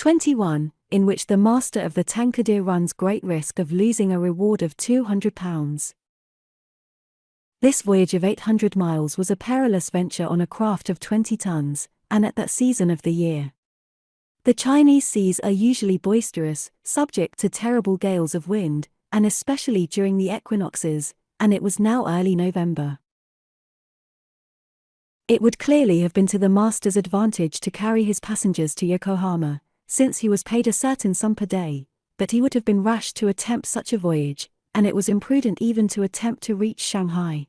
21, in which the master of the Tankadere runs great risk of losing a reward of £200. This voyage of 800 miles was a perilous venture on a craft of 20 tons, and at that season of the year. The Chinese seas are usually boisterous, subject to terrible gales of wind, and especially during the equinoxes, and it was now early November. It would clearly have been to the master's advantage to carry his passengers to Yokohama, since he was paid a certain sum per day, but he would have been rash to attempt such a voyage, and it was imprudent even to attempt to reach Shanghai.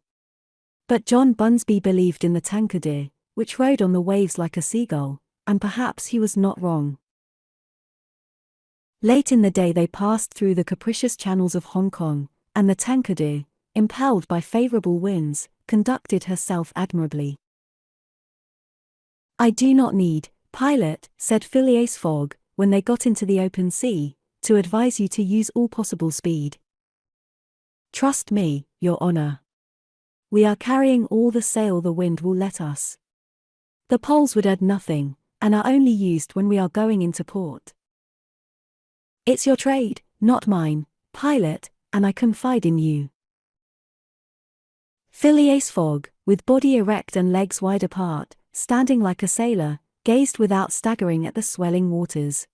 But John Bunsby believed in the Tankadere, which rode on the waves like a seagull, and perhaps he was not wrong. Late in the day they passed through the capricious channels of Hong Kong, and the Tankadere, impelled by favorable winds, conducted herself admirably. "I do not need, pilot," said Phileas Fogg, when they got into the open sea, "to advise you to use all possible speed. Trust me, Your Honor. We are carrying all the sail the wind will let us. The poles would add nothing, and are only used when we are going into port. It's your trade, not mine, pilot, and I confide in you." Phileas Fogg, with body erect and legs wide apart, standing like a sailor, gazed without staggering at the swelling waters.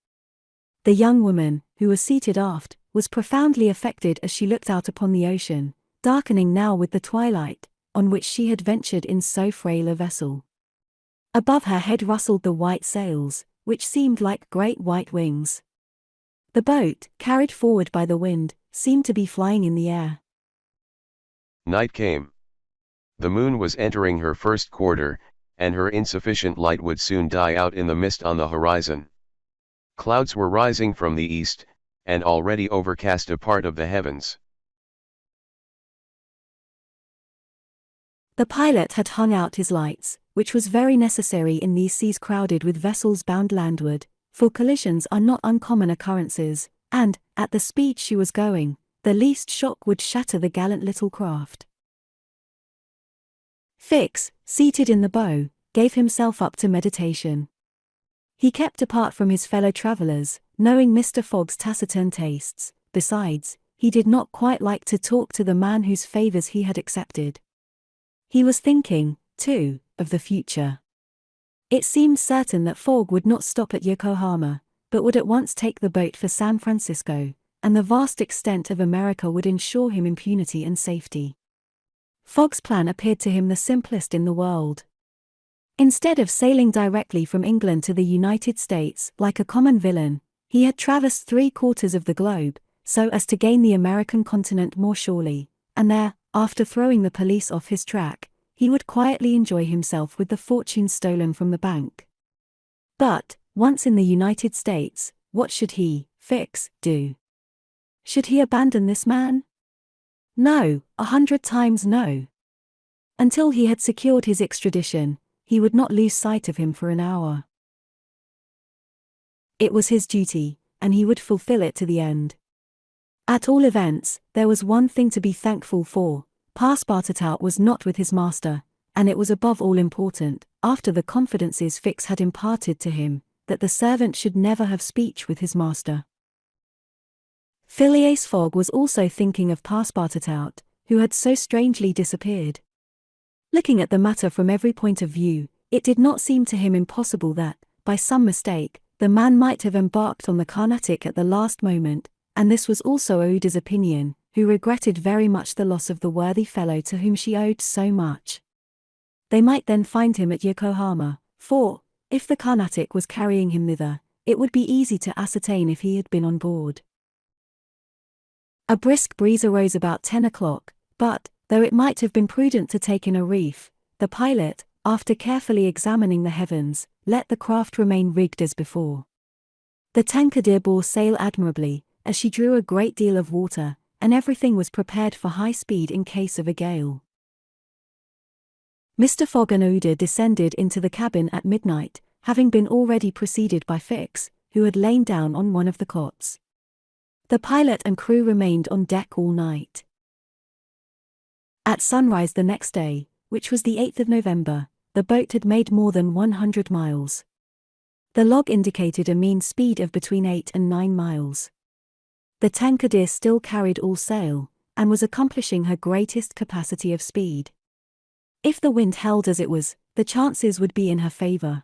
The young woman, who was seated aft, was profoundly affected as she looked out upon the ocean, darkening now with the twilight, on which she had ventured in so frail a vessel. Above her head rustled the white sails, which seemed like great white wings. The boat, carried forward by the wind, seemed to be flying in the air. Night came. The moon was entering her first quarter, and her insufficient light would soon die out in the mist on the horizon. Clouds were rising from the east, and already overcast a part of the heavens. The pilot had hung out his lights, which was very necessary in these seas crowded with vessels bound landward, for collisions are not uncommon occurrences, and, at the speed she was going, the least shock would shatter the gallant little craft. Fix, seated in the bow, gave himself up to meditation. He kept apart from his fellow travellers, knowing Mr. Fogg's taciturn tastes. Besides, he did not quite like to talk to the man whose favours he had accepted. He was thinking, too, of the future. It seemed certain that Fogg would not stop at Yokohama, but would at once take the boat for San Francisco, and the vast extent of America would ensure him impunity and safety. Fogg's plan appeared to him the simplest in the world. Instead of sailing directly from England to the United States like a common villain, he had traversed 3/4 of the globe, so as to gain the American continent more surely, and there, after throwing the police off his track, he would quietly enjoy himself with the fortune stolen from the bank. But, once in the United States, what should he, Fix, do? Should he abandon this man? No, 100 times no. Until he had secured his extradition, he would not lose sight of him for an hour. It was his duty, and he would fulfill it to the end. At all events, there was one thing to be thankful for: Passepartout was not with his master, and it was above all important, after the confidences Fix had imparted to him, that the servant should never have speech with his master. Phileas Fogg was also thinking of Passepartout, who had so strangely disappeared. Looking at the matter from every point of view, it did not seem to him impossible that, by some mistake, the man might have embarked on the Carnatic at the last moment, and this was also Ouda's opinion, who regretted very much the loss of the worthy fellow to whom she owed so much. They might then find him at Yokohama, for, if the Carnatic was carrying him thither, it would be easy to ascertain if he had been on board. A brisk breeze arose about 10 o'clock, but, though it might have been prudent to take in a reef, the pilot, after carefully examining the heavens, let the craft remain rigged as before. The Tankadere bore sail admirably, as she drew a great deal of water, and everything was prepared for high speed in case of a gale. Mr. Fogg and Ouda descended into the cabin at midnight, having been already preceded by Fix, who had lain down on one of the cots. The pilot and crew remained on deck all night. At sunrise the next day, which was the 8th of November, the boat had made more than 100 miles. The log indicated a mean speed of between 8 and 9 miles. The Tankadere still carried all sail, and was accomplishing her greatest capacity of speed. If the wind held as it was, the chances would be in her favor.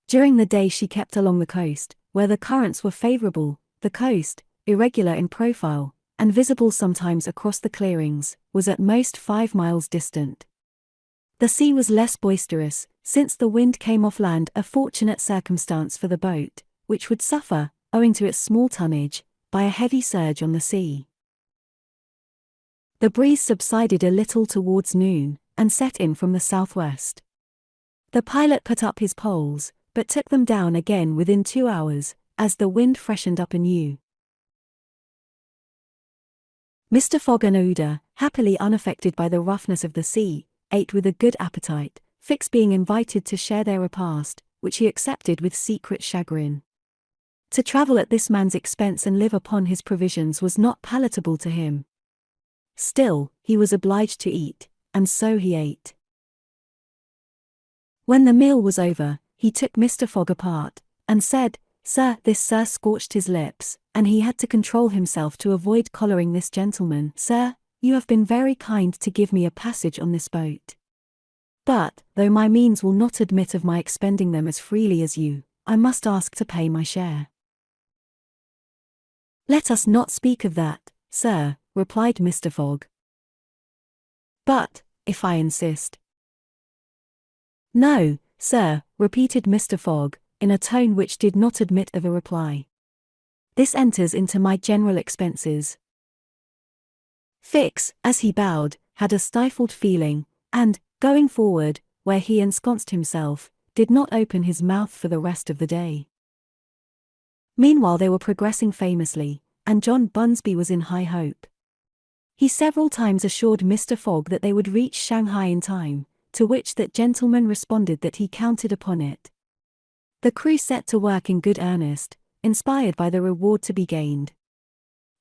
During the day she kept along the coast, where the currents were favorable. The coast, irregular in profile, and visible sometimes across the clearings, was at most 5 miles distant. The sea was less boisterous, since the wind came off land, a fortunate circumstance for the boat, which would suffer, owing to its small tonnage, by a heavy surge on the sea. The breeze subsided a little towards noon, and set in from the southwest. The pilot put up his poles, but took them down again within 2 hours, as the wind freshened up anew. Mr. Fogg and Ouida, happily unaffected by the roughness of the sea, ate with a good appetite, Fix being invited to share their repast, which he accepted with secret chagrin. To travel at this man's expense and live upon his provisions was not palatable to him. Still, he was obliged to eat, and so he ate. When the meal was over, he took Mr. Fogg apart, and said, "Sir," this "sir" scorched his lips, and he had to control himself to avoid collaring this gentleman. "Sir, you have been very kind to give me a passage on this boat. But, though my means will not admit of my expending them as freely as you, I must ask to pay my share." "Let us not speak of that, sir," replied Mr. Fogg. "But, if I insist?" "No, sir," repeated Mr. Fogg, in a tone which did not admit of a reply. "This enters into my general expenses." Fix, as he bowed, had a stifled feeling, and, going forward, where he ensconced himself, did not open his mouth for the rest of the day. Meanwhile they were progressing famously, and John Bunsby was in high hope. He several times assured Mr. Fogg that they would reach Shanghai in time, to which that gentleman responded that he counted upon it. The crew set to work in good earnest, inspired by the reward to be gained.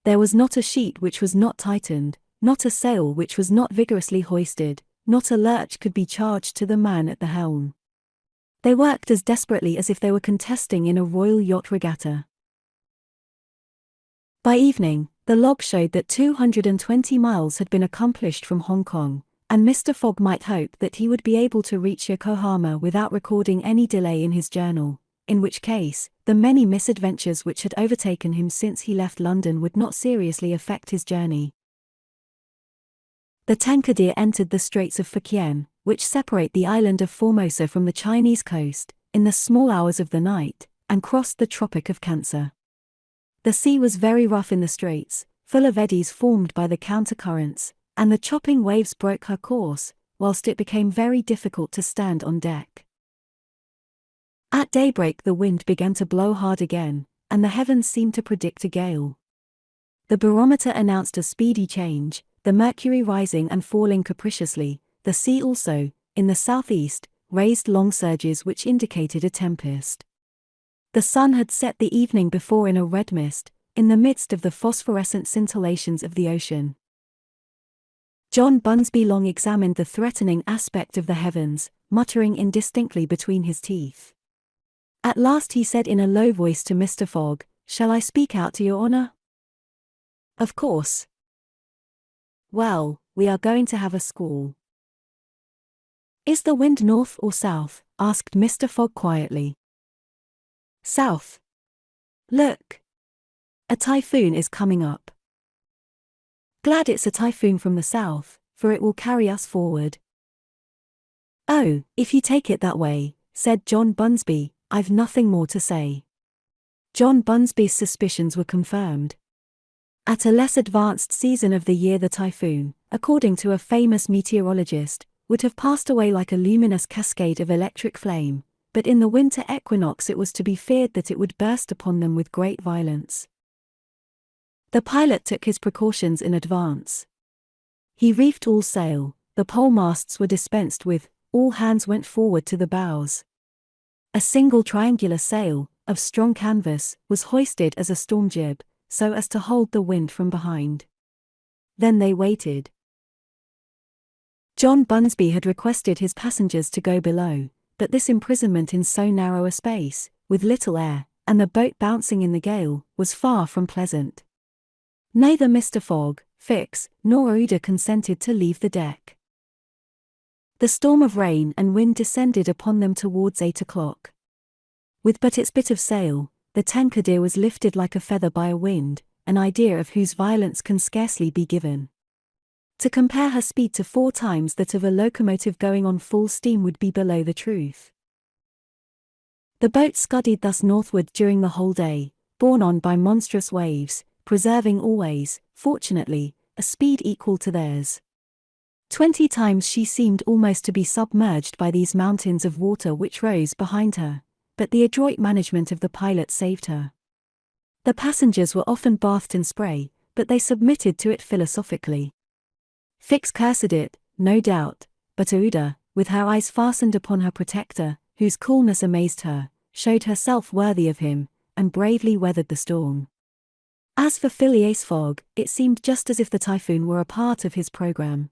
There was not a sheet which was not tightened, not a sail which was not vigorously hoisted, not a lurch could be charged to the man at the helm. They worked as desperately as if they were contesting in a royal yacht regatta. By evening, the log showed that 220 miles had been accomplished from Hong Kong, and Mr. Fogg might hope that he would be able to reach Yokohama without recording any delay in his journal, in which case, the many misadventures which had overtaken him since he left London would not seriously affect his journey. The Tankadere entered the Straits of Fukien, which separate the island of Formosa from the Chinese coast, in the small hours of the night, and crossed the Tropic of Cancer. The sea was very rough in the straits, full of eddies formed by the countercurrents, and the chopping waves broke her course, whilst it became very difficult to stand on deck. At daybreak the wind began to blow hard again, and the heavens seemed to predict a gale. The barometer announced a speedy change, the mercury rising and falling capriciously. The sea also, in the southeast, raised long surges which indicated a tempest. The sun had set the evening before in a red mist, in the midst of the phosphorescent scintillations of the ocean. John Bunsby long examined the threatening aspect of the heavens, muttering indistinctly between his teeth. At last he said in a low voice to Mr. Fogg, "Shall I speak out to your honour?" "Of course." "Well, we are going to have a squall." "Is the wind north or south?" asked Mr. Fogg quietly. "South. Look. A typhoon is coming up." "Glad it's a typhoon from the south, for it will carry us forward." "Oh, if you take it that way," said John Bunsby, "I've nothing more to say." John Bunsby's suspicions were confirmed. At a less advanced season of the year the typhoon, according to a famous meteorologist, would have passed away like a luminous cascade of electric flame, but in the winter equinox it was to be feared that it would burst upon them with great violence. The pilot took his precautions in advance. He reefed all sail, the pole-masts were dispensed with, all hands went forward to the bows. A single triangular sail, of strong canvas, was hoisted as a storm jib, so as to hold the wind from behind. Then they waited. John Bunsby had requested his passengers to go below, but this imprisonment in so narrow a space, with little air, and the boat bouncing in the gale, was far from pleasant. Neither Mr. Fogg, Fix, nor Ouida consented to leave the deck. The storm of rain and wind descended upon them towards 8 o'clock. With but its bit of sail, the Tankadere was lifted like a feather by a wind, an idea of whose violence can scarcely be given. To compare her speed to 4 times that of a locomotive going on full steam would be below the truth. The boat scudded thus northward during the whole day, borne on by monstrous waves, preserving always, fortunately, a speed equal to theirs. 20 times she seemed almost to be submerged by these mountains of water which rose behind her, but the adroit management of the pilot saved her. The passengers were often bathed in spray, but they submitted to it philosophically. Fix cursed it, no doubt, but Ouida, with her eyes fastened upon her protector, whose coolness amazed her, showed herself worthy of him, and bravely weathered the storm. As for Phileas Fogg, it seemed just as if the typhoon were a part of his program.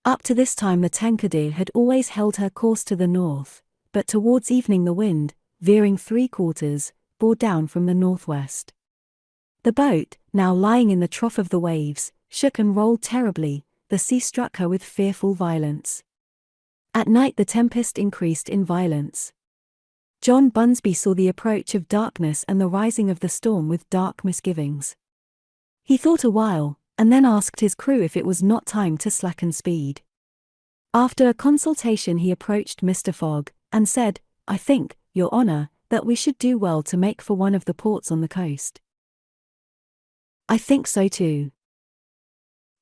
Up to this time the Tankadere had always held her course to the north, but towards evening the wind, veering 3/4, bore down from the northwest. The boat, now lying in the trough of the waves, shook and rolled terribly, the sea struck her with fearful violence. At night the tempest increased in violence. John Bunsby saw the approach of darkness and the rising of the storm with dark misgivings. He thought a while, and then asked his crew if it was not time to slacken speed. After a consultation he approached Mr. Fogg, and said, "I think, Your Honor, that we should do well to make for one of the ports on the coast." "I think so too."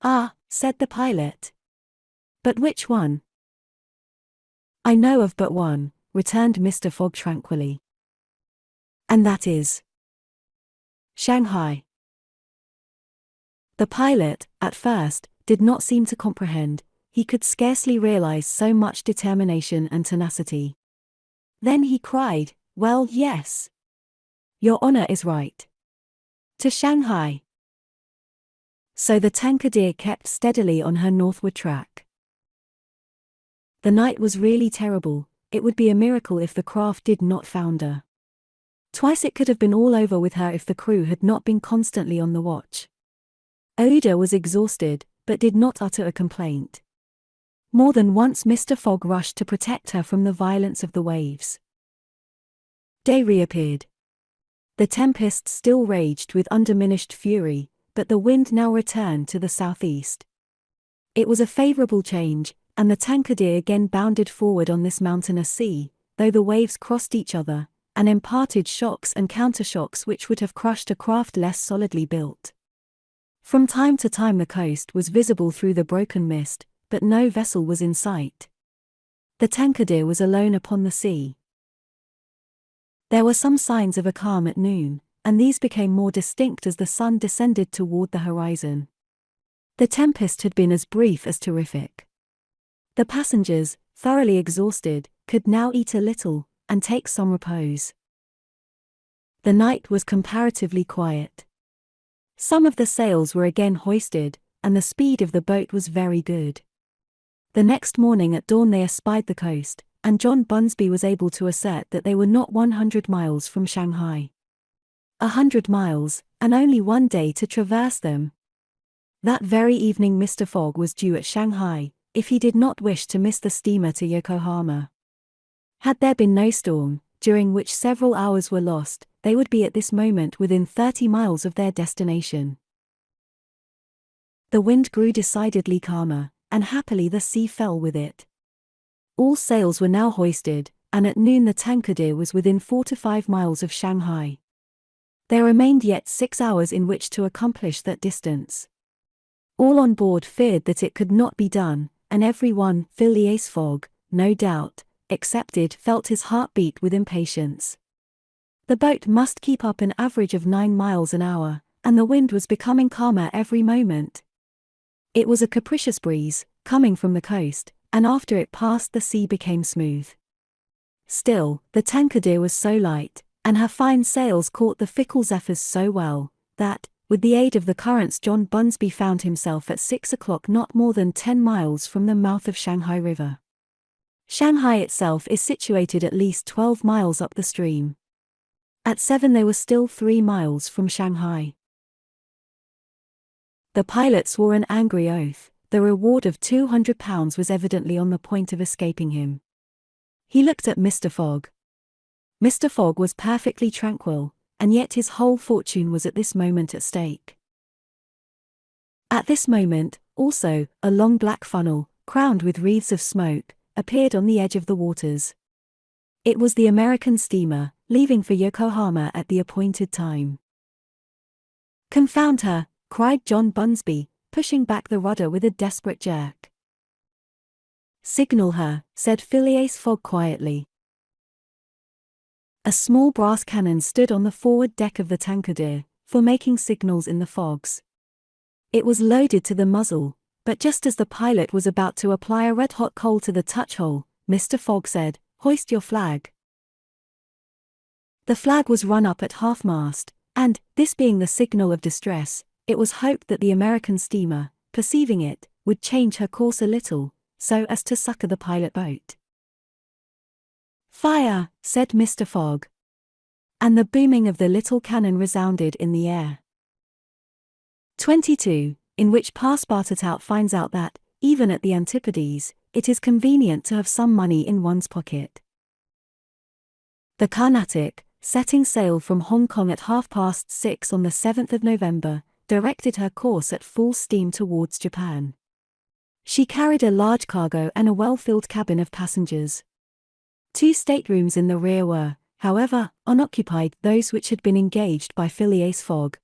"Ah," said the pilot. "But which one?" "I know of but one," returned Mr. Fogg tranquilly. "And that is Shanghai." The pilot, at first, did not seem to comprehend. He could scarcely realize so much determination and tenacity. Then he cried, "Well, yes. Your Honor is right. To Shanghai." So the Tankadere kept steadily on her northward track. The night was really terrible. It would be a miracle if the craft did not founder. Twice it could have been all over with her if the crew had not been constantly on the watch. Ouida was exhausted, but did not utter a complaint. More than once Mr. Fogg rushed to protect her from the violence of the waves. Day reappeared. The tempest still raged with undiminished fury, but the wind now returned to the southeast. It was a favorable change, and the Tankadere again bounded forward on this mountainous sea, though the waves crossed each other, and imparted shocks and countershocks which would have crushed a craft less solidly built. From time to time the coast was visible through the broken mist, but no vessel was in sight. The Tankadere was alone upon the sea. There were some signs of a calm at noon, and these became more distinct as the sun descended toward the horizon. The tempest had been as brief as terrific. The passengers, thoroughly exhausted, could now eat a little, and take some repose. The night was comparatively quiet. Some of the sails were again hoisted, and the speed of the boat was very good. The next morning at dawn they espied the coast, and John Bunsby was able to assert that they were not 100 miles from Shanghai. 100 miles, and only 1 day to traverse them. That very evening Mr. Fogg was due at Shanghai, if he did not wish to miss the steamer to Yokohama. Had there been no storm, during which several hours were lost, they would be at this moment within 30 miles of their destination. The wind grew decidedly calmer, and happily the sea fell with it. All sails were now hoisted, and at noon the Tankadere was within 4 to 5 miles of Shanghai. There remained yet 6 hours in which to accomplish that distance. All on board feared that it could not be done, and every one, Phileas Fogg, no doubt, excepted, felt his heart beat with impatience. The boat must keep up an average of 9 miles an hour, and the wind was becoming calmer every moment. It was a capricious breeze, coming from the coast, and after it passed the sea became smooth. Still, the Tankadere was so light, and her fine sails caught the fickle zephyrs so well, that, with the aid of the currents John Bunsby found himself at 6 o'clock not more than 10 miles from the mouth of Shanghai River. Shanghai itself is situated at least 12 miles up the stream. At 7 they were still 3 miles from Shanghai. The pilot swore an angry oath. The reward of £200 was evidently on the point of escaping him. He looked at Mr. Fogg. Mr. Fogg was perfectly tranquil, and yet his whole fortune was at this moment at stake. At this moment, also, a long black funnel, crowned with wreaths of smoke, appeared on the edge of the waters. It was the American steamer, leaving for Yokohama at the appointed time. "Confound her!" cried John Bunsby, pushing back the rudder with a desperate jerk. "Signal her," said Phileas Fogg quietly. A small brass cannon stood on the forward deck of the Tankadere, for making signals in the fogs. It was loaded to the muzzle, but just as the pilot was about to apply a red-hot coal to the touch-hole, Mr. Fogg said, "Hoist your flag." The flag was run up at half-mast, and, this being the signal of distress, it was hoped that the American steamer, perceiving it, would change her course a little, so as to succor the pilot boat. "Fire!" said Mr. Fogg. And the booming of the little cannon resounded in the air. 22. In which Passepartout finds out that, even at the Antipodes, it is convenient to have some money in one's pocket. The Carnatic, setting sail from Hong Kong at 6:30 on the 7th of November, directed her course at full steam towards Japan. She carried a large cargo and a well-filled cabin of passengers. 2 staterooms in the rear were, however, unoccupied, those which had been engaged by Phileas Fogg.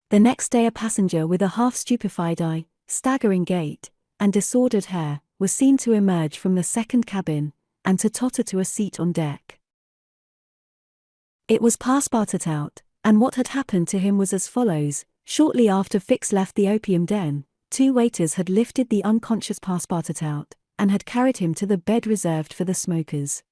The next day a passenger with a half-stupefied eye, staggering gait, and disordered hair, was seen to emerge from the second cabin, and to totter to a seat on deck. It was Passepartout, and what had happened to him was as follows. Shortly after Fix left the opium den, 2 waiters had lifted the unconscious Passepartout, and had carried him to the bed reserved for the smokers.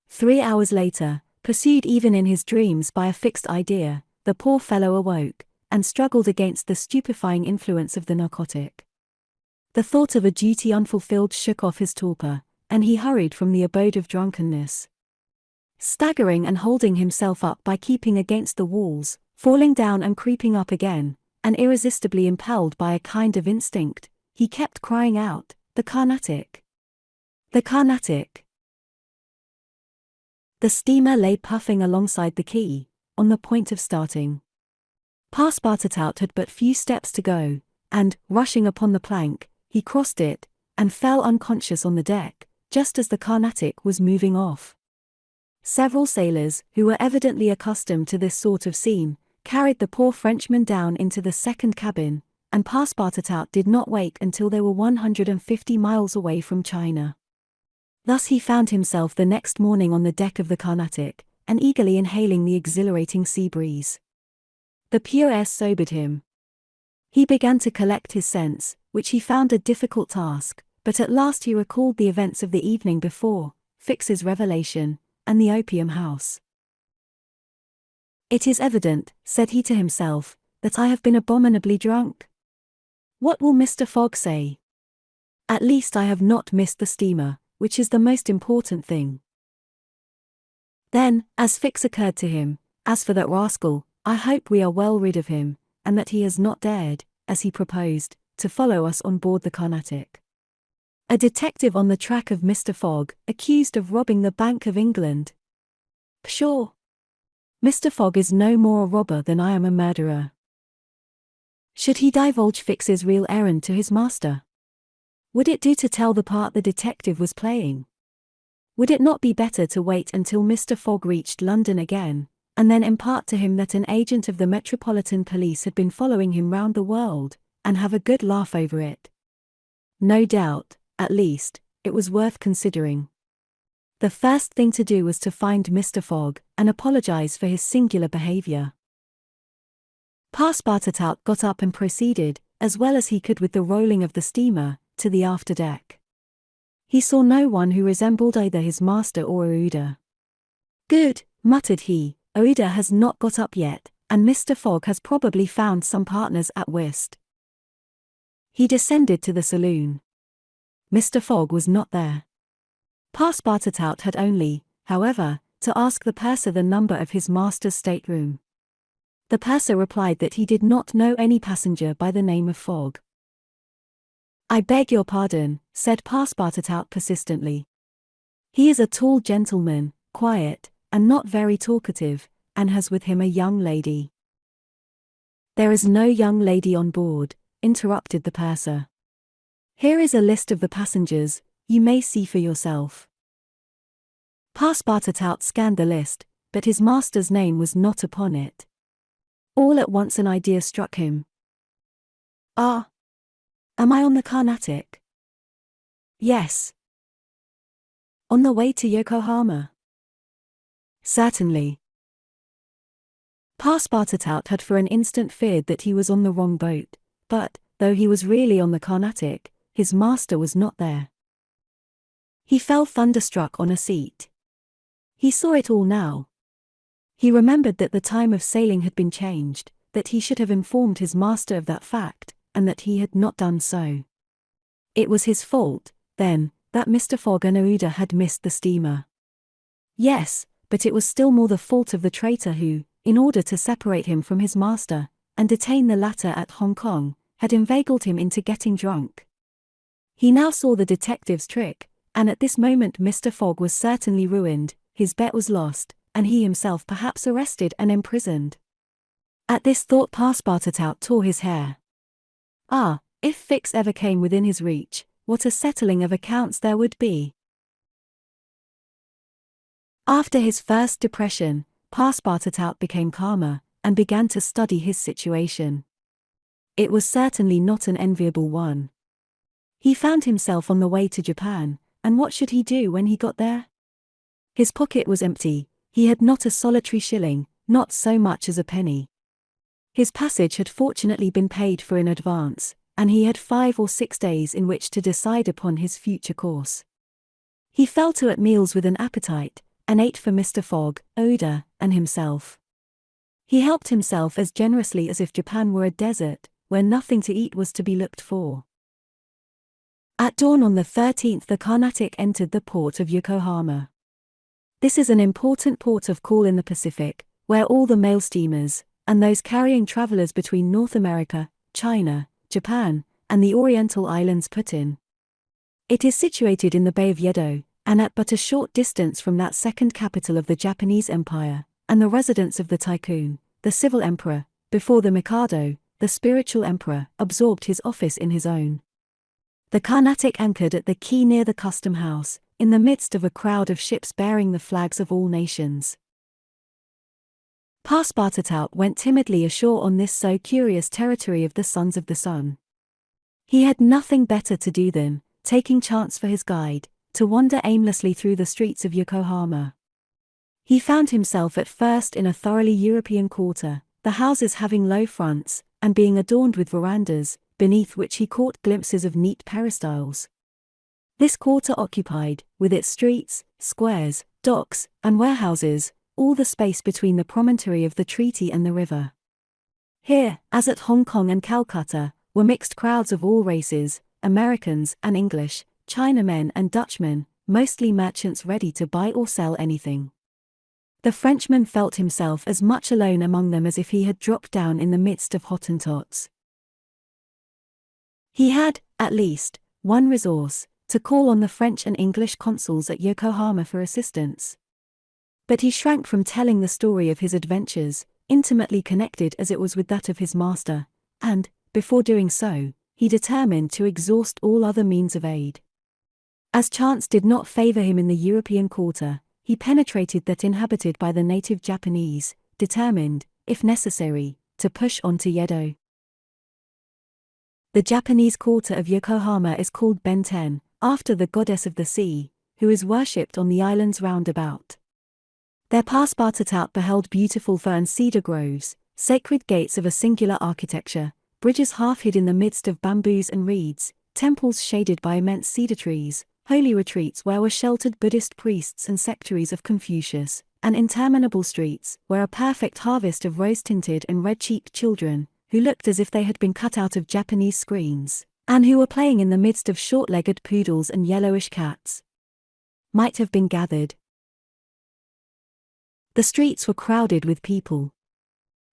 3 hours later, pursued even in his dreams by a fixed idea, the poor fellow awoke, and struggled against the stupefying influence of the narcotic. The thought of a duty unfulfilled shook off his torpor, and he hurried from the abode of drunkenness. Staggering and holding himself up by keeping against the walls, falling down and creeping up again, and irresistibly impelled by a kind of instinct, he kept crying out, "The Carnatic! The Carnatic!" The steamer lay puffing alongside the quay, on the point of starting. Passepartout had but few steps to go, and, rushing upon the plank, he crossed it, and fell unconscious on the deck, just as the Carnatic was moving off. Several sailors, who were evidently accustomed to this sort of scene, carried the poor Frenchman down into the second cabin, and Passepartout did not wake until they were 150 miles away from China. Thus he found himself the next morning on the deck of the Carnatic, and eagerly inhaling the exhilarating sea breeze. The pure air sobered him. He began to collect his sense, which he found a difficult task, but at last he recalled the events of the evening before, Fix's revelation, and the opium house. "It is evident," said he to himself, "that I have been abominably drunk. What will Mr. Fogg say? At least I have not missed the steamer, which is the most important thing." Then, as Fix occurred to him, "As for that rascal, I hope we are well rid of him, and that he has not dared, as he proposed, to follow us on board the Carnatic. A detective on the track of Mr. Fogg, accused of robbing the Bank of England. Pshaw! Mr. Fogg is no more a robber than I am a murderer." Should he divulge Fix's real errand to his master? Would it do to tell the part the detective was playing? Would it not be better to wait until Mr. Fogg reached London again, and then impart to him that an agent of the Metropolitan Police had been following him round the world, and have a good laugh over it? No doubt, at least, it was worth considering. The first thing to do was to find Mr. Fogg, and apologize for his singular behavior. Passepartout got up and proceeded, as well as he could with the rolling of the steamer, to the afterdeck. He saw no one who resembled either his master or Ouida. "Good," muttered he, "Ouida has not got up yet, and Mr. Fogg has probably found some partners at whist." He descended to the saloon. Mr. Fogg was not there. Passepartout had only, however, to ask the purser the number of his master's stateroom. The purser replied that he did not know any passenger by the name of Fogg. "I beg your pardon," said Passepartout persistently. "He is a tall gentleman, quiet, and not very talkative, and has with him a young lady." "There is no young lady on board," interrupted the purser. "Here is a list of the passengers, you may see for yourself." Passepartout scanned the list, but his master's name was not upon it. All at once an idea struck him. "Ah! Am I on the Carnatic?" "Yes." "On the way to Yokohama?" "Certainly." Passepartout had for an instant feared that he was on the wrong boat, but, though he was really on the Carnatic, his master was not there. He fell thunderstruck on a seat. He saw it all now. He remembered that the time of sailing had been changed, that he should have informed his master of that fact, and that he had not done so. It was his fault, then, that Mr. Fogg and Ouida had missed the steamer. Yes, but it was still more the fault of the traitor who, in order to separate him from his master, and detain the latter at Hong Kong, had inveigled him into getting drunk. He now saw the detective's trick, and at this moment Mr. Fogg was certainly ruined, his bet was lost, and he himself perhaps arrested and imprisoned. At this thought Passepartout tore his hair. Ah, if Fix ever came within his reach, what a settling of accounts there would be. After his first depression, Passepartout became calmer, and began to study his situation. It was certainly not an enviable one. He found himself on the way to Japan, and what should he do when he got there? His pocket was empty, he had not a solitary shilling, not so much as a penny. His passage had fortunately been paid for in advance, and he had 5 or 6 days in which to decide upon his future course. He fell to at meals with an appetite, and ate for Mr. Fogg, Ouida, and himself. He helped himself as generously as if Japan were a desert, where nothing to eat was to be looked for. At dawn on the 13th the Carnatic entered the port of Yokohama. This is an important port of call in the Pacific, where all the mail steamers, and those carrying travelers between North America, China, Japan, and the Oriental Islands put in. It is situated in the Bay of Yedo, and at but a short distance from that second capital of the Japanese Empire, and the residence of the Tycoon, the civil emperor, before the Mikado, the spiritual emperor, absorbed his office in his own. The Carnatic anchored at the quay near the custom house, in the midst of a crowd of ships bearing the flags of all nations. Passepartout went timidly ashore on this so curious territory of the Sons of the Sun. He had nothing better to do than, taking chance for his guide, to wander aimlessly through the streets of Yokohama. He found himself at first in a thoroughly European quarter, the houses having low fronts, and being adorned with verandas, beneath which he caught glimpses of neat peristyles. This quarter occupied, with its streets, squares, docks, and warehouses, all the space between the promontory of the treaty and the river. Here, as at Hong Kong and Calcutta, were mixed crowds of all races, Americans and English, Chinamen and Dutchmen, mostly merchants ready to buy or sell anything. The Frenchman felt himself as much alone among them as if he had dropped down in the midst of Hottentots. He had, at least, one resource, to call on the French and English consuls at Yokohama for assistance. But he shrank from telling the story of his adventures, intimately connected as it was with that of his master, and, before doing so, he determined to exhaust all other means of aid. As chance did not favor him in the European quarter, he penetrated that inhabited by the native Japanese, determined, if necessary, to push on to Yedo. The Japanese quarter of Yokohama is called Benten, after the goddess of the sea, who is worshipped on the islands round about. There Passepartout beheld beautiful fir and cedar groves, sacred gates of a singular architecture, bridges half hid in the midst of bamboos and reeds, temples shaded by immense cedar trees, holy retreats where were sheltered Buddhist priests and sectaries of Confucius, and interminable streets where a perfect harvest of rose-tinted and red-cheeked children, who looked as if they had been cut out of Japanese screens, and who were playing in the midst of short-legged poodles and yellowish cats, might have been gathered. The streets were crowded with people.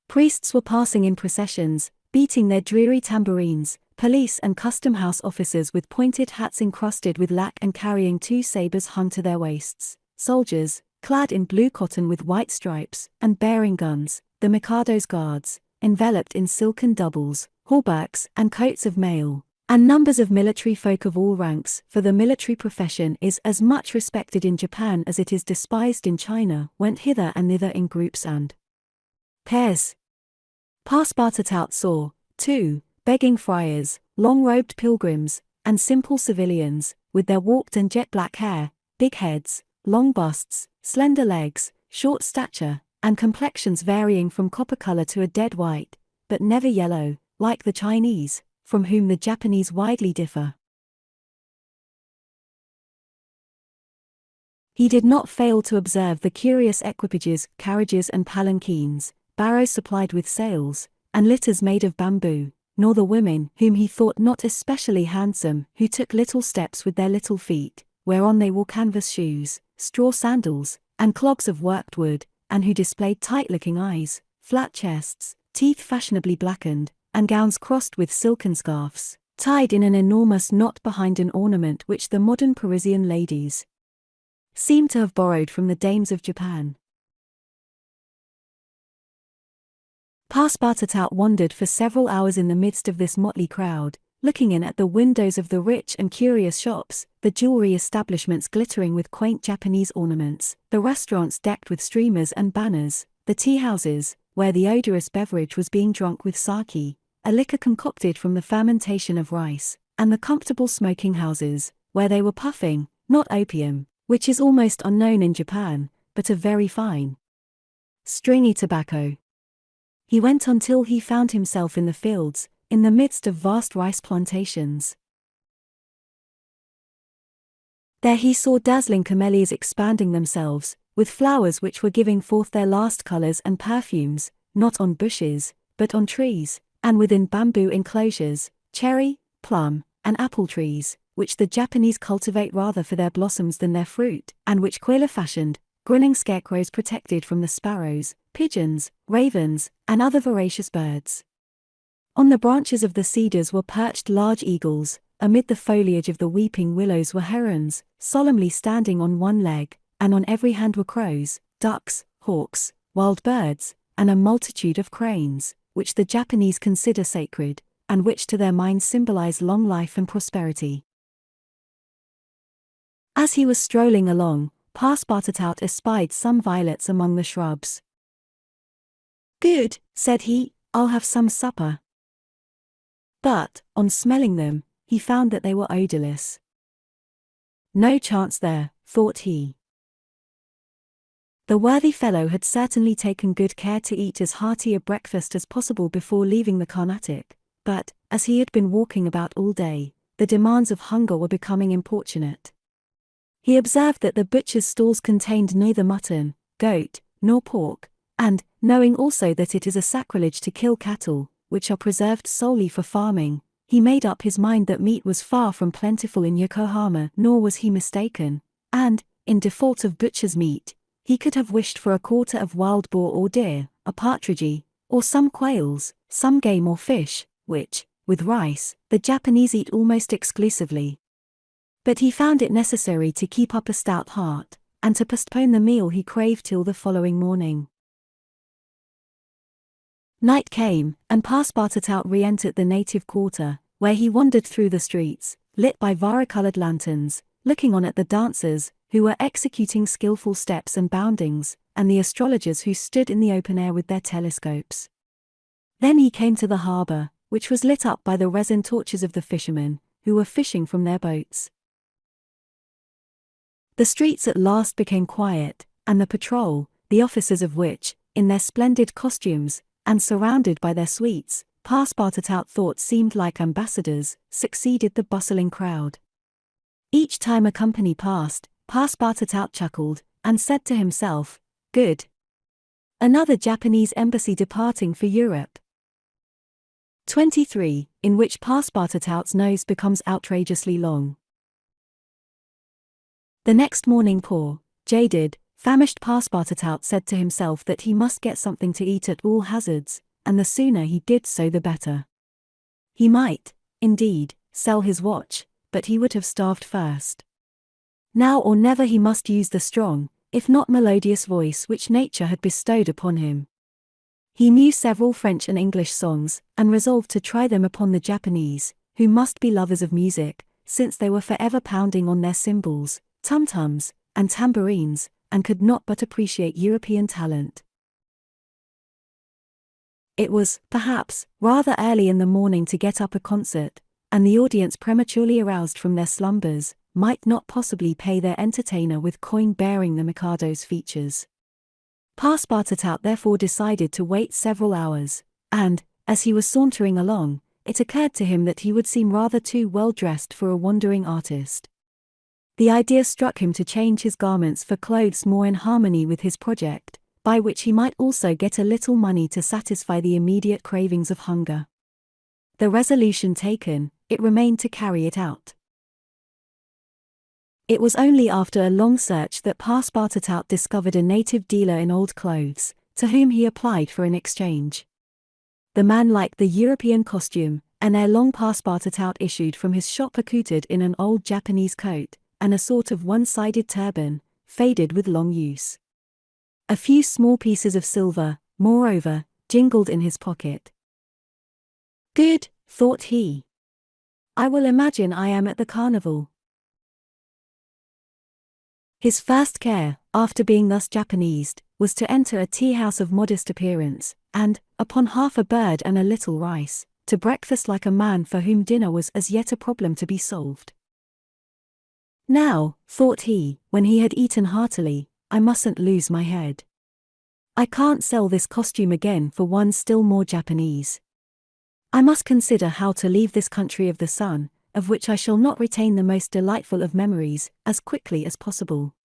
Priests were passing in processions, beating their dreary tambourines, police and custom house officers with pointed hats encrusted with lac and carrying 2 sabres hung to their waists, soldiers, clad in blue cotton with white stripes, and bearing guns, the Mikado's guards, enveloped in silken doubles, hauberks and coats of mail, and numbers of military folk of all ranks, for the military profession is as much respected in Japan as it is despised in China, went hither and thither in groups and pairs. Passepartout saw, too, begging friars, long-robed pilgrims, and simple civilians, with their warped and jet-black hair, big heads, long busts, slender legs, short stature, and complexions varying from copper color to a dead white, but never yellow, like the Chinese, from whom the Japanese widely differ. He did not fail to observe the curious equipages, carriages and palanquins, barrows supplied with sails, and litters made of bamboo, nor the women, whom he thought not especially handsome, who took little steps with their little feet, whereon they wore canvas shoes, straw sandals, and clogs of worked wood, and who displayed tight-looking eyes, flat chests, teeth fashionably blackened, and gowns crossed with silken scarfs, tied in an enormous knot behind an ornament which the modern Parisian ladies seemed to have borrowed from the dames of Japan. Passepartout wandered for several hours in the midst of this motley crowd, looking in at the windows of the rich and curious shops, the jewelry establishments glittering with quaint Japanese ornaments, the restaurants decked with streamers and banners, the tea-houses, where the odorous beverage was being drunk with sake, a liquor concocted from the fermentation of rice, and the comfortable smoking houses, where they were puffing, not opium, which is almost unknown in Japan, but a very fine, stringy tobacco. He went on till he found himself in the fields, in the midst of vast rice plantations. There he saw dazzling camellias expanding themselves, with flowers which were giving forth their last colors and perfumes, not on bushes, but on trees, and within bamboo enclosures, cherry, plum, and apple trees, which the Japanese cultivate rather for their blossoms than their fruit, and which quail-fashioned, grinning scarecrows protected from the sparrows, pigeons, ravens, and other voracious birds. On the branches of the cedars were perched large eagles, amid the foliage of the weeping willows were herons, solemnly standing on one leg, and on every hand were crows, ducks, hawks, wild birds, and a multitude of cranes, which the Japanese consider sacred, and which to their minds symbolize long life and prosperity. As he was strolling along, Passepartout espied some violets among the shrubs. "Good," said he, "I'll have some supper." But, on smelling them, he found that they were odorless. No chance there, thought he. The worthy fellow had certainly taken good care to eat as hearty a breakfast as possible before leaving the Carnatic, but, as he had been walking about all day, the demands of hunger were becoming importunate. He observed that the butcher's stalls contained neither mutton, goat, nor pork, and, knowing also that it is a sacrilege to kill cattle, which are preserved solely for farming, he made up his mind that meat was far from plentiful in Yokohama, nor was he mistaken, and, in default of butcher's meat, he could have wished for a quarter of wild boar or deer, a partridge, or some quails, some game or fish, which, with rice, the Japanese eat almost exclusively. But he found it necessary to keep up a stout heart, and to postpone the meal he craved till the following morning. Night came, and Passepartout re-entered the native quarter, where he wandered through the streets, lit by varicolored lanterns, looking on at the dancers, who were executing skillful steps and boundings, and the astrologers who stood in the open air with their telescopes. Then he came to the harbor, which was lit up by the resin torches of the fishermen, who were fishing from their boats. The streets at last became quiet, and the patrol, the officers of which, in their splendid costumes, and surrounded by their suites, Passepartout thought seemed like ambassadors, succeeded the bustling crowd. Each time a company passed, Passepartout chuckled, and said to himself, "Good. Another Japanese embassy departing for Europe." 23, in which Passepartout's nose becomes outrageously long. The next morning poor, jaded, famished Passepartout said to himself that he must get something to eat at all hazards, and the sooner he did so the better. He might, indeed, sell his watch, but he would have starved first. Now or never he must use the strong, if not melodious voice which nature had bestowed upon him. He knew several French and English songs, and resolved to try them upon the Japanese, who must be lovers of music, since they were forever pounding on their cymbals, tum-tums, and tambourines, and could not but appreciate European talent. It was, perhaps, rather early in the morning to get up a concert, and the audience prematurely aroused from their slumbers, might not possibly pay their entertainer with coin bearing the Mikado's features. Passepartout therefore decided to wait several hours, and, as he was sauntering along, it occurred to him that he would seem rather too well dressed for a wandering artist. The idea struck him to change his garments for clothes more in harmony with his project, by which he might also get a little money to satisfy the immediate cravings of hunger. The resolution taken, it remained to carry it out. It was only after a long search that Passepartout discovered a native dealer in old clothes, to whom he applied for an exchange. The man liked the European costume, and ere long Passepartout issued from his shop accoutered in an old Japanese coat, and a sort of one-sided turban, faded with long use. A few small pieces of silver, moreover, jingled in his pocket. Good, thought he. I will imagine I am at the carnival. His first care, after being thus Japanesed, was to enter a tea-house of modest appearance, and, upon half a bird and a little rice, to breakfast like a man for whom dinner was as yet a problem to be solved. Now, thought he, when he had eaten heartily, I mustn't lose my head. I can't sell this costume again for one still more Japanese. I must consider how to leave this country of the sun, of which I shall not retain the most delightful of memories, as quickly as possible.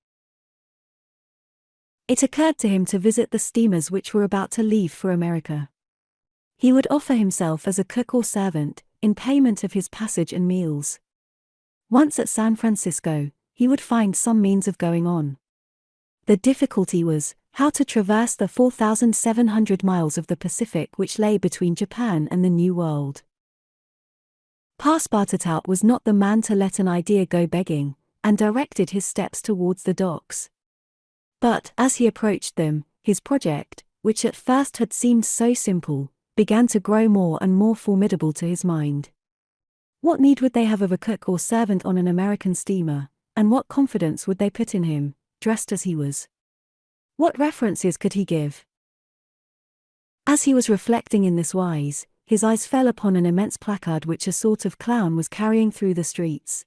It occurred to him to visit the steamers which were about to leave for America. He would offer himself as a cook or servant, in payment of his passage and meals. Once at San Francisco, he would find some means of going on. The difficulty was, how to traverse the 4,700 miles of the Pacific which lay between Japan and the New World. Passepartout was not the man to let an idea go begging, and directed his steps towards the docks. But, as he approached them, his project, which at first had seemed so simple, began to grow more and more formidable to his mind. What need would they have of a cook or servant on an American steamer, and what confidence would they put in him, dressed as he was? What references could he give? As he was reflecting in this wise, his eyes fell upon an immense placard which a sort of clown was carrying through the streets.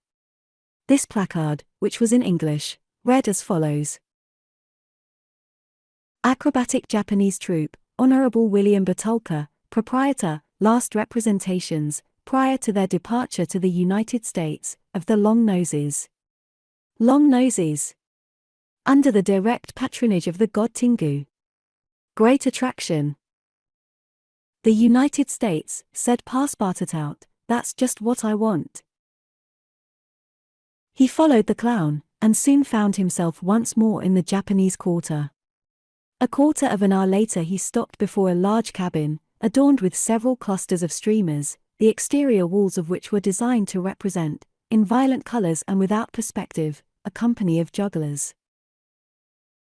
This placard, which was in English, read as follows: Acrobatic Japanese Troupe, Honorable William Batulka, Proprietor, last representations, prior to their departure to the United States, of the Long Noses. Long Noses. Under the direct patronage of the god Tingu. Great attraction. The United States, said Passepartout, that's just what I want. He followed the clown, and soon found himself once more in the Japanese quarter. A quarter of an hour later he stopped before a large cabin, adorned with several clusters of streamers, the exterior walls of which were designed to represent, in violent colors and without perspective, a company of jugglers.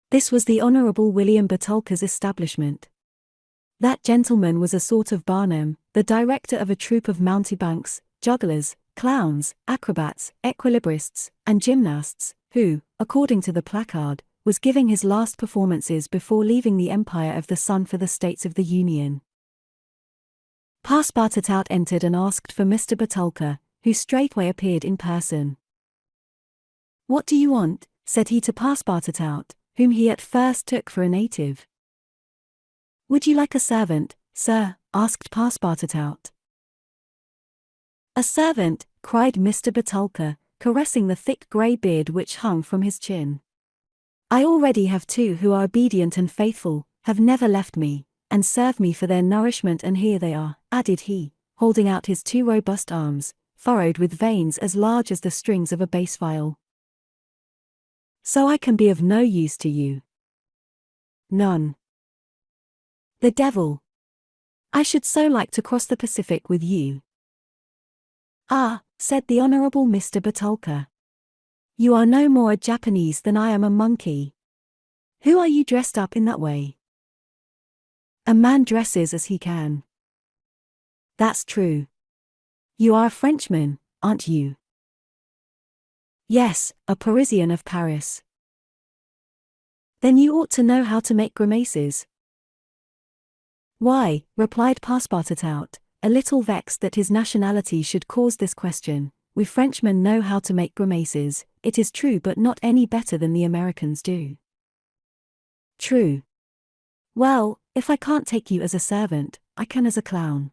This was the Honorable William Batulka's establishment. That gentleman was a sort of Barnum, the director of a troupe of mountebanks, jugglers, clowns, acrobats, equilibrists, and gymnasts, who, according to the placard, was giving his last performances before leaving the Empire of the Sun for the States of the Union. Passepartout entered and asked for Mr. Batulka, who straightway appeared in person. What do you want? Said he to Passepartout, whom he at first took for a native. Would you like a servant, sir? Asked Passepartout. A servant, cried Mr. Batulka, caressing the thick grey beard which hung from his chin. I already have two who are obedient and faithful, have never left me, and serve me for their nourishment, and here they are, added he, holding out his two robust arms, furrowed with veins as large as the strings of a bass viol. So I can be of no use to you. None. The devil. I should so like to cross the Pacific with you. Ah, said the Honorable Mr. Batulka. You are no more a Japanese than I am a monkey. Who are you dressed up in that way? A man dresses as he can. That's true. You are a Frenchman, aren't you? Yes, a Parisian of Paris. Then you ought to know how to make grimaces. Why, replied Passepartout, a little vexed that his nationality should cause this question, we Frenchmen know how to make grimaces, it is true, but not any better than the Americans do. True. Well, if I can't take you as a servant, I can as a clown.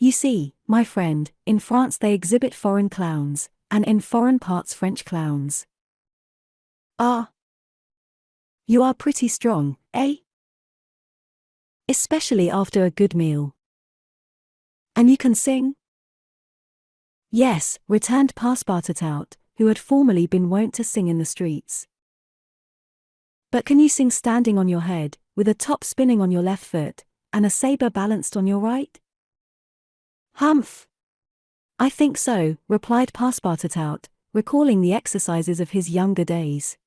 You see, my friend, in France they exhibit foreign clowns, and in foreign parts French clowns. Ah. You are pretty strong, eh? Especially after a good meal. And you can sing? Yes, returned Passepartout, who had formerly been wont to sing in the streets. But can you sing standing on your head, with a top spinning on your left foot, and a saber balanced on your right? Humph! I think so, replied Passepartout, recalling the exercises of his younger days.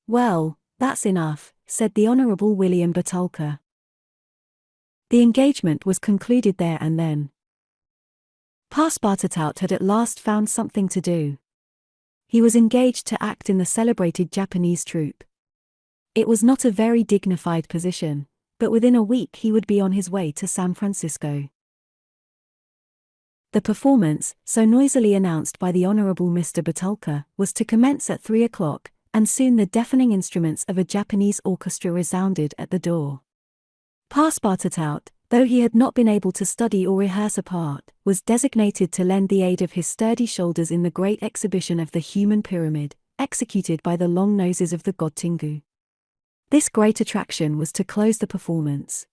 Well, that's enough, said the Honourable William Batulka. The engagement was concluded there and then. Passepartout had at last found something to do. He was engaged to act in the celebrated Japanese troupe. It was not a very dignified position, but within a week he would be on his way to San Francisco. The performance, so noisily announced by the Honourable Mr. Batulka, was to commence at 3 o'clock, and soon the deafening instruments of a Japanese orchestra resounded at the door. Passepartout, though he had not been able to study or rehearse a part, was designated to lend the aid of his sturdy shoulders in the great exhibition of the human pyramid, executed by the long noses of the god Tingu. This great attraction was to close the performance.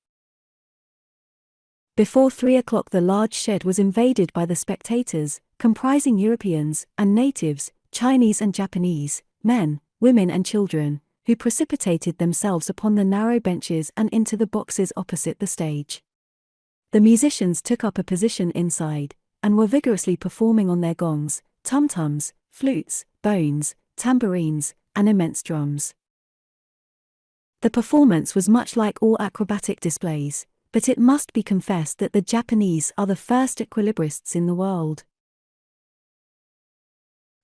Before 3 o'clock the large shed was invaded by the spectators, comprising Europeans and natives, Chinese and Japanese, men, women and children, who precipitated themselves upon the narrow benches and into the boxes opposite the stage. The musicians took up a position inside, and were vigorously performing on their gongs, tum-tums, flutes, bones, tambourines, and immense drums. The performance was much like all acrobatic displays, but it must be confessed that the Japanese are the first equilibrists in the world.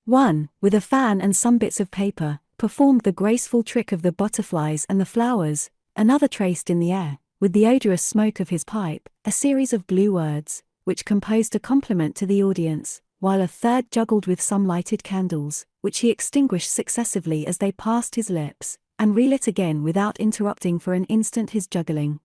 One, with a fan and some bits of paper, performed the graceful trick of the butterflies and the flowers. Another traced in the air, with the odorous smoke of his pipe, a series of blue words, which composed a compliment to the audience, while a third juggled with some lighted candles, which he extinguished successively as they passed his lips, and relit again without interrupting for an instant his juggling.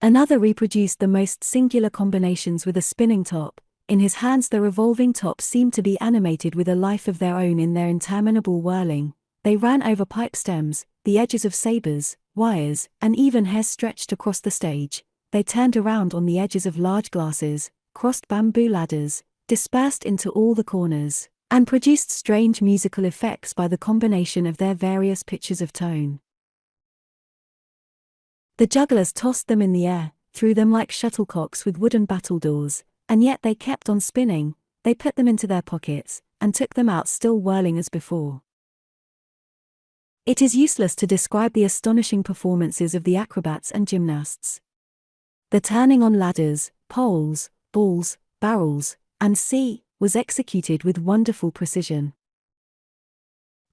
Another reproduced the most singular combinations with a spinning top. In his hands the revolving tops seemed to be animated with a life of their own in their interminable whirling. They ran over pipe stems, the edges of sabers, wires, and even hairs stretched across the stage. They turned around on the edges of large glasses, crossed bamboo ladders, dispersed into all the corners, and produced strange musical effects by the combination of their various pitches of tone. The jugglers tossed them in the air, threw them like shuttlecocks with wooden battledores, and yet they kept on spinning. They put them into their pockets, and took them out still whirling as before. It is useless to describe the astonishing performances of the acrobats and gymnasts. The turning on ladders, poles, balls, barrels, and was executed with wonderful precision.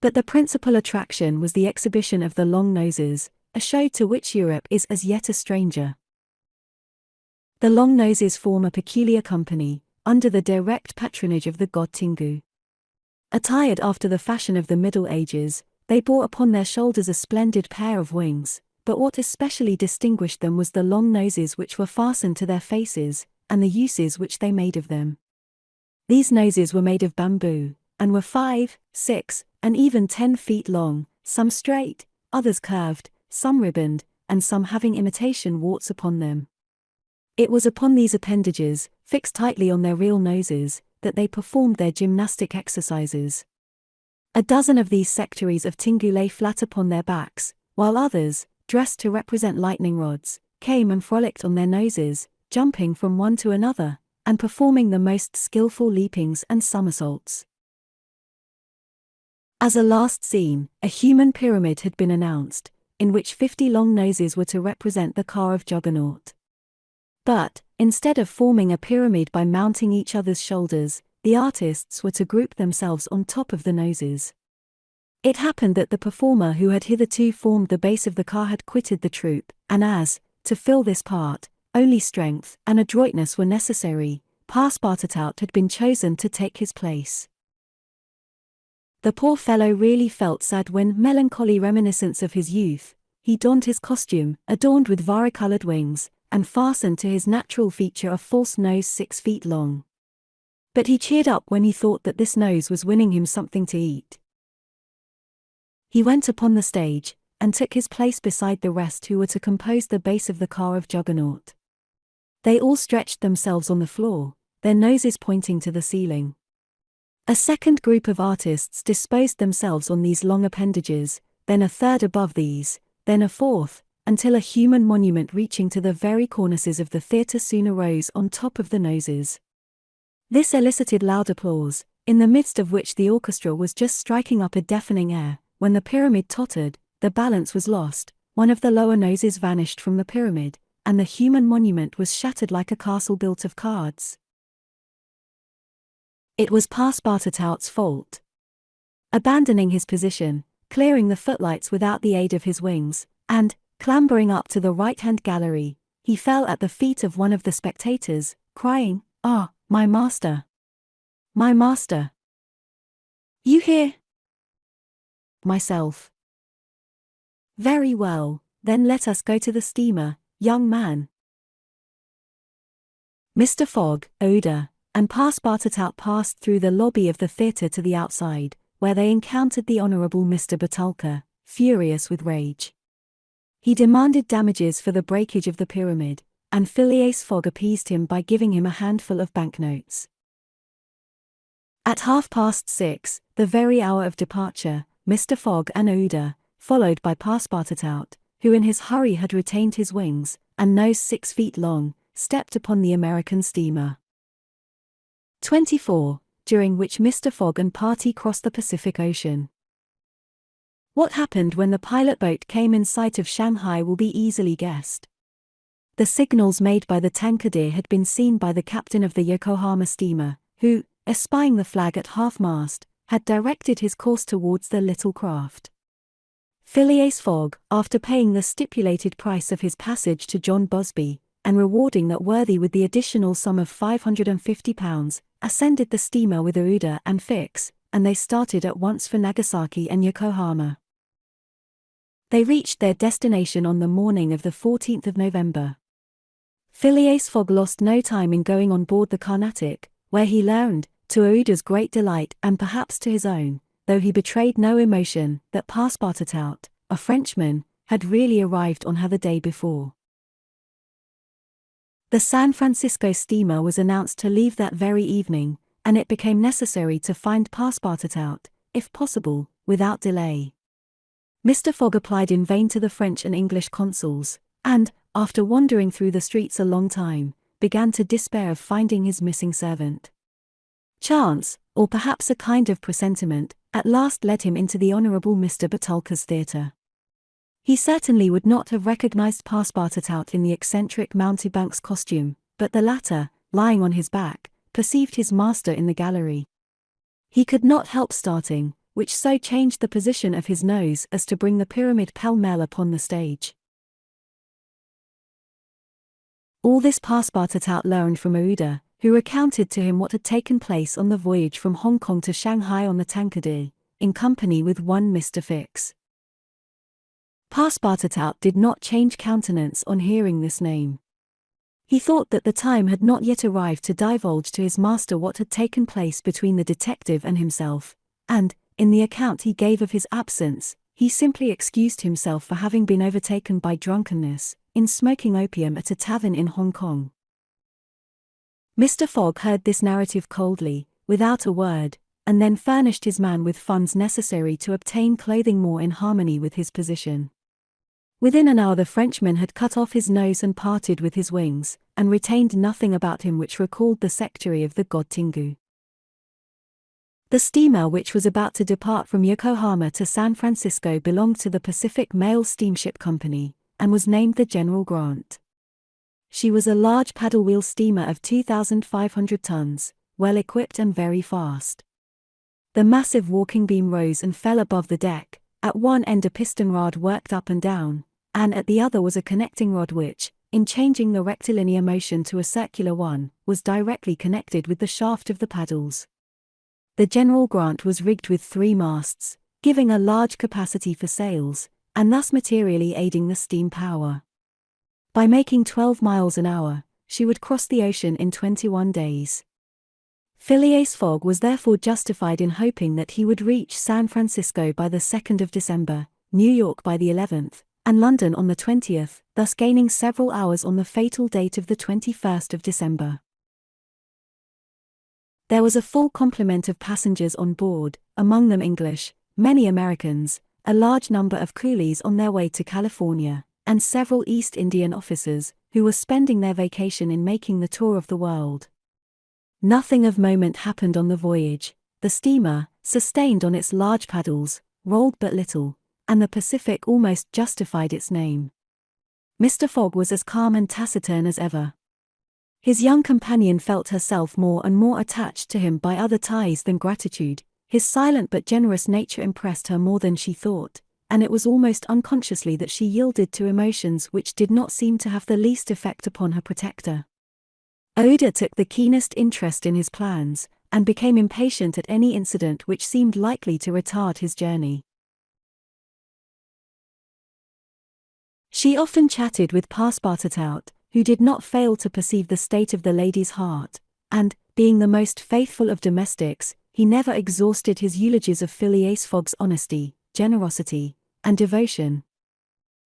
But the principal attraction was the exhibition of the long noses, a show to which Europe is as yet a stranger. The long noses form a peculiar company, under the direct patronage of the god Tingu. Attired after the fashion of the Middle Ages, they bore upon their shoulders a splendid pair of wings, but what especially distinguished them was the long noses which were fastened to their faces, and the uses which they made of them. These noses were made of bamboo, and were 5, 6, and even 10 feet long, some straight, others curved, some ribboned, and some having imitation warts upon them. It was upon these appendages, fixed tightly on their real noses, that they performed their gymnastic exercises. A dozen of these sectaries of Tingu lay flat upon their backs, while others, dressed to represent lightning rods, came and frolicked on their noses, jumping from one to another, and performing the most skillful leapings and somersaults. As a last scene, a human pyramid had been announced, in which 50 long noses were to represent the car of Juggernaut. But, instead of forming a pyramid by mounting each other's shoulders, the artists were to group themselves on top of the noses. It happened that the performer who had hitherto formed the base of the car had quitted the troupe, and as, to fill this part, only strength and adroitness were necessary, Passepartout had been chosen to take his place. The poor fellow really felt sad when, melancholy reminiscence of his youth, he donned his costume, adorned with varicolored wings, and fastened to his natural feature a false nose 6 feet long. But he cheered up when he thought that this nose was winning him something to eat. He went upon the stage, and took his place beside the rest who were to compose the base of the car of Juggernaut. They all stretched themselves on the floor, their noses pointing to the ceiling. A second group of artists disposed themselves on these long appendages, then a third above these, then a fourth, until a human monument reaching to the very cornices of the theatre soon arose on top of the noses. This elicited loud applause, in the midst of which the orchestra was just striking up a deafening air. When the pyramid tottered, the balance was lost, one of the lower noses vanished from the pyramid, and the human monument was shattered like a castle built of cards. It was Passepartout's fault. Abandoning his position, clearing the footlights without the aid of his wings, and, clambering up to the right-hand gallery, he fell at the feet of one of the spectators, crying, "Ah, my master! My master! You here?" "Myself." "Very well, then let us go to the steamer, young man." Mr. Fogg, Oda, and Passepartout passed through the lobby of the theatre to the outside, where they encountered the Honourable Mr. Batulcar, furious with rage. He demanded damages for the breakage of the pyramid, and Phileas Fogg appeased him by giving him a handful of banknotes. At 6:30, the very hour of departure, Mr. Fogg and Oda, followed by Passepartout, who in his hurry had retained his wings, and nose 6 feet long, stepped upon the American steamer 24, during which Mr. Fogg and party crossed the Pacific Ocean. What happened when the pilot boat came in sight of Shanghai will be easily guessed. The signals made by the Tankadere had been seen by the captain of the Yokohama steamer, who, espying the flag at half-mast, had directed his course towards the little craft. Phileas Fogg, after paying the stipulated price of his passage to John Busby, and rewarding that worthy with the additional sum of £550, ascended the steamer with Uda and Fix, and they started at once for Nagasaki and Yokohama. They reached their destination on the morning of the 14th of November. Phileas Fogg lost no time in going on board the Carnatic, where he learned, to Uda's great delight and perhaps to his own, though he betrayed no emotion, that Passepartout, a Frenchman, had really arrived on her the day before. The San Francisco steamer was announced to leave that very evening, and it became necessary to find Passepartout, if possible, without delay. Mr. Fogg applied in vain to the French and English consuls, and, after wandering through the streets a long time, began to despair of finding his missing servant. Chance, or perhaps a kind of presentiment, at last led him into the Honourable Mr. Batulcar's theatre. He certainly would not have recognized Passepartout in the eccentric mountebank's costume, but the latter, lying on his back, perceived his master in the gallery. He could not help starting, which so changed the position of his nose as to bring the pyramid pell-mell upon the stage. All this Passepartout learned from Uda, who recounted to him what had taken place on the voyage from Hong Kong to Shanghai on the Tankadere, in company with one Mr. Fix. Passepartout did not change countenance on hearing this name. He thought that the time had not yet arrived to divulge to his master what had taken place between the detective and himself, and, in the account he gave of his absence, he simply excused himself for having been overtaken by drunkenness, in smoking opium at a tavern in Hong Kong. Mr. Fogg heard this narrative coldly, without a word, and then furnished his man with funds necessary to obtain clothing more in harmony with his position. Within an hour the Frenchman had cut off his nose and parted with his wings, and retained nothing about him which recalled the secretary of the god Tingu. The steamer which was about to depart from Yokohama to San Francisco belonged to the Pacific Mail Steamship Company, and was named the General Grant. She was a large paddle-wheel steamer of 2,500 tons, well-equipped and very fast. The massive walking beam rose and fell above the deck. At one end a piston rod worked up and down, and at the other was a connecting rod which, in changing the rectilinear motion to a circular one, was directly connected with the shaft of the paddles. The General Grant was rigged with 3 masts, giving a large capacity for sails, and thus materially aiding the steam power. By making 12 miles an hour, she would cross the ocean in 21 days. Phileas Fogg was therefore justified in hoping that he would reach San Francisco by the 2nd of December, New York by the 11th, and London on the 20th, thus gaining several hours on the fatal date of the 21st of December. There was a full complement of passengers on board, among them English, many Americans, a large number of coolies on their way to California, and several East Indian officers, who were spending their vacation in making the tour of the world. Nothing of moment happened on the voyage. The steamer, sustained on its large paddles, rolled but little, and the Pacific almost justified its name. Mr. Fogg was as calm and taciturn as ever. His young companion felt herself more and more attached to him by other ties than gratitude. His silent but generous nature impressed her more than she thought, and it was almost unconsciously that she yielded to emotions which did not seem to have the least effect upon her protector. Oda took the keenest interest in his plans, and became impatient at any incident which seemed likely to retard his journey. She often chatted with Passepartout, who did not fail to perceive the state of the lady's heart, and, being the most faithful of domestics, he never exhausted his eulogies of Phileas Fogg's honesty, generosity, and devotion.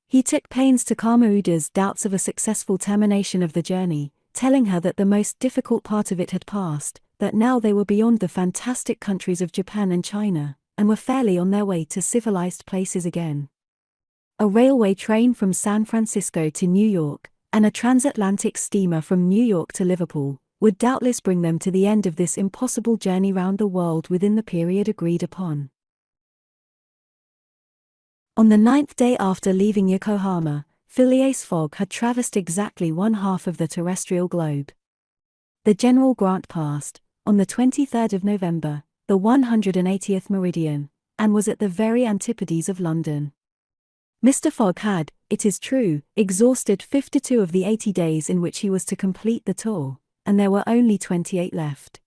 He took pains to calm Ouda's doubts of a successful termination of the journey, telling her that the most difficult part of it had passed, that now they were beyond the fantastic countries of Japan and China, and were fairly on their way to civilized places again. A railway train from San Francisco to New York, and a transatlantic steamer from New York to Liverpool, would doubtless bring them to the end of this impossible journey round the world within the period agreed upon. On the 9th day after leaving Yokohama, Phileas Fogg had traversed exactly 1/2 of the terrestrial globe. The General Grant passed, on the 23rd of November, the 180th meridian, and was at the very Antipodes of London. Mr. Fogg had, it is true, exhausted 52 of the 80 days in which he was to complete the tour, and there were only 28 left.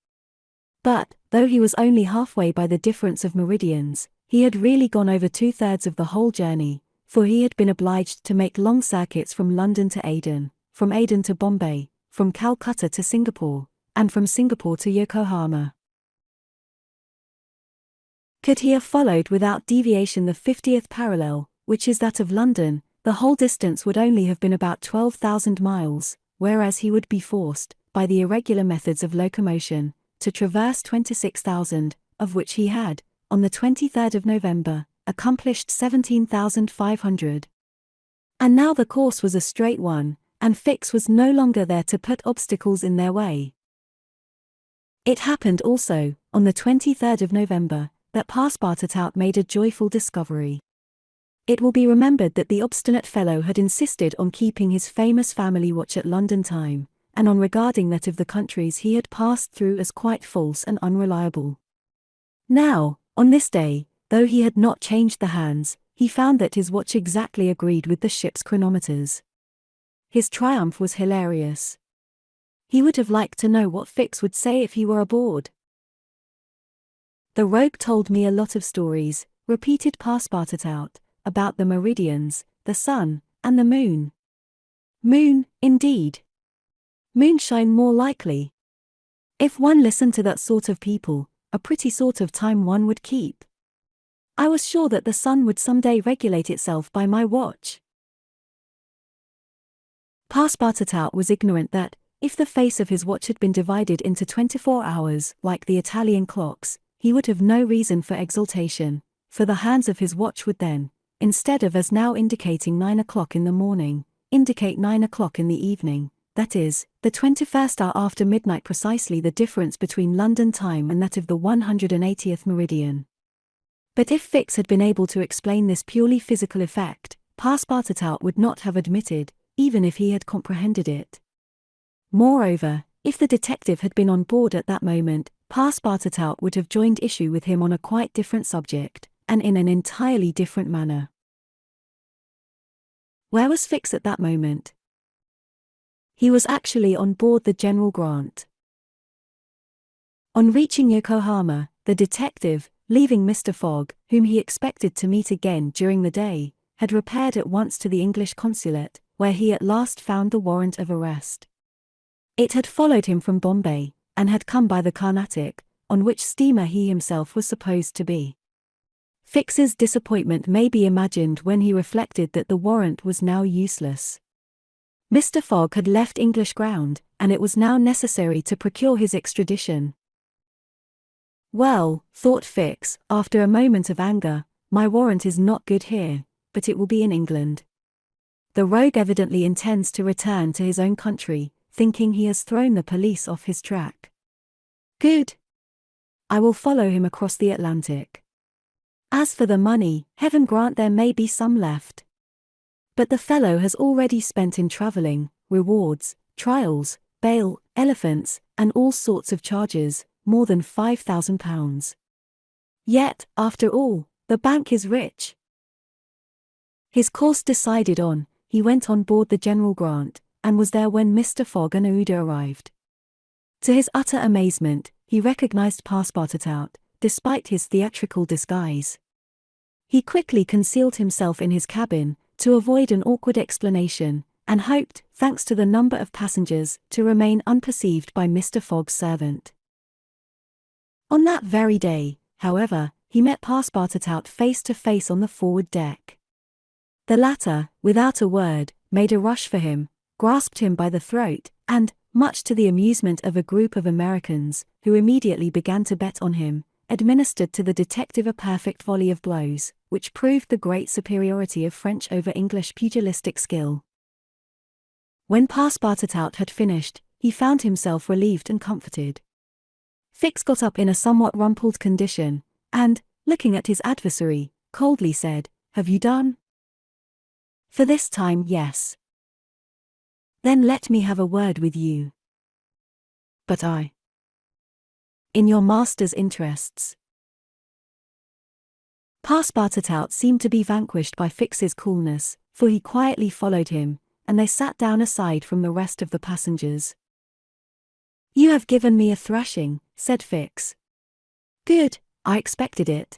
But, though he was only halfway by the difference of meridians, he had really gone over 2/3 of the whole journey, for he had been obliged to make long circuits from London to Aden, from Aden to Bombay, from Calcutta to Singapore, and from Singapore to Yokohama. Could he have followed without deviation the 50th parallel, which is that of London, the whole distance would only have been about 12,000 miles, whereas he would be forced, by the irregular methods of locomotion, to traverse 26,000, of which he had, on the 23rd of November, accomplished 17,500. And now the course was a straight one, and Fix was no longer there to put obstacles in their way. It happened also, on the 23rd of November, that Passepartout made a joyful discovery. It will be remembered that the obstinate fellow had insisted on keeping his famous family watch at London time, and on regarding that of the countries he had passed through as quite false and unreliable. Now, on this day, though he had not changed the hands, he found that his watch exactly agreed with the ship's chronometers. His triumph was hilarious. He would have liked to know what Fix would say if he were aboard. "The rogue told me a lot of stories," repeated Passepartout, "about the meridians, the sun, and the moon." "Moon, indeed. Moonshine more likely. If one listened to that sort of people, a pretty sort of time one would keep. I was sure that the sun would some day regulate itself by my watch." Passepartout was ignorant that, if the face of his watch had been divided into 24 hours, like the Italian clocks, he would have no reason for exultation, for the hands of his watch would then, instead of as now indicating 9 o'clock in the morning, indicate 9 o'clock in the evening, that is, the 21st hour after midnight, precisely the difference between London time and that of the 180th meridian. But if Fix had been able to explain this purely physical effect, Passepartout would not have admitted, even if he had comprehended it. Moreover, if the detective had been on board at that moment, Passepartout would have joined issue with him on a quite different subject, and in an entirely different manner. Where was Fix at that moment? He was actually on board the General Grant. On reaching Yokohama, the detective, leaving Mr. Fogg, whom he expected to meet again during the day, had repaired at once to the English consulate, where he at last found the warrant of arrest. It had followed him from Bombay, and had come by the Carnatic, on which steamer he himself was supposed to be. Fix's disappointment may be imagined when he reflected that the warrant was now useless. Mr. Fogg had left English ground, and it was now necessary to procure his extradition. Well, thought Fix, after a moment of anger, my warrant is not good here, but it will be in England. The rogue evidently intends to return to his own country, thinking he has thrown the police off his track. Good. I will follow him across the Atlantic. As for the money, heaven grant there may be some left. But the fellow has already spent in travelling, rewards, trials, bail, elephants, and all sorts of charges, more than £5,000. Yet, after all, the bank is rich. His course decided on, he went on board the General Grant, and was there when Mr. Fogg and Ouida arrived. To his utter amazement, he recognized Passepartout, despite his theatrical disguise. He quickly concealed himself in his cabin, to avoid an awkward explanation, and hoped, thanks to the number of passengers, to remain unperceived by Mr. Fogg's servant. On that very day, however, he met Passepartout face to face on the forward deck. The latter, without a word, made a rush for him, grasped him by the throat, and, much to the amusement of a group of Americans, who immediately began to bet on him, administered to the detective a perfect volley of blows, which proved the great superiority of French over English pugilistic skill. When Passepartout had finished, he found himself relieved and comforted. Fix got up in a somewhat rumpled condition, and, looking at his adversary, coldly said, "Have you done?" "For this time, yes." "Then let me have a word with you." "But I—" "In your master's interests." Passepartout seemed to be vanquished by Fix's coolness, for he quietly followed him, and they sat down aside from the rest of the passengers. "You have given me a thrashing," said Fix. "Good, I expected it.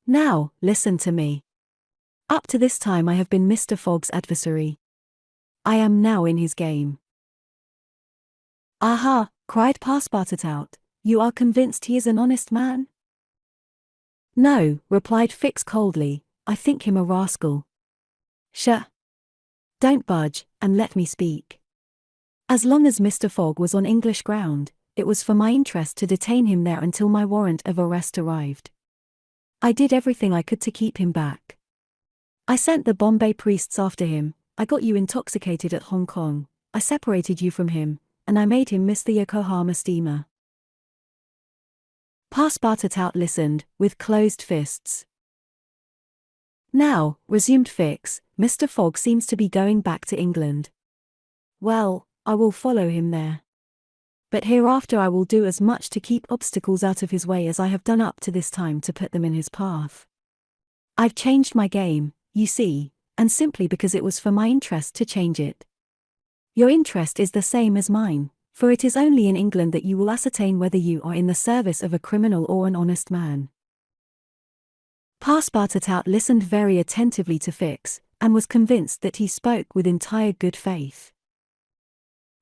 Now, listen to me. Up to this time I have been Mr. Fogg's adversary. I am now in his game." "Aha!" cried Passepartout, "you are convinced he is an honest man?" "No," replied Fix coldly, "I think him a rascal." "Sha! Don't budge, and let me speak. As long as Mr. Fogg was on English ground, it was for my interest to detain him there until my warrant of arrest arrived. I did everything I could to keep him back. I sent the Bombay priests after him, I got you intoxicated at Hong Kong, I separated you from him, and I made him miss the Yokohama steamer." Passepartout listened, with closed fists. "Now," resumed Fix, "Mr. Fogg seems to be going back to England. Well, I will follow him there. But hereafter I will do as much to keep obstacles out of his way as I have done up to this time to put them in his path. I've changed my game, you see, and simply because it was for my interest to change it. Your interest is the same as mine, for it is only in England that you will ascertain whether you are in the service of a criminal or an honest man." Passepartout listened very attentively to Fix, and was convinced that he spoke with entire good faith.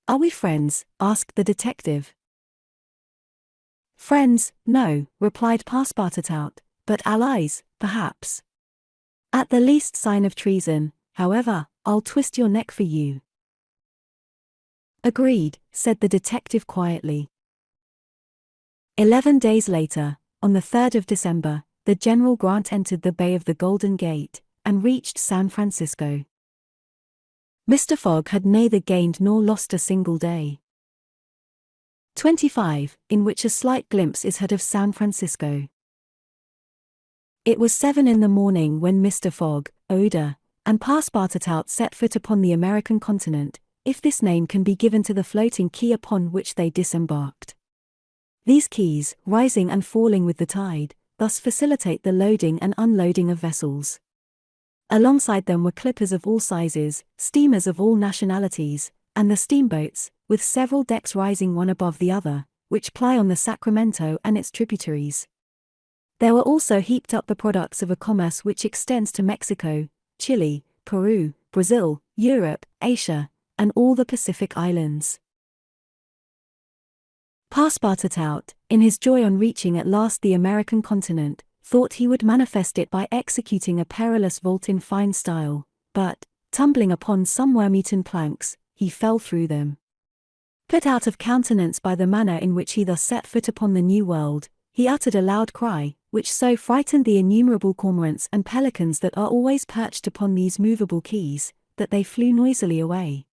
"Are we friends?" asked the detective. "Friends, no," replied Passepartout, "but allies, perhaps. At the least sign of treason, however, I'll twist your neck for you." Agreed, said the detective quietly. 11 days later, on the 3rd of December, the General Grant entered the Bay of the Golden Gate and reached San Francisco. Mr. Fogg had neither gained nor lost a single day. 25, in which a slight glimpse is had of San Francisco. It was 7 in the morning when Mr. Fogg, Oda, and Passepartout set foot upon the American continent, if this name can be given to the floating quay upon which they disembarked. These quays, rising and falling with the tide, thus facilitate the loading and unloading of vessels. Alongside them were clippers of all sizes, steamers of all nationalities, and the steamboats, with several decks rising one above the other, which ply on the Sacramento and its tributaries. There were also heaped up the products of a commerce which extends to Mexico, Chile, Peru, Brazil, Europe, Asia, and all the Pacific Islands. Passepartout, in his joy on reaching at last the American continent, thought he would manifest it by executing a perilous vault in fine style, but, tumbling upon some worm-eaten planks, he fell through them. Put out of countenance by the manner in which he thus set foot upon the New World, he uttered a loud cry, which so frightened the innumerable cormorants and pelicans that are always perched upon these movable quays, that they flew noisily away.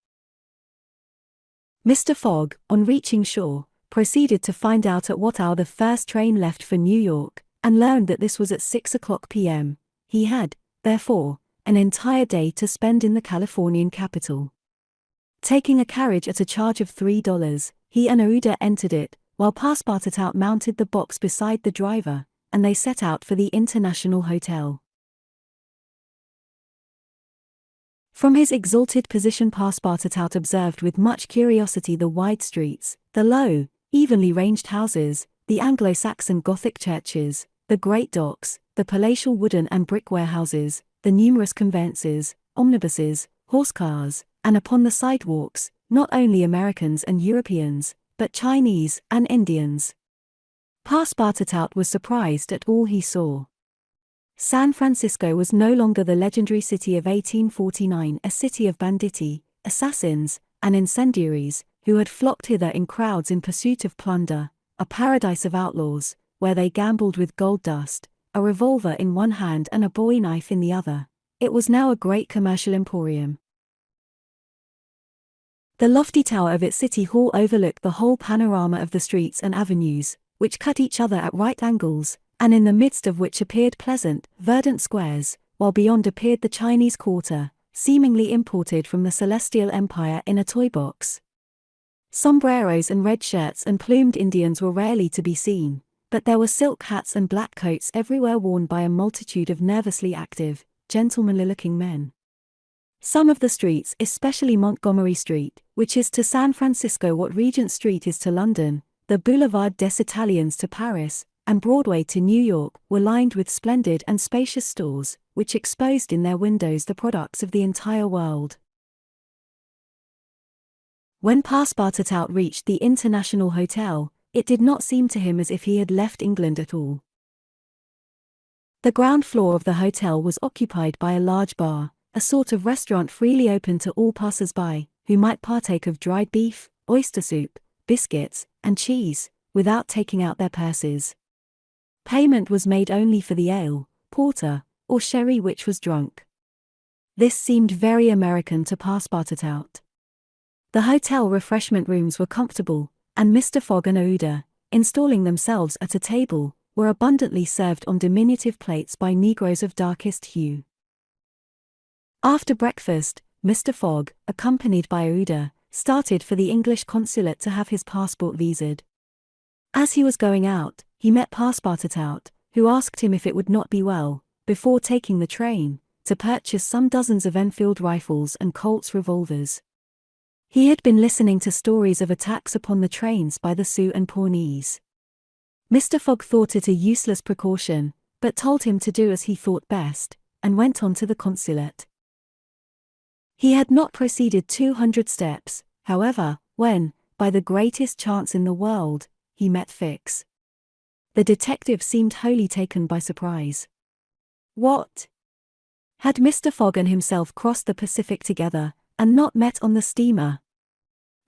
Mr. Fogg, on reaching shore, proceeded to find out at what hour the first train left for New York, and learned that this was at 6:00 p.m. He had, therefore, an entire day to spend in the Californian capital. Taking a carriage at a charge of $3, he and Oda entered it, while Passepartout mounted the box beside the driver, and they set out for the International Hotel. From his exalted position Passepartout observed with much curiosity the wide streets, the low, evenly ranged houses, the Anglo-Saxon Gothic churches, the great docks, the palatial wooden and brick warehouses, the numerous conveyances, omnibuses, horse cars, and upon the sidewalks, not only Americans and Europeans, but Chinese and Indians. Passepartout was surprised at all he saw. San Francisco was no longer the legendary city of 1849, a city of banditti, assassins, and incendiaries, who had flocked hither in crowds in pursuit of plunder, a paradise of outlaws, where they gambled with gold dust, a revolver in one hand and a bowie knife in the other. It was now a great commercial emporium. The lofty tower of its city hall overlooked the whole panorama of the streets and avenues, which cut each other at right angles, and in the midst of which appeared pleasant, verdant squares, while beyond appeared the Chinese quarter, seemingly imported from the Celestial Empire in a toy box. Sombreros and red shirts and plumed Indians were rarely to be seen, but there were silk hats and black coats everywhere worn by a multitude of nervously active, gentlemanly-looking men. Some of the streets, especially Montgomery Street, which is to San Francisco what Regent Street is to London, the Boulevard des Italiens to Paris, and Broadway to New York, were lined with splendid and spacious stores, which exposed in their windows the products of the entire world. When Passepartout reached the International Hotel, it did not seem to him as if he had left England at all. The ground floor of the hotel was occupied by a large bar, a sort of restaurant freely open to all passers-by, who might partake of dried beef, oyster soup, biscuits, and cheese, without taking out their purses. Payment was made only for the ale, porter, or sherry which was drunk. This seemed very American to Passepartout. The hotel refreshment rooms were comfortable, and Mr. Fogg and Oda, installing themselves at a table, were abundantly served on diminutive plates by negroes of darkest hue. After breakfast, Mr. Fogg, accompanied by Oda, started for the English consulate to have his passport visaed. As he was going out, he met Passepartout, who asked him if it would not be well, before taking the train, to purchase some dozens of Enfield rifles and Colt's revolvers. He had been listening to stories of attacks upon the trains by the Sioux and Pawnees. Mr. Fogg thought it a useless precaution, but told him to do as he thought best, and went on to the consulate. He had not proceeded 200 steps, however, when, by the greatest chance in the world, he met Fix. The detective seemed wholly taken by surprise. What? Had Mr. Fogg and himself crossed the Pacific together, and not met on the steamer?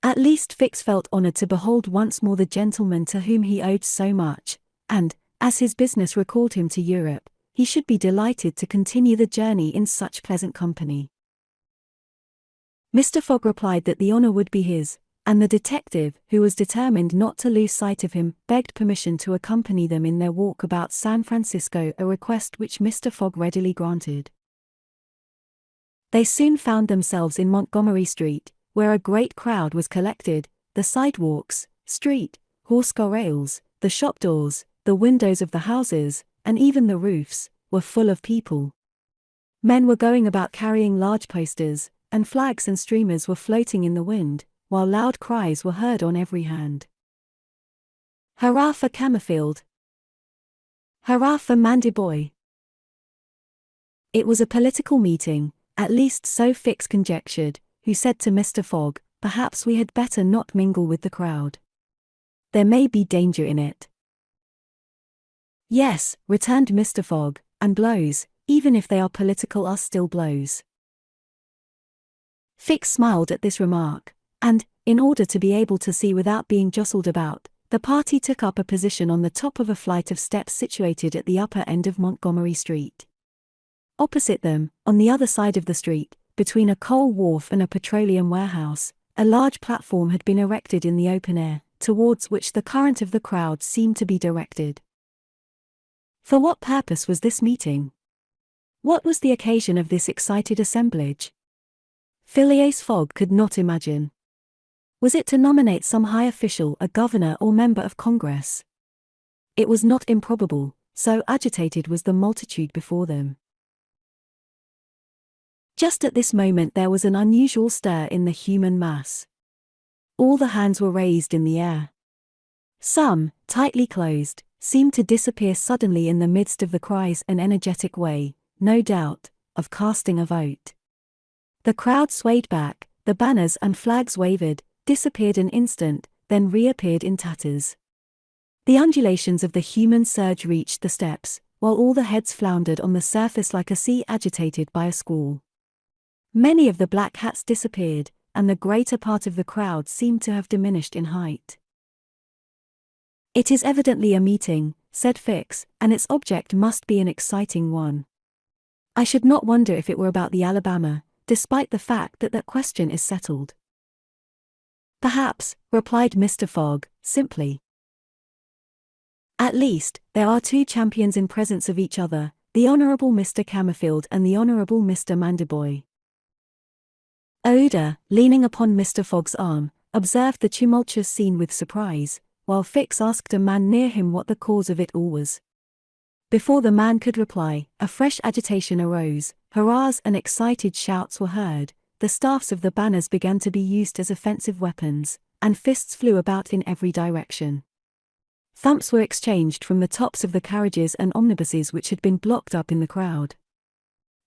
At least Fix felt honored to behold once more the gentleman to whom he owed so much, and, as his business recalled him to Europe, he should be delighted to continue the journey in such pleasant company. Mr. Fogg replied that the honor would be his, and the detective, who was determined not to lose sight of him, begged permission to accompany them in their walk about San Francisco, a request which Mr. Fogg readily granted. They soon found themselves in Montgomery Street, where a great crowd was collected. The sidewalks, street, horse-car rails, the shop doors, the windows of the houses, and even the roofs, were full of people. Men were going about carrying large posters, and flags and streamers were floating in the wind, while loud cries were heard on every hand. "Hurrah for Camerfield! Hurrah for Mandiboy!" It was a political meeting, at least so Fix conjectured, who said to Mr. Fogg, "Perhaps we had better not mingle with the crowd. There may be danger in it." "Yes," returned Mr. Fogg, "and blows, even if they are political, are still blows." Fix smiled at this remark, and, in order to be able to see without being jostled about, the party took up a position on the top of a flight of steps situated at the upper end of Montgomery Street. Opposite them, on the other side of the street, between a coal wharf and a petroleum warehouse, a large platform had been erected in the open air, towards which the current of the crowd seemed to be directed. For what purpose was this meeting? What was the occasion of this excited assemblage? Phileas Fogg could not imagine. Was it to nominate some high official, a governor or member of Congress? It was not improbable, so agitated was the multitude before them. Just at this moment there was an unusual stir in the human mass. All the hands were raised in the air. Some, tightly closed, seemed to disappear suddenly in the midst of the cries, an energetic way, no doubt, of casting a vote. The crowd swayed back, the banners and flags wavered, disappeared an instant, then reappeared in tatters. The undulations of the human surge reached the steps, while all the heads floundered on the surface like a sea agitated by a squall. Many of the black hats disappeared, and the greater part of the crowd seemed to have diminished in height. "It is evidently a meeting," said Fix, "and its object must be an exciting one. I should not wonder if it were about the Alabama, despite the fact that that question is settled." "Perhaps," replied Mr. Fogg, simply. "At least, there are two champions in presence of each other, the Honourable Mr. Camerfield and the Honourable Mr. Mandiboy." Oda, leaning upon Mr. Fogg's arm, observed the tumultuous scene with surprise, while Fix asked a man near him what the cause of it all was. Before the man could reply, a fresh agitation arose, hurrahs and excited shouts were heard, the staffs of the banners began to be used as offensive weapons, and fists flew about in every direction. Thumps were exchanged from the tops of the carriages and omnibuses which had been blocked up in the crowd.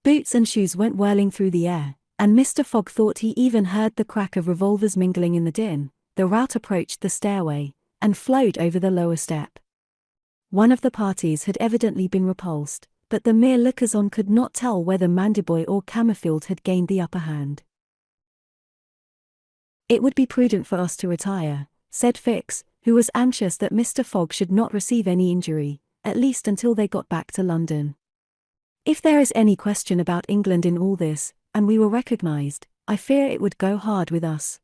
Boots and shoes went whirling through the air, and Mr. Fogg thought he even heard the crack of revolvers mingling in the din. The rout approached the stairway, and flowed over the lower step. One of the parties had evidently been repulsed, but the mere lookers-on could not tell whether Mandiboy or Camerfield had gained the upper hand. "It would be prudent for us to retire," said Fix, who was anxious that Mr. Fogg should not receive any injury, at least until they got back to London. "If there is any question about England in all this, and we were recognized, I fear it would go hard with us."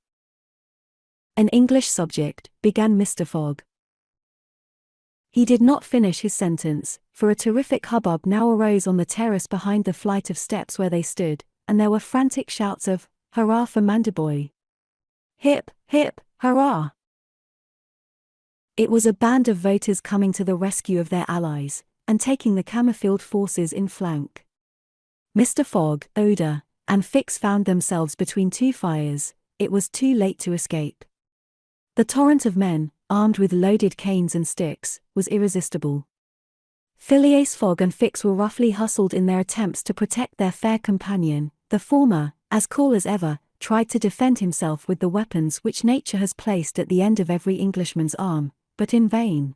"An English subject," began Mr. Fogg. He did not finish his sentence, for a terrific hubbub now arose on the terrace behind the flight of steps where they stood, and there were frantic shouts of, "Hurrah for Mandiboy! Hip, hip, hurrah!" It was a band of voters coming to the rescue of their allies, and taking the Camerfield forces in flank. Mr. Fogg, Oda, and Fix found themselves between two fires. It was too late to escape. The torrent of men, armed with loaded canes and sticks, was irresistible. Phileas Fogg and Fix were roughly hustled in their attempts to protect their fair companion. The former, as cool as ever, tried to defend himself with the weapons which nature has placed at the end of every Englishman's arm, but in vain.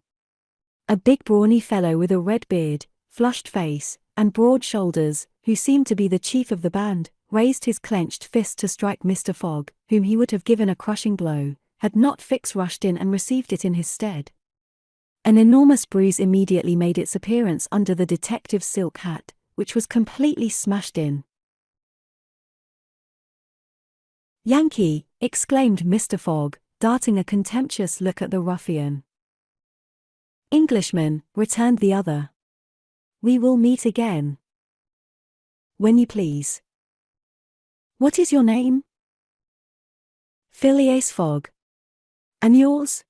A big brawny fellow with a red beard, flushed face, and broad shoulders, who seemed to be the chief of the band, raised his clenched fist to strike Mr. Fogg, whom he would have given a crushing blow, had not Fix rushed in and received it in his stead. An enormous bruise immediately made its appearance under the detective's silk hat, which was completely smashed in. "Yankee!" exclaimed Mr. Fogg, darting a contemptuous look at the ruffian. "Englishman," returned the other. "We will meet again." "When you please." "What is your name?" "Phileas Fogg." "And yours?"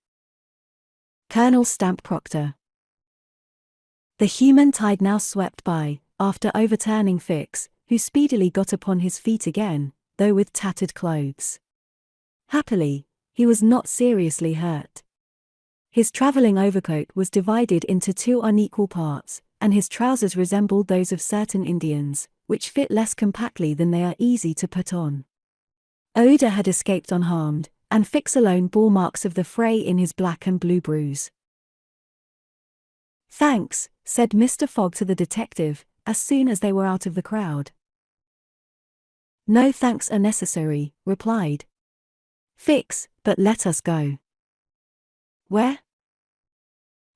"Colonel Stamp Proctor." The human tide now swept by, after overturning Fix, who speedily got upon his feet again, though with tattered clothes. Happily, he was not seriously hurt. His travelling overcoat was divided into two unequal parts, and his trousers resembled those of certain Indians, which fit less compactly than they are easy to put on. Oda had escaped unharmed, and Fix alone bore marks of the fray in his black and blue bruise. "Thanks," said Mr. Fogg to the detective, as soon as they were out of the crowd. "No thanks are necessary," replied Fix, "but let us go." "Where?"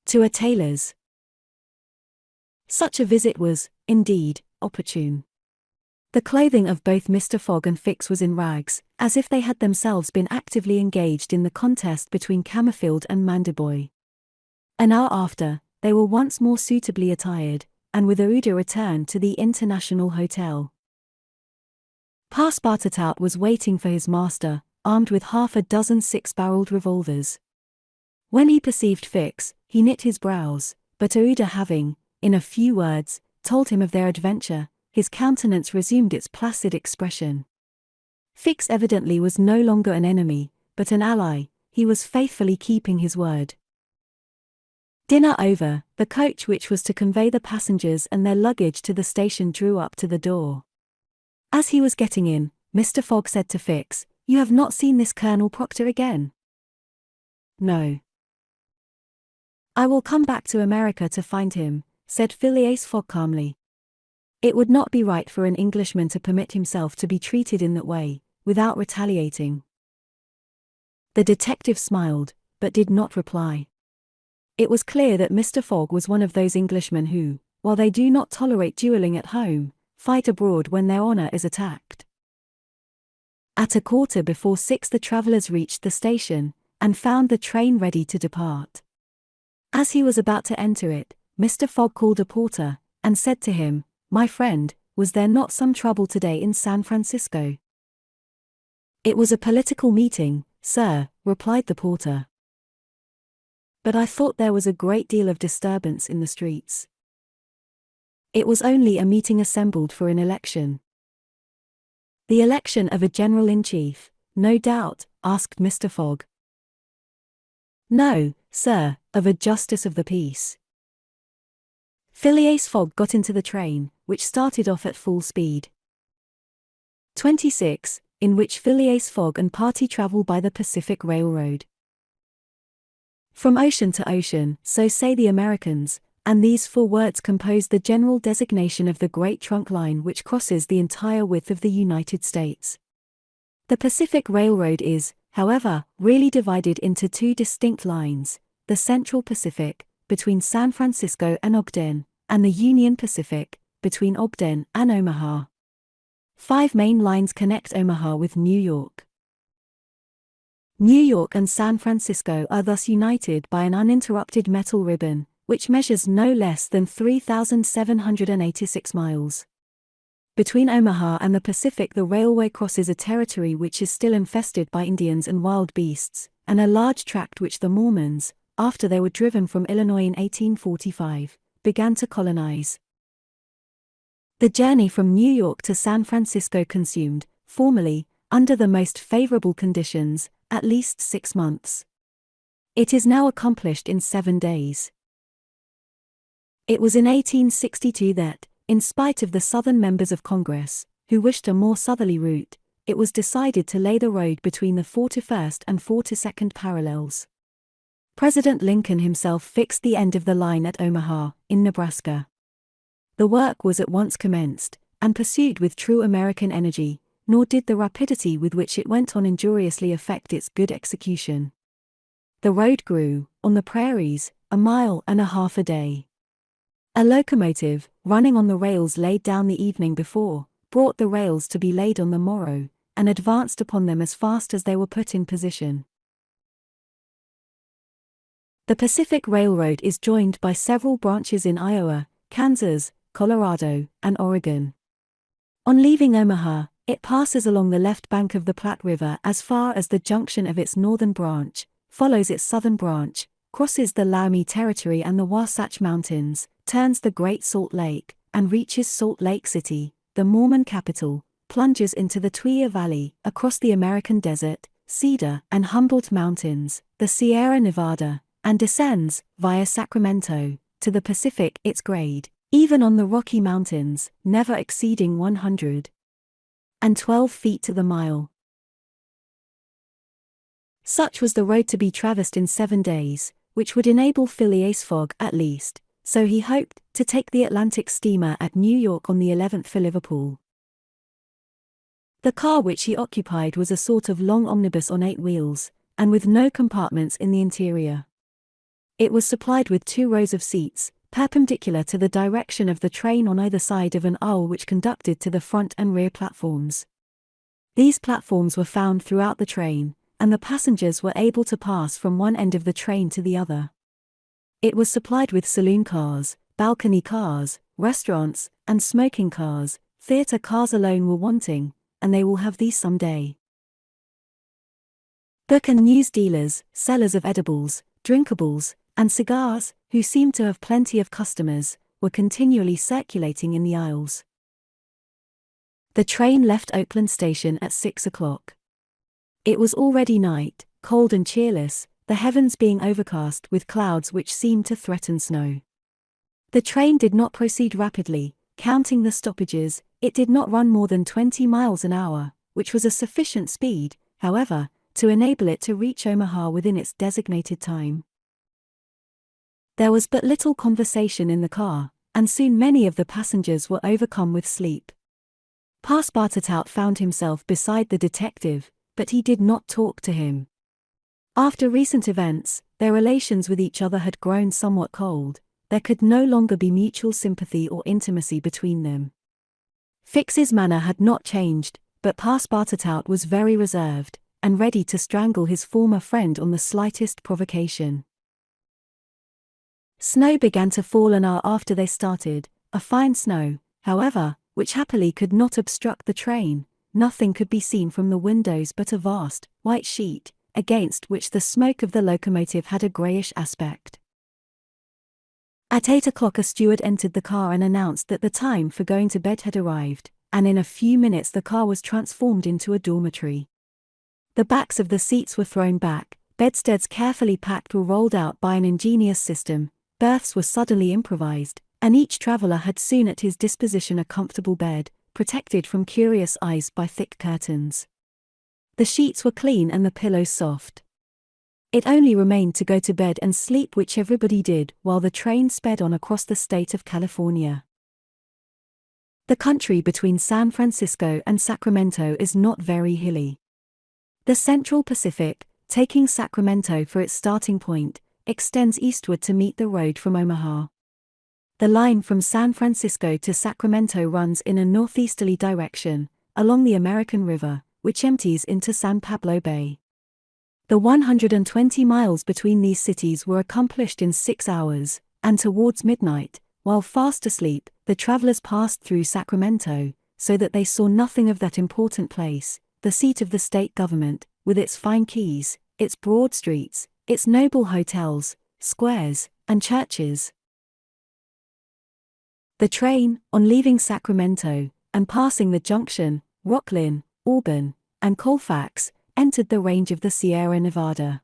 "To a tailor's." Such a visit was, indeed, opportune. The clothing of both Mr. Fogg and Fix was in rags, as if they had themselves been actively engaged in the contest between Camerfield and Manderboy. An hour after, they were once more suitably attired, and with Ouida returned to the International Hotel. Passepartout was waiting for his master, armed with half a dozen six-barreled revolvers. When he perceived Fix, he knit his brows, but Ouida having, in a few words, told him of their adventure, his countenance resumed its placid expression. Fix evidently was no longer an enemy, but an ally. He was faithfully keeping his word. Dinner over, the coach which was to convey the passengers and their luggage to the station drew up to the door. As he was getting in, Mr. Fogg said to Fix, "You have not seen this Colonel Proctor again?" "No." "I will come back to America to find him," said Phileas Fogg calmly. It would not be right for an Englishman to permit himself to be treated in that way, without retaliating. The detective smiled, but did not reply. It was clear that Mr. Fogg was one of those Englishmen who, while they do not tolerate duelling at home, fight abroad when their honor is attacked. At 6:15 the travellers reached the station, and found the train ready to depart. As he was about to enter it, Mr. Fogg called a porter, and said to him, "My friend, was there not some trouble today in San Francisco?" "It was a political meeting, sir," replied the porter. "But I thought there was a great deal of disturbance in the streets." "It was only a meeting assembled for an election." "The election of a general-in-chief, no doubt?" asked Mr. Fogg. "No, sir, of a justice of the peace." Phileas Fogg got into the train, which started off at full speed. 26, in which Phileas Fogg and party travel by the Pacific Railroad. From ocean to ocean, so say the Americans, and these four words compose the general designation of the Great Trunk Line which crosses the entire width of the United States. The Pacific Railroad is, however, really divided into two distinct lines, the Central Pacific, between San Francisco and Ogden, and the Union Pacific, between Ogden and Omaha. 5 main lines connect Omaha with New York. New York and San Francisco are thus united by an uninterrupted metal ribbon, which measures no less than 3,786 miles. Between Omaha and the Pacific the railway crosses a territory which is still infested by Indians and wild beasts, and a large tract which the Mormons, after they were driven from Illinois in 1845, began to colonize. The journey from New York to San Francisco consumed, formerly, under the most favorable conditions, at least 6 months. It is now accomplished in 7 days. It was in 1862 that, in spite of the Southern members of Congress, who wished a more southerly route, it was decided to lay the road between the 41st and 42nd parallels. President Lincoln himself fixed the end of the line at Omaha, in Nebraska. The work was at once commenced, and pursued with true American energy, nor did the rapidity with which it went on injuriously affect its good execution. The road grew, on the prairies, 1.5 miles a day. A locomotive, running on the rails laid down the evening before, brought the rails to be laid on the morrow, and advanced upon them as fast as they were put in position. The Pacific Railroad is joined by several branches in Iowa, Kansas, Colorado, and Oregon. On leaving Omaha, it passes along the left bank of the Platte River as far as the junction of its northern branch, follows its southern branch, crosses the Laramie Territory and the Wasatch Mountains, turns the Great Salt Lake, and reaches Salt Lake City, the Mormon capital, plunges into the Tuia Valley, across the American Desert, Cedar and Humboldt Mountains, the Sierra Nevada, and descends, via Sacramento, to the Pacific. Its grade, even on the Rocky Mountains, never exceeding 112 feet to the mile. Such was the road to be traversed in 7 days, which would enable Phileas Fogg, at least, so he hoped, to take the Atlantic steamer at New York on the 11th for Liverpool. The car which he occupied was a sort of long omnibus on 8 wheels, and with no compartments in the interior. It was supplied with 2 rows of seats, perpendicular to the direction of the train on either side of an aisle which conducted to the front and rear platforms. These platforms were found throughout the train, and the passengers were able to pass from one end of the train to the other. It was supplied with saloon cars, balcony cars, restaurants, and smoking cars. Theatre cars alone were wanting, and they will have these some day. Book and news dealers, sellers of edibles, drinkables, and cigars, who seemed to have plenty of customers, were continually circulating in the aisles. The train left Oakland Station at 6 o'clock. It was already night, cold and cheerless, the heavens being overcast with clouds which seemed to threaten snow. The train did not proceed rapidly. Counting the stoppages, it did not run more than 20 miles an hour, which was a sufficient speed, however, to enable it to reach Omaha within its designated time. There was but little conversation in the car, and soon many of the passengers were overcome with sleep. Passepartout found himself beside the detective, but he did not talk to him. After recent events, their relations with each other had grown somewhat cold. There could no longer be mutual sympathy or intimacy between them. Fix's manner had not changed, but Passepartout was very reserved, and ready to strangle his former friend on the slightest provocation. Snow began to fall an hour after they started, a fine snow, however, which happily could not obstruct the train. Nothing could be seen from the windows but a vast, white sheet, against which the smoke of the locomotive had a greyish aspect. At 8 o'clock a steward entered the car and announced that the time for going to bed had arrived, and in a few minutes the car was transformed into a dormitory. The backs of the seats were thrown back, bedsteads carefully packed were rolled out by an ingenious system, berths were suddenly improvised, and each traveller had soon at his disposition a comfortable bed, protected from curious eyes by thick curtains. The sheets were clean and the pillows soft. It only remained to go to bed and sleep, which everybody did, while the train sped on across the state of California. The country between San Francisco and Sacramento is not very hilly. The Central Pacific, taking Sacramento for its starting point, extends eastward to meet the road from Omaha. The line from San Francisco to Sacramento runs in a northeasterly direction, along the American River, which empties into San Pablo Bay. The 120 miles between these cities were accomplished in 6 hours, and towards midnight, while fast asleep, the travelers passed through Sacramento, so that they saw nothing of that important place, the seat of the state government, with its fine quays, its broad streets, its noble hotels, squares, and churches. The train, on leaving Sacramento, and passing the junction, Rocklin, Auburn, and Colfax, entered the range of the Sierra Nevada.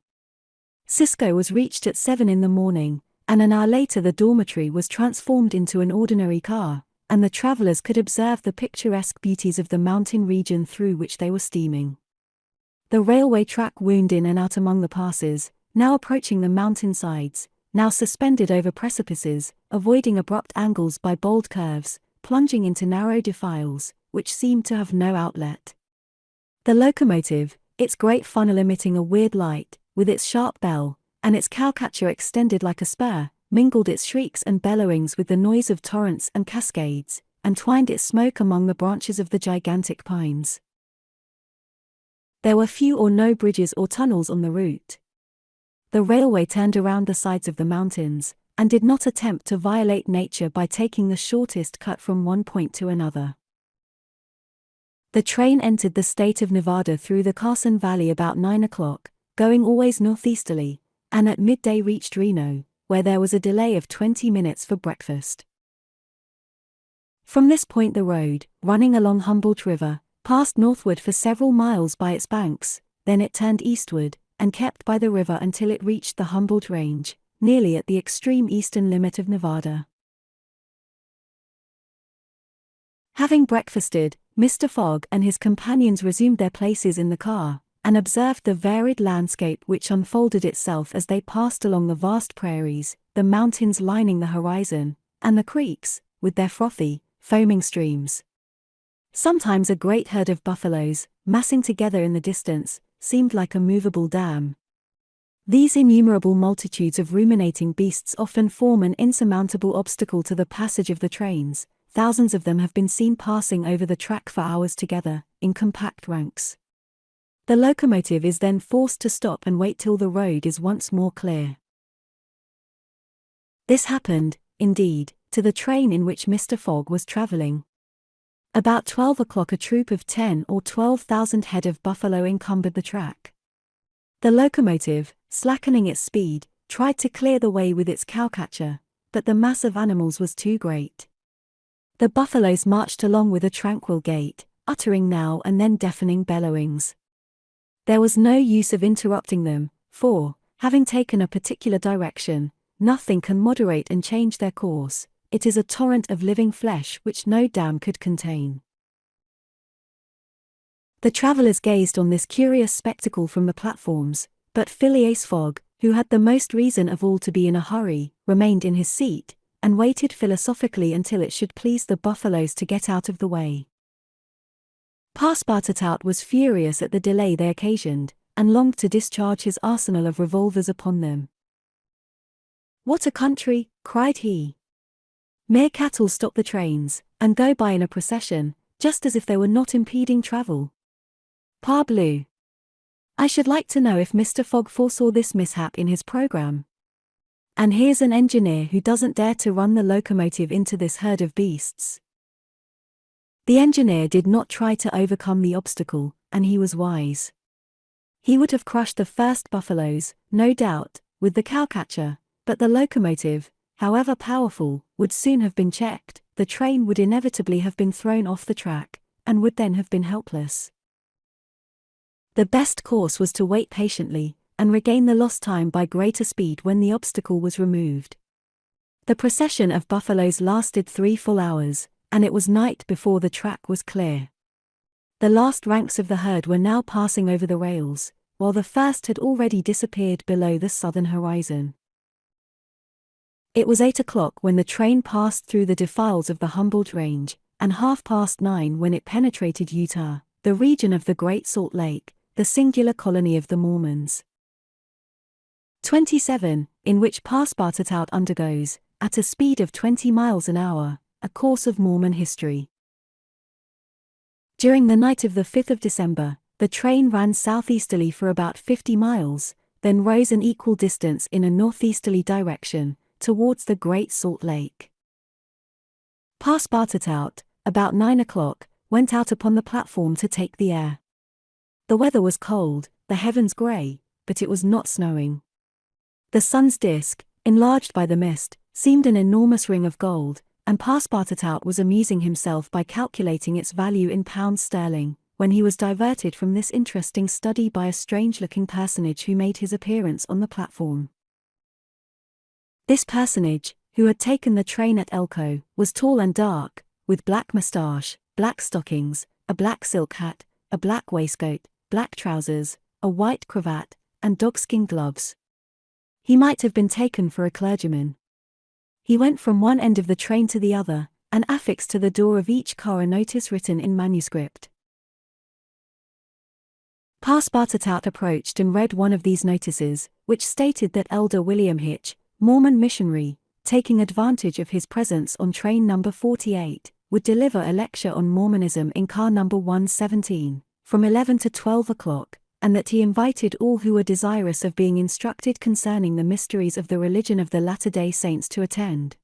Cisco was reached at 7 in the morning, and an hour later the dormitory was transformed into an ordinary car, and the travelers could observe the picturesque beauties of the mountain region through which they were steaming. The railway track wound in and out among the passes, now approaching the mountain sides, now suspended over precipices, avoiding abrupt angles by bold curves, plunging into narrow defiles, which seemed to have no outlet. The locomotive, its great funnel emitting a weird light, with its sharp bell, and its cowcatcher extended like a spur, mingled its shrieks and bellowings with the noise of torrents and cascades, and twined its smoke among the branches of the gigantic pines. There were few or no bridges or tunnels on the route. The railway turned around the sides of the mountains, and did not attempt to violate nature by taking the shortest cut from one point to another. The train entered the state of Nevada through the Carson Valley about 9 o'clock, going always northeasterly, and at midday reached Reno, where there was a delay of 20 minutes for breakfast. From this point the road, running along Humboldt River, passed northward for several miles by its banks, then it turned eastward, and kept by the river until it reached the Humboldt Range, nearly at the extreme eastern limit of Nevada. Having breakfasted, Mr. Fogg and his companions resumed their places in the car, and observed the varied landscape which unfolded itself as they passed along the vast prairies, the mountains lining the horizon, and the creeks, with their frothy, foaming streams. Sometimes a great herd of buffaloes, massing together in the distance, seemed like a movable dam. These innumerable multitudes of ruminating beasts often form an insurmountable obstacle to the passage of the trains. Thousands of them have been seen passing over the track for hours together, in compact ranks. The locomotive is then forced to stop and wait till the road is once more clear. This happened, indeed, to the train in which Mr. Fogg was traveling. About 12 o'clock a troop of 10 or 12,000 head of buffalo encumbered the track. The locomotive, slackening its speed, tried to clear the way with its cowcatcher, but the mass of animals was too great. The buffaloes marched along with a tranquil gait, uttering now and then deafening bellowings. There was no use of interrupting them, for, having taken a particular direction, nothing can moderate and change their course. It is a torrent of living flesh which no dam could contain. The travellers gazed on this curious spectacle from the platforms, but Phileas Fogg, who had the most reason of all to be in a hurry, remained in his seat, and waited philosophically until it should please the buffaloes to get out of the way. Passepartout was furious at the delay they occasioned, and longed to discharge his arsenal of revolvers upon them. "What a country!" cried he. "Mere cattle stop the trains, and go by in a procession, just as if they were not impeding travel. Parbleu! I should like to know if Mr. Fogg foresaw this mishap in his programme. And here's an engineer who doesn't dare to run the locomotive into this herd of beasts." The engineer did not try to overcome the obstacle, and he was wise. He would have crushed the first buffaloes, no doubt, with the cowcatcher, but the locomotive, however powerful, would soon have been checked. The train would inevitably have been thrown off the track, and would then have been helpless. The best course was to wait patiently, and regain the lost time by greater speed when the obstacle was removed. The procession of buffaloes lasted 3 full hours, and it was night before the track was clear. The last ranks of the herd were now passing over the rails, while the first had already disappeared below the southern horizon. It was 8 o'clock when the train passed through the defiles of the Humboldt Range, and 9:30 when it penetrated Utah, the region of the Great Salt Lake, the singular colony of the Mormons. 27, in which Passepartout undergoes, at a speed of 20 miles an hour, a course of Mormon history. During the night of the 5th of December, the train ran southeasterly for about 50 miles, then rose an equal distance in a northeasterly direction, towards the Great Salt Lake. Passepartout, about 9 o'clock, went out upon the platform to take the air. The weather was cold, the heavens grey, but it was not snowing. The sun's disk, enlarged by the mist, seemed an enormous ring of gold, and Passepartout was amusing himself by calculating its value in pounds sterling, when he was diverted from this interesting study by a strange-looking personage who made his appearance on the platform. This personage, who had taken the train at Elko, was tall and dark, with black moustache, black stockings, a black silk hat, a black waistcoat, black trousers, a white cravat, and dogskin gloves. He might have been taken for a clergyman. He went from one end of the train to the other, and affixed to the door of each car a notice written in manuscript. Passepartout approached and read one of these notices, which stated that Elder William Hitch, Mormon missionary, taking advantage of his presence on train number 48, would deliver a lecture on Mormonism in car number 117, from 11 to 12 o'clock, and that he invited all who were desirous of being instructed concerning the mysteries of the religion of the Latter-day Saints to attend.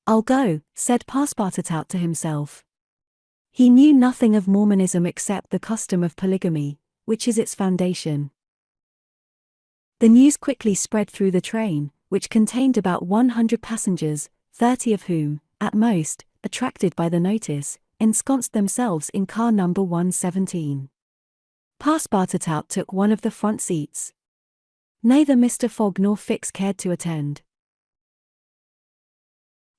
"I'll go," said Passepartout to himself. He knew nothing of Mormonism except the custom of polygamy, which is its foundation. The news quickly spread through the train, which contained about 100 passengers, 30 of whom, at most, attracted by the notice, ensconced themselves in car number 117. Passepartout took one of the front seats. Neither Mr. Fogg nor Fix cared to attend.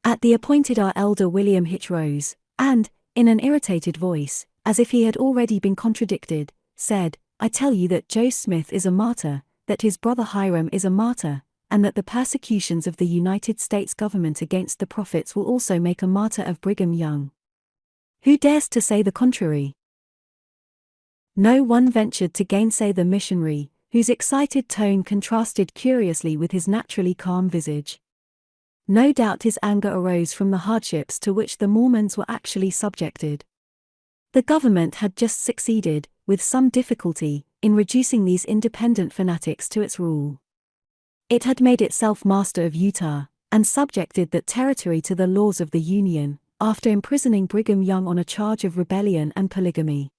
At the appointed hour Elder William Hitch rose, and, in an irritated voice, as if he had already been contradicted, said, "I tell you that Joe Smith is a martyr, that his brother Hiram is a martyr, and that the persecutions of the United States government against the prophets will also make a martyr of Brigham Young. Who dares to say the contrary?" No one ventured to gainsay the missionary, whose excited tone contrasted curiously with his naturally calm visage. No doubt his anger arose from the hardships to which the Mormons were actually subjected. The government had just succeeded, with some difficulty, in reducing these independent fanatics to its rule. It had made itself master of Utah, and subjected that territory to the laws of the Union, after imprisoning Brigham Young on a charge of rebellion and polygamy.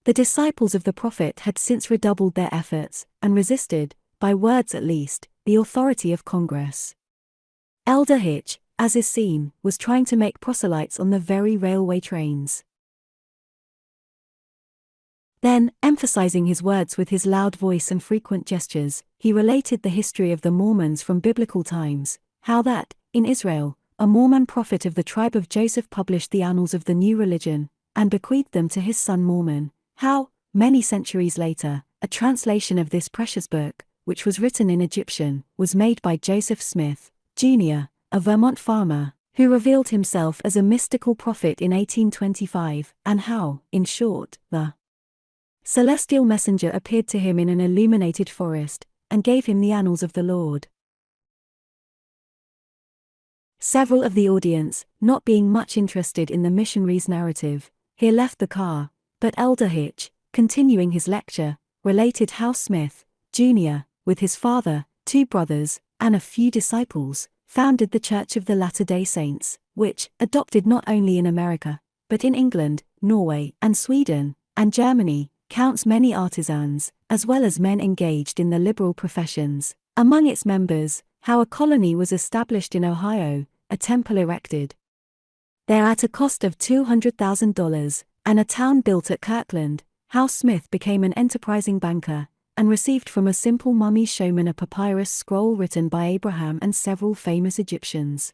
The disciples of the prophet had since redoubled their efforts, and resisted, by words at least, the authority of Congress. Elder Hitch, as is seen, was trying to make proselytes on the very railway trains. Then, emphasizing his words with his loud voice and frequent gestures, he related the history of the Mormons from biblical times, how that, in Israel, a Mormon prophet of the tribe of Joseph published the annals of the new religion, and bequeathed them to his son Mormon, how, many centuries later, a translation of this precious book, which was written in Egyptian, was made by Joseph Smith, Jr., a Vermont farmer, who revealed himself as a mystical prophet in 1825, and how, in short, the celestial messenger appeared to him in an illuminated forest, and gave him the annals of the Lord. Several of the audience, not being much interested in the missionary's narrative, here left the car, but Elder Hitch, continuing his lecture, related how Smith, Jr., with his father, 2 brothers, and a few disciples, founded the Church of the Latter-day Saints, which, adopted not only in America, but in England, Norway, and Sweden, and Germany, counts many artisans, as well as men engaged in the liberal professions. Among its members, how a colony was established in Ohio, a temple erected there at a cost of $200,000, and a town built at Kirkland, how Smith became an enterprising banker, and received from a simple mummy showman a papyrus scroll written by Abraham and several famous Egyptians.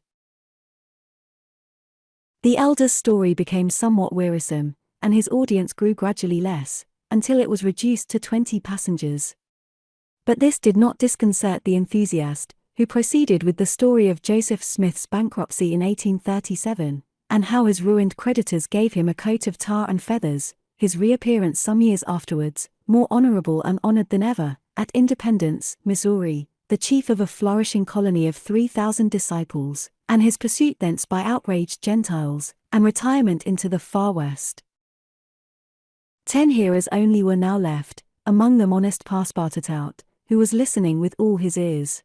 The elder's story became somewhat wearisome, and his audience grew gradually less, until it was reduced to 20 passengers. But this did not disconcert the enthusiast, who proceeded with the story of Joseph Smith's bankruptcy in 1837, and how his ruined creditors gave him a coat of tar and feathers, his reappearance some years afterwards, more honorable and honored than ever, at Independence, Missouri, the chief of a flourishing colony of 3,000 disciples, and his pursuit thence by outraged Gentiles, and retirement into the far west. 10 hearers only were now left, among them honest Passepartout, who was listening with all his ears.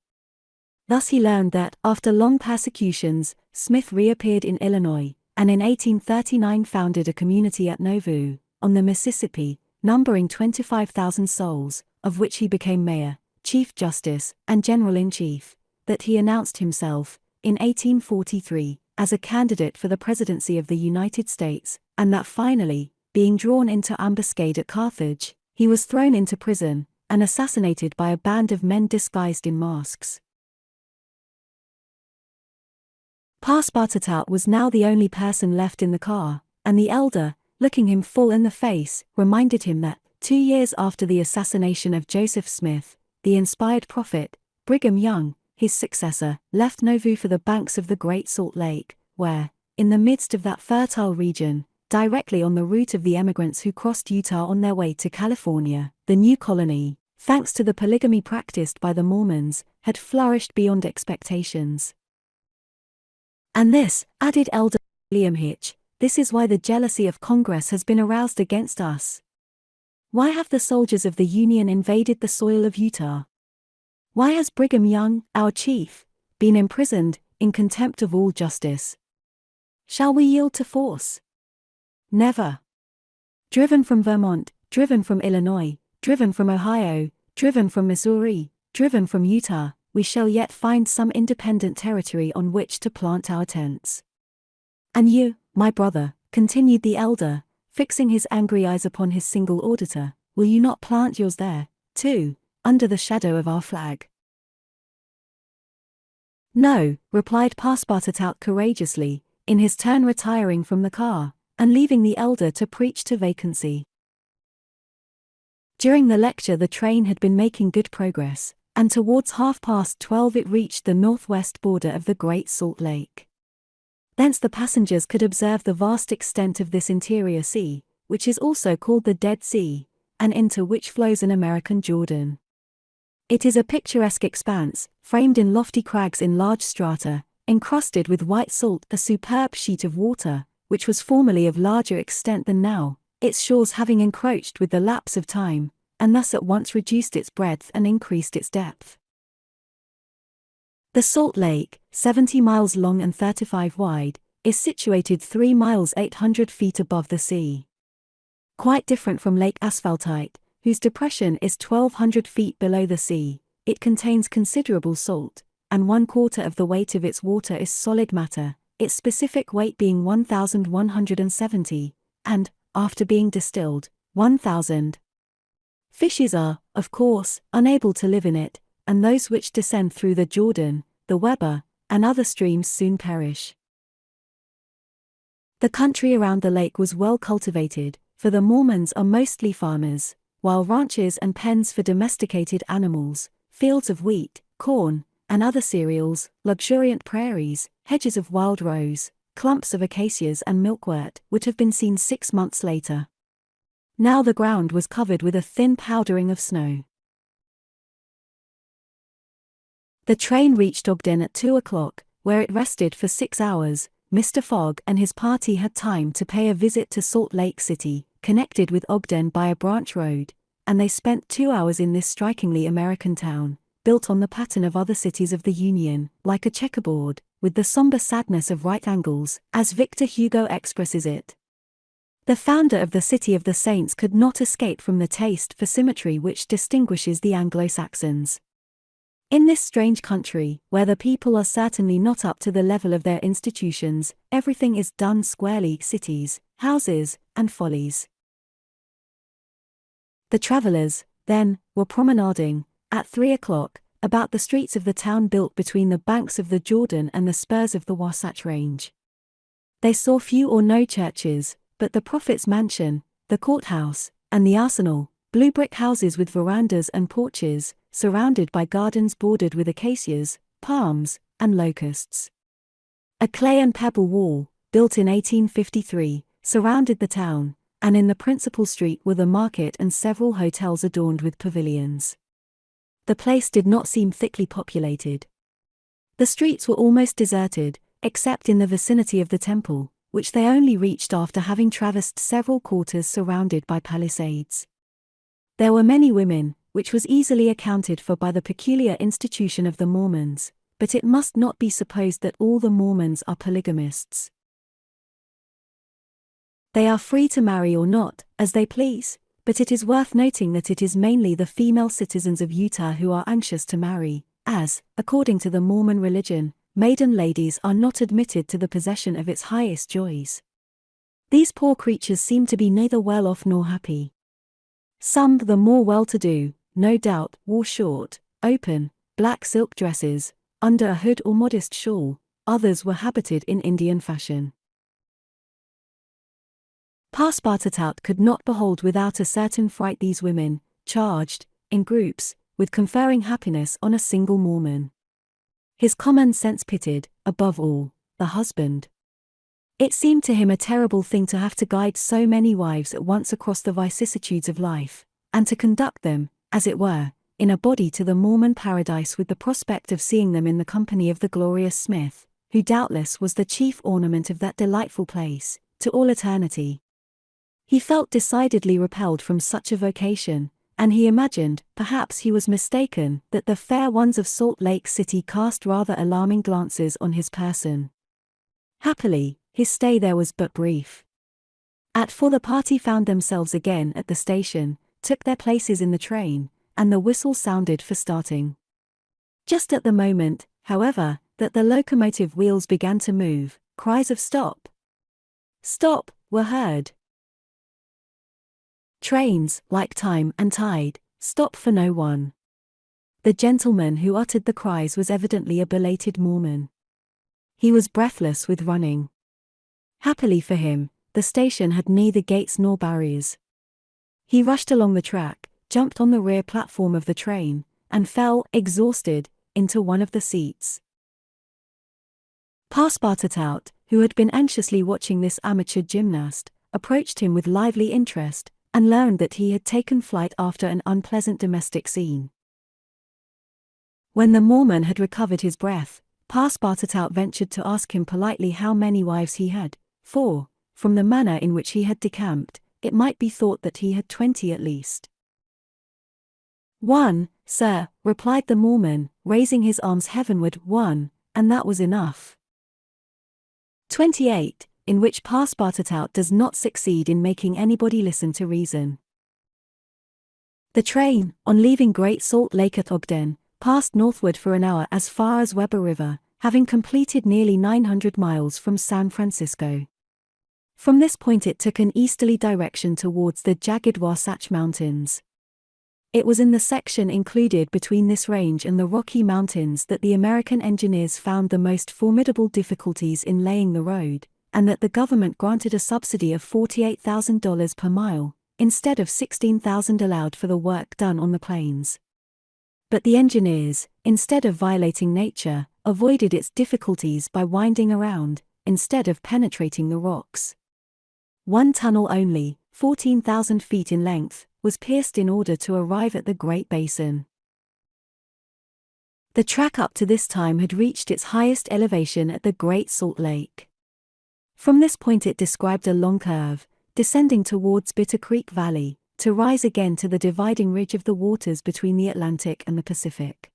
Thus he learned that, after long persecutions, Smith reappeared in Illinois, and in 1839 founded a community at Nauvoo, on the Mississippi, numbering 25,000 souls, of which he became mayor, chief justice, and general-in-chief, that he announced himself, in 1843, as a candidate for the presidency of the United States, and that finally, being drawn into ambuscade at Carthage, he was thrown into prison, and assassinated by a band of men disguised in masks. Passepartout was now the only person left in the car, and the elder, looking him full in the face, reminded him that, 2 years after the assassination of Joseph Smith, the inspired prophet, Brigham Young, his successor, left Nauvoo for the banks of the Great Salt Lake, where, in the midst of that fertile region, directly on the route of the emigrants who crossed Utah on their way to California, the new colony, thanks to the polygamy practiced by the Mormons, had flourished beyond expectations. And this, added Elder William Hitch, this is why the jealousy of Congress has been aroused against us. Why have the soldiers of the Union invaded the soil of Utah? Why has Brigham Young, our chief, been imprisoned, in contempt of all justice? Shall we yield to force? Never. Driven from Vermont, driven from Illinois, driven from Ohio, driven from Missouri, driven from Utah, we shall yet find some independent territory on which to plant our tents. And you, my brother, continued the elder, fixing his angry eyes upon his single auditor, will you not plant yours there, too, under the shadow of our flag? No, replied Passepartout courageously, in his turn retiring from the car, and leaving the elder to preach to vacancy. During the lecture the train had been making good progress, and towards 12:30 it reached the northwest border of the Great Salt Lake. Thence the passengers could observe the vast extent of this interior sea, which is also called the Dead Sea, and into which flows an American Jordan. It is a picturesque expanse, framed in lofty crags in large strata, encrusted with white salt, a superb sheet of water, which was formerly of larger extent than now, its shores having encroached with the lapse of time, and thus at once reduced its breadth and increased its depth. The Salt Lake, 70 miles long and 35 wide, is situated 3 miles 800 feet above the sea. Quite different from Lake Asphaltite, whose depression is 1,200 feet below the sea, it contains considerable salt, and 1/4 of the weight of its water is solid matter, its specific weight being 1,170, and, after being distilled, 1,000. Fishes are, of course, unable to live in it, and those which descend through the Jordan, the Weber, and other streams soon perish. The country around the lake was well cultivated, for the Mormons are mostly farmers, while ranches and pens for domesticated animals, fields of wheat, corn, and other cereals, luxuriant prairies, hedges of wild rose, clumps of acacias and milkwort would have been seen 6 months later. Now the ground was covered with a thin powdering of snow. The train reached Ogden at 2 o'clock, where it rested for 6 hours. Mr. Fogg and his party had time to pay a visit to Salt Lake City, connected with Ogden by a branch road, and they spent 2 hours in this strikingly American town, built on the pattern of other cities of the Union, like a checkerboard, with the somber sadness of right angles, as Victor Hugo expresses it. The founder of the City of the Saints could not escape from the taste for symmetry which distinguishes the Anglo-Saxons. In this strange country, where the people are certainly not up to the level of their institutions, everything is done squarely: cities, houses, and follies. The travellers, then, were promenading, at 3 o'clock, about the streets of the town built between the banks of the Jordan and the spurs of the Wasatch Range. They saw few or no churches, but the prophet's mansion, the courthouse, and the arsenal, blue brick houses with verandas and porches, surrounded by gardens bordered with acacias, palms, and locusts. A clay and pebble wall, built in 1853, surrounded the town, and in the principal street were the market and several hotels adorned with pavilions. The place did not seem thickly populated. The streets were almost deserted, except in the vicinity of the temple, which they only reached after having traversed several quarters surrounded by palisades. There were many women, which was easily accounted for by the peculiar institution of the Mormons, but it must not be supposed that all the Mormons are polygamists. They are free to marry or not, as they please, but it is worth noting that it is mainly the female citizens of Utah who are anxious to marry, as, according to the Mormon religion, maiden ladies are not admitted to the possession of its highest joys. These poor creatures seem to be neither well off nor happy. Some, the more well-to-do, no doubt, wore short, open, black silk dresses, under a hood or modest shawl, others were habited in Indian fashion. Passepartout could not behold without a certain fright these women, charged, in groups, with conferring happiness on a single Mormon. His common sense pitied, above all, the husband. It seemed to him a terrible thing to have to guide so many wives at once across the vicissitudes of life, and to conduct them, as it were, in a body to the Mormon paradise with the prospect of seeing them in the company of the glorious Smith, who doubtless was the chief ornament of that delightful place, to all eternity. He felt decidedly repelled from such a vocation, and he imagined, perhaps he was mistaken, that the fair ones of Salt Lake City cast rather alarming glances on his person. Happily, his stay there was but brief. At 4 the party found themselves again at the station, took their places in the train, and the whistle sounded for starting. Just at the moment, however, that the locomotive wheels began to move, cries of "Stop! Stop!" were heard. Trains, like time and tide, stop for no one. The gentleman who uttered the cries was evidently a belated Mormon. He was breathless with running. Happily for him, the station had neither gates nor barriers. He rushed along the track, jumped on the rear platform of the train, and fell, exhausted, into one of the seats. Passepartout, who had been anxiously watching this amateur gymnast, approached him with lively interest, and learned that he had taken flight after an unpleasant domestic scene. When the Mormon had recovered his breath, Passepartout ventured to ask him politely how many wives he had, for, from the manner in which he had decamped, it might be thought that he had 20 at least. "One, sir," replied the Mormon, raising his arms heavenward. "One, and that was enough." 28, in which Passepartout does not succeed in making anybody listen to reason. The train, on leaving Great Salt Lake at Ogden, passed northward for an hour as far as Weber River, having completed nearly 900 miles from San Francisco. From this point it took an easterly direction towards the jagged Wasatch Mountains. It was in the section included between this range and the Rocky Mountains that the American engineers found the most formidable difficulties in laying the road, and that the government granted a subsidy of $48,000 per mile, instead of $16,000 allowed for the work done on the plains. But the engineers, instead of violating nature, avoided its difficulties by winding around, instead of penetrating the rocks. One tunnel only, 14,000 feet in length, was pierced in order to arrive at the Great Basin. The track up to this time had reached its highest elevation at the Great Salt Lake. From this point it described a long curve, descending towards Bitter Creek Valley, to rise again to the dividing ridge of the waters between the Atlantic and the Pacific.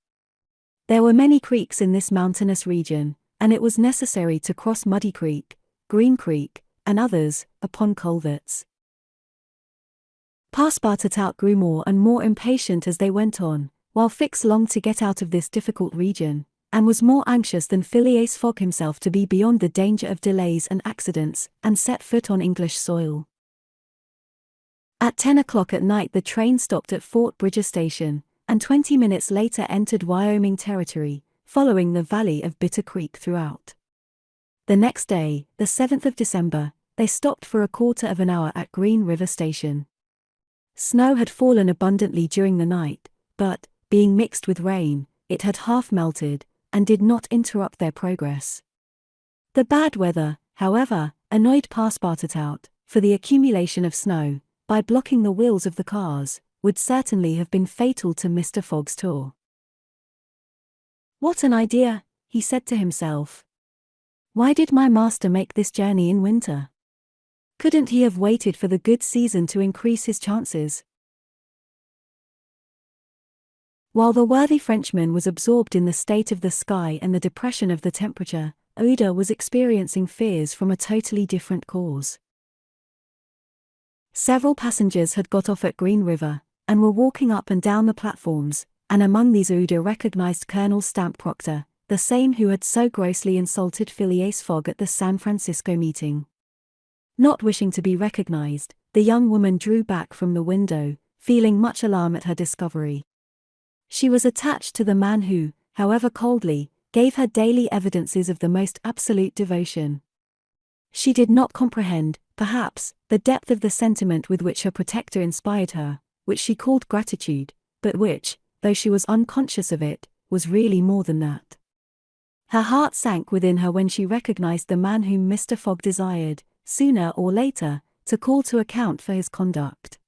There were many creeks in this mountainous region, and it was necessary to cross Muddy Creek, Green Creek, and others, upon culverts. Passepartout grew more and more impatient as they went on, while Fix longed to get out of this difficult region, and was more anxious than Phileas Fogg himself to be beyond the danger of delays and accidents, and set foot on English soil. At 10 o'clock at night the train stopped at Fort Bridger Station, and 20 minutes later entered Wyoming Territory, following the valley of Bitter Creek throughout. The next day, the 7th of December, they stopped for a quarter of an hour at Green River Station. Snow had fallen abundantly during the night, but, being mixed with rain, it had half melted, and did not interrupt their progress. The bad weather, however, annoyed Passepartout, for the accumulation of snow, by blocking the wheels of the cars, would certainly have been fatal to Mr. Fogg's tour. "What an idea," he said to himself. "Why did my master make this journey in winter? Couldn't he have waited for the good season to increase his chances?" While the worthy Frenchman was absorbed in the state of the sky and the depression of the temperature, Ouida was experiencing fears from a totally different cause. Several passengers had got off at Green River, and were walking up and down the platforms, and among these Ouida recognized Colonel Stamp Proctor, the same who had so grossly insulted Phileas Fogg at the San Francisco meeting. Not wishing to be recognized, the young woman drew back from the window, feeling much alarm at her discovery. She was attached to the man who, however coldly, gave her daily evidences of the most absolute devotion. She did not comprehend, perhaps, the depth of the sentiment with which her protector inspired her, which she called gratitude, but which, though she was unconscious of it, was really more than that. Her heart sank within her when she recognized the man whom Mr. Fogg desired, sooner or later, to call to account for his conduct.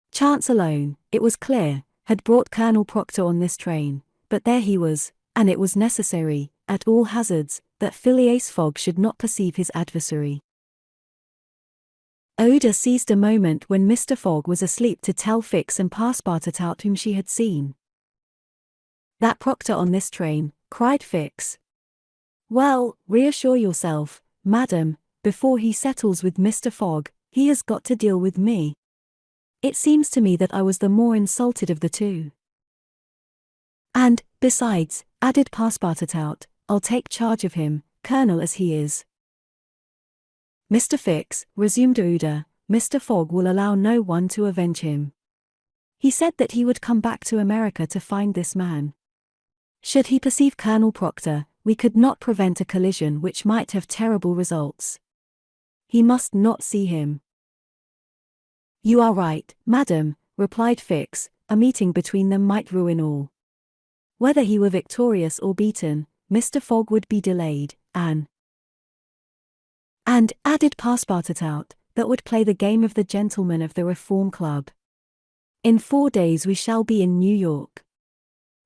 Chance alone, it was clear, had brought Colonel Proctor on this train, but there he was, and it was necessary, at all hazards, that Phileas Fogg should not perceive his adversary. Oda seized a moment when Mr. Fogg was asleep to tell Fix and Passepartout whom she had seen. "That Proctor on this train," cried Fix. "Well, reassure yourself, madam, before he settles with Mr. Fogg, he has got to deal with me. It seems to me that I was the more insulted of the two. And, besides," added Passepartout, "I'll take charge of him, colonel as he is." "Mr. Fix," resumed Oda, "Mr. Fogg will allow no one to avenge him. He said that he would come back to America to find this man. Should he perceive Colonel Proctor, we could not prevent a collision which might have terrible results. He must not see him." "You are right, madam," replied Fix, "a meeting between them might ruin all. Whether he were victorious or beaten, Mr. Fogg would be delayed, and, added Passepartout, that would play the game of the gentlemen of the Reform Club. In 4 days we shall be in New York.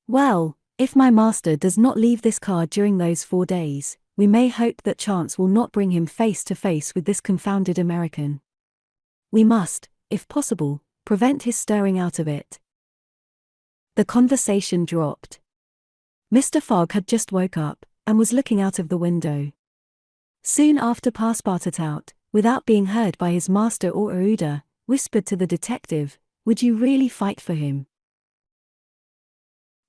Well, if my master does not leave this car during those 4 days, we may hope that chance will not bring him face to face with this confounded American. We must, if possible, prevent his stirring out of it." The conversation dropped. Mr. Fogg had just woke up, and was looking out of the window. Soon after Passepartout, without being heard by his master or Oda, whispered to the detective, "Would you really fight for him?"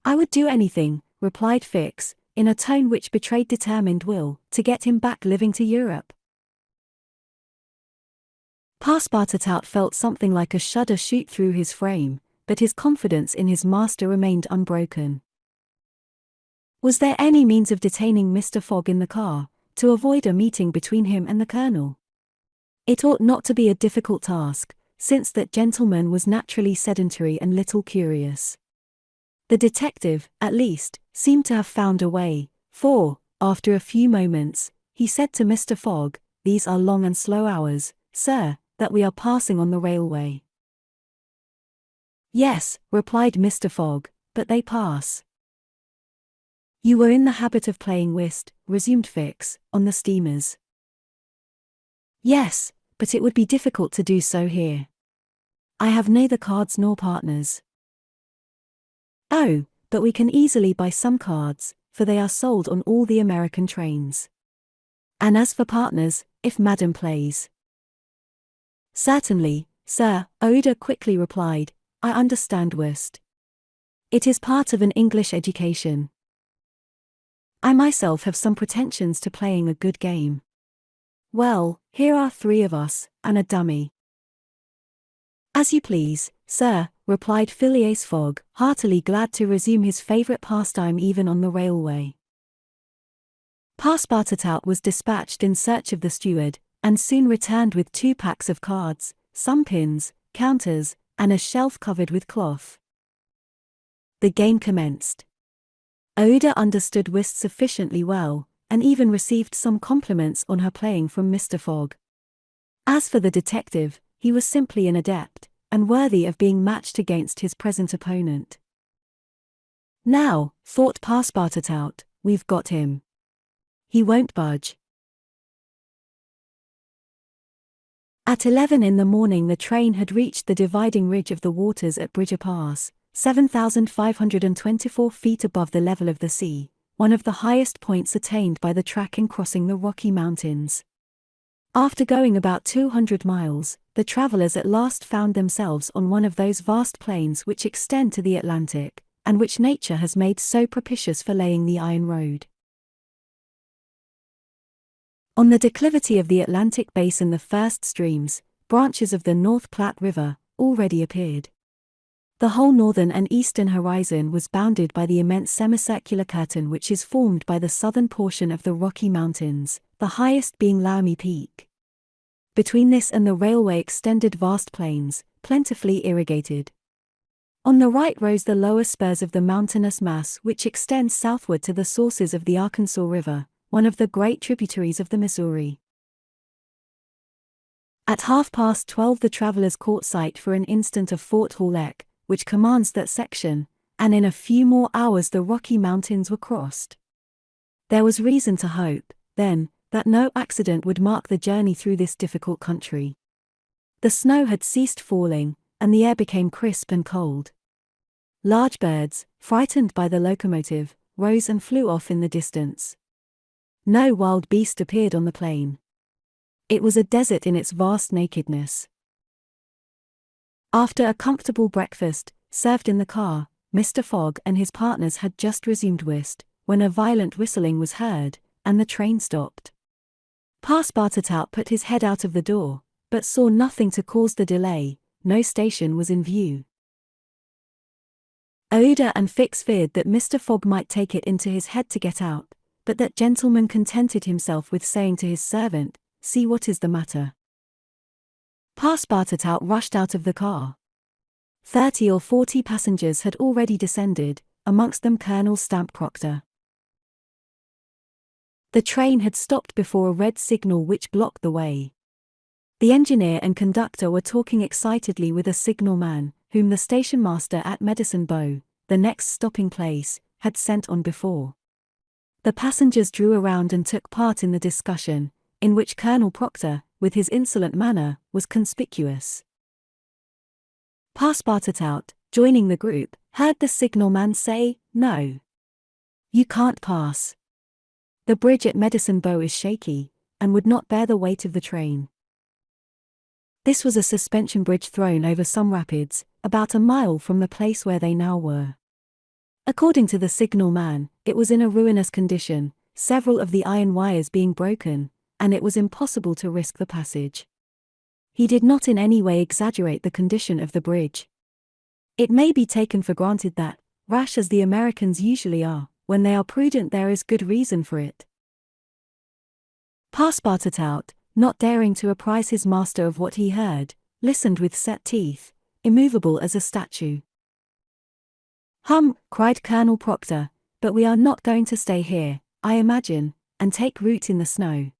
"I would do anything," replied Fix, in a tone which betrayed determined will, "to get him back living to Europe." Passepartout felt something like a shudder shoot through his frame, but his confidence in his master remained unbroken. Was there any means of detaining Mr. Fogg in the car, to avoid a meeting between him and the colonel? It ought not to be a difficult task, since that gentleman was naturally sedentary and little curious. The detective, at least, seemed to have found a way, for, after a few moments, he said to Mr. Fogg, "These are long and slow hours, sir, that we are passing on the railway." "Yes," replied Mr. Fogg, "but they pass." "You were in the habit of playing whist," resumed Fix, "on the steamers." "Yes, but it would be difficult to do so here. I have neither cards nor partners." "Oh, but we can easily buy some cards, for they are sold on all the American trains. And as for partners, if madam plays." "Certainly, sir," Oda quickly replied, "I understand whist. It is part of an English education. I myself have some pretensions to playing a good game. Well, here are 3 of us, and a dummy." "As you please, sir," replied Phileas Fogg, heartily glad to resume his favorite pastime even on the railway. Passepartout was dispatched in search of the steward, and soon returned with 2 packs of cards, some pins, counters, and a shelf covered with cloth. The game commenced. Oda understood whist sufficiently well, and even received some compliments on her playing from Mr. Fogg. As for the detective, he was simply an adept, and worthy of being matched against his present opponent. "Now," thought Passepartout, "we've got him. He won't budge." At 11 in the morning the train had reached the dividing ridge of the waters at Bridger Pass, 7,524 feet above the level of the sea, one of the highest points attained by the track in crossing the Rocky Mountains. After going about 200 miles, the travelers at last found themselves on one of those vast plains which extend to the Atlantic, and which nature has made so propitious for laying the iron road. On the declivity of the Atlantic basin the first streams, branches of the North Platte River, already appeared. The whole northern and eastern horizon was bounded by the immense semicircular curtain which is formed by the southern portion of the Rocky Mountains, the highest being Laramie Peak. Between this and the railway extended vast plains, plentifully irrigated. On the right rose the lower spurs of the mountainous mass which extends southward to the sources of the Arkansas River, one of the great tributaries of the Missouri. At 12:30 the travelers caught sight for an instant of Fort Halleck, which commands that section, and in a few more hours the Rocky Mountains were crossed. There was reason to hope, then, that no accident would mark the journey through this difficult country. The snow had ceased falling, and the air became crisp and cold. Large birds, frightened by the locomotive, rose and flew off in the distance. No wild beast appeared on the plain. It was a desert in its vast nakedness. After a comfortable breakfast, served in the car, Mr. Fogg and his partners had just resumed whist, when a violent whistling was heard, and the train stopped. Passepartout put his head out of the door, but saw nothing to cause the delay. No station was in view. Ouida and Fix feared that Mr. Fogg might take it into his head to get out, but that gentleman contented himself with saying to his servant, "See what is the matter." Passepartout rushed out of the car. 30 or 40 passengers had already descended, amongst them Colonel Stamp Proctor. The train had stopped before a red signal which blocked the way. The engineer and conductor were talking excitedly with a signalman, whom the station master at Medicine Bow, the next stopping place, had sent on before. The passengers drew around and took part in the discussion, in which Colonel Proctor, with his insolent manner, was conspicuous. Passepartout, joining the group, heard the signalman say, "No. You can't pass. The bridge at Medicine Bow is shaky, and would not bear the weight of the train." This was a suspension bridge thrown over some rapids, about a mile from the place where they now were. According to the signalman, it was in a ruinous condition, several of the iron wires being broken, and it was impossible to risk the passage. He did not in any way exaggerate the condition of the bridge. It may be taken for granted that, rash as the Americans usually are, when they are prudent there is good reason for it. Passepartout, not daring to apprise his master of what he heard, listened with set teeth, immovable as a statue. "Hum," cried Colonel Proctor, "but we are not going to stay here, I imagine, and take root in the snow."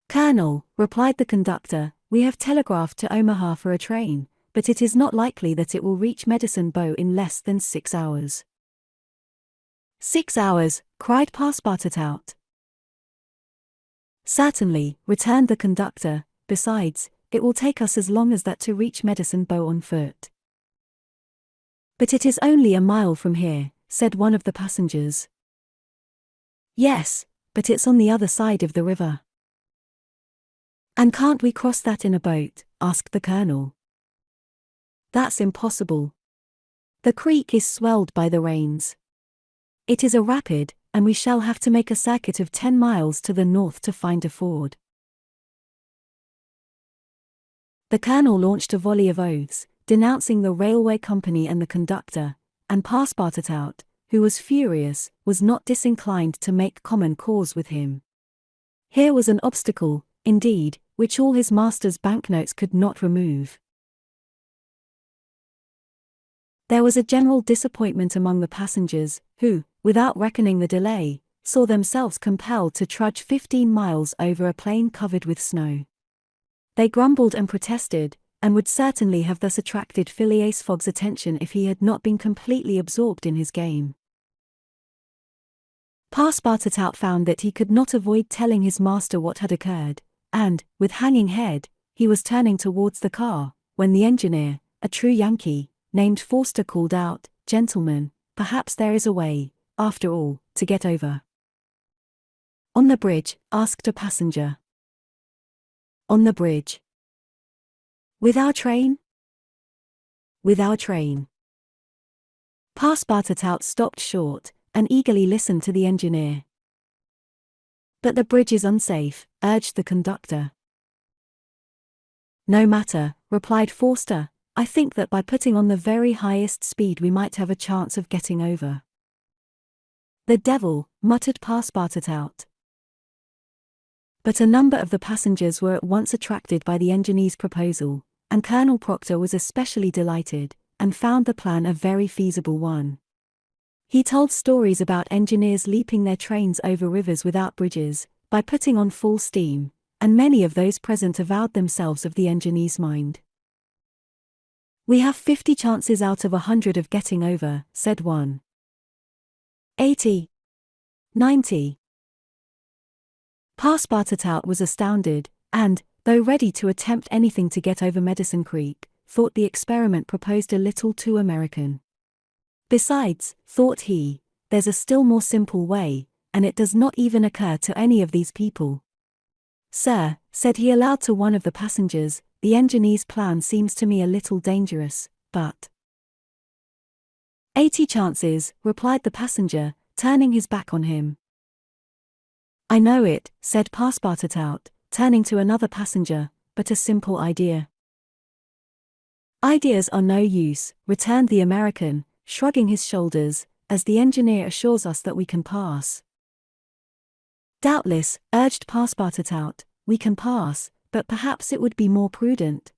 "Colonel," replied the conductor, "we have telegraphed to Omaha for a train, but it is not likely that it will reach Medicine Bow in less than 6 hours." "6 hours," cried Passepartout. "Certainly," returned the conductor, "besides, it will take us as long as that to reach Medicine Bow on foot." "But it is only a mile from here," said one of the passengers. "Yes, but it's on the other side of the river." "And can't we cross that in a boat?" asked the colonel. "That's impossible. The creek is swelled by the rains. It is a rapid, and we shall have to make a circuit of 10 miles to the north to find a ford." The colonel launched a volley of oaths, denouncing the railway company and the conductor, and Passepartout, who was furious, was not disinclined to make common cause with him. Here was an obstacle, indeed, which all his master's banknotes could not remove. There was a general disappointment among the passengers, who, without reckoning the delay, saw themselves compelled to trudge 15 miles over a plain covered with snow. They grumbled and protested, and would certainly have thus attracted Phileas Fogg's attention if he had not been completely absorbed in his game. Passepartout found that he could not avoid telling his master what had occurred, and, with hanging head, he was turning towards the car, when the engineer, a true Yankee, named Forster, called out, "Gentlemen, perhaps there is a way, after all, to get over." "On the bridge?" asked a passenger. "On the bridge." "With our train?" "With our train." Passepartout stopped short, and eagerly listened to the engineer. "But the bridge is unsafe," urged the conductor. "No matter," replied Forster, "I think that by putting on the very highest speed we might have a chance of getting over." "The devil," muttered Passepartout. But a number of the passengers were at once attracted by the engineer's proposal, and Colonel Proctor was especially delighted, and found the plan a very feasible one. He told stories about engineers leaping their trains over rivers without bridges, by putting on full steam, and many of those present avowed themselves of the engineer's mind. "We have 50 chances out of 100 of getting over," said one. 80. 90. Passepartout was astounded, and, though ready to attempt anything to get over Medicine Creek, thought the experiment proposed a little too American. Besides, thought he, there's a still more simple way, and it does not even occur to any of these people. "Sir," said he aloud to one of the passengers, "the engineer's plan seems to me a little dangerous, but—" 80 chances, replied the passenger, turning his back on him. "I know it," said Passepartout, turning to another passenger, "but a simple idea." "Ideas are no use," returned the American, shrugging his shoulders, "as the engineer assures us that we can pass." "Doubtless," urged Passepartout, "we can pass, but perhaps it would be more prudent."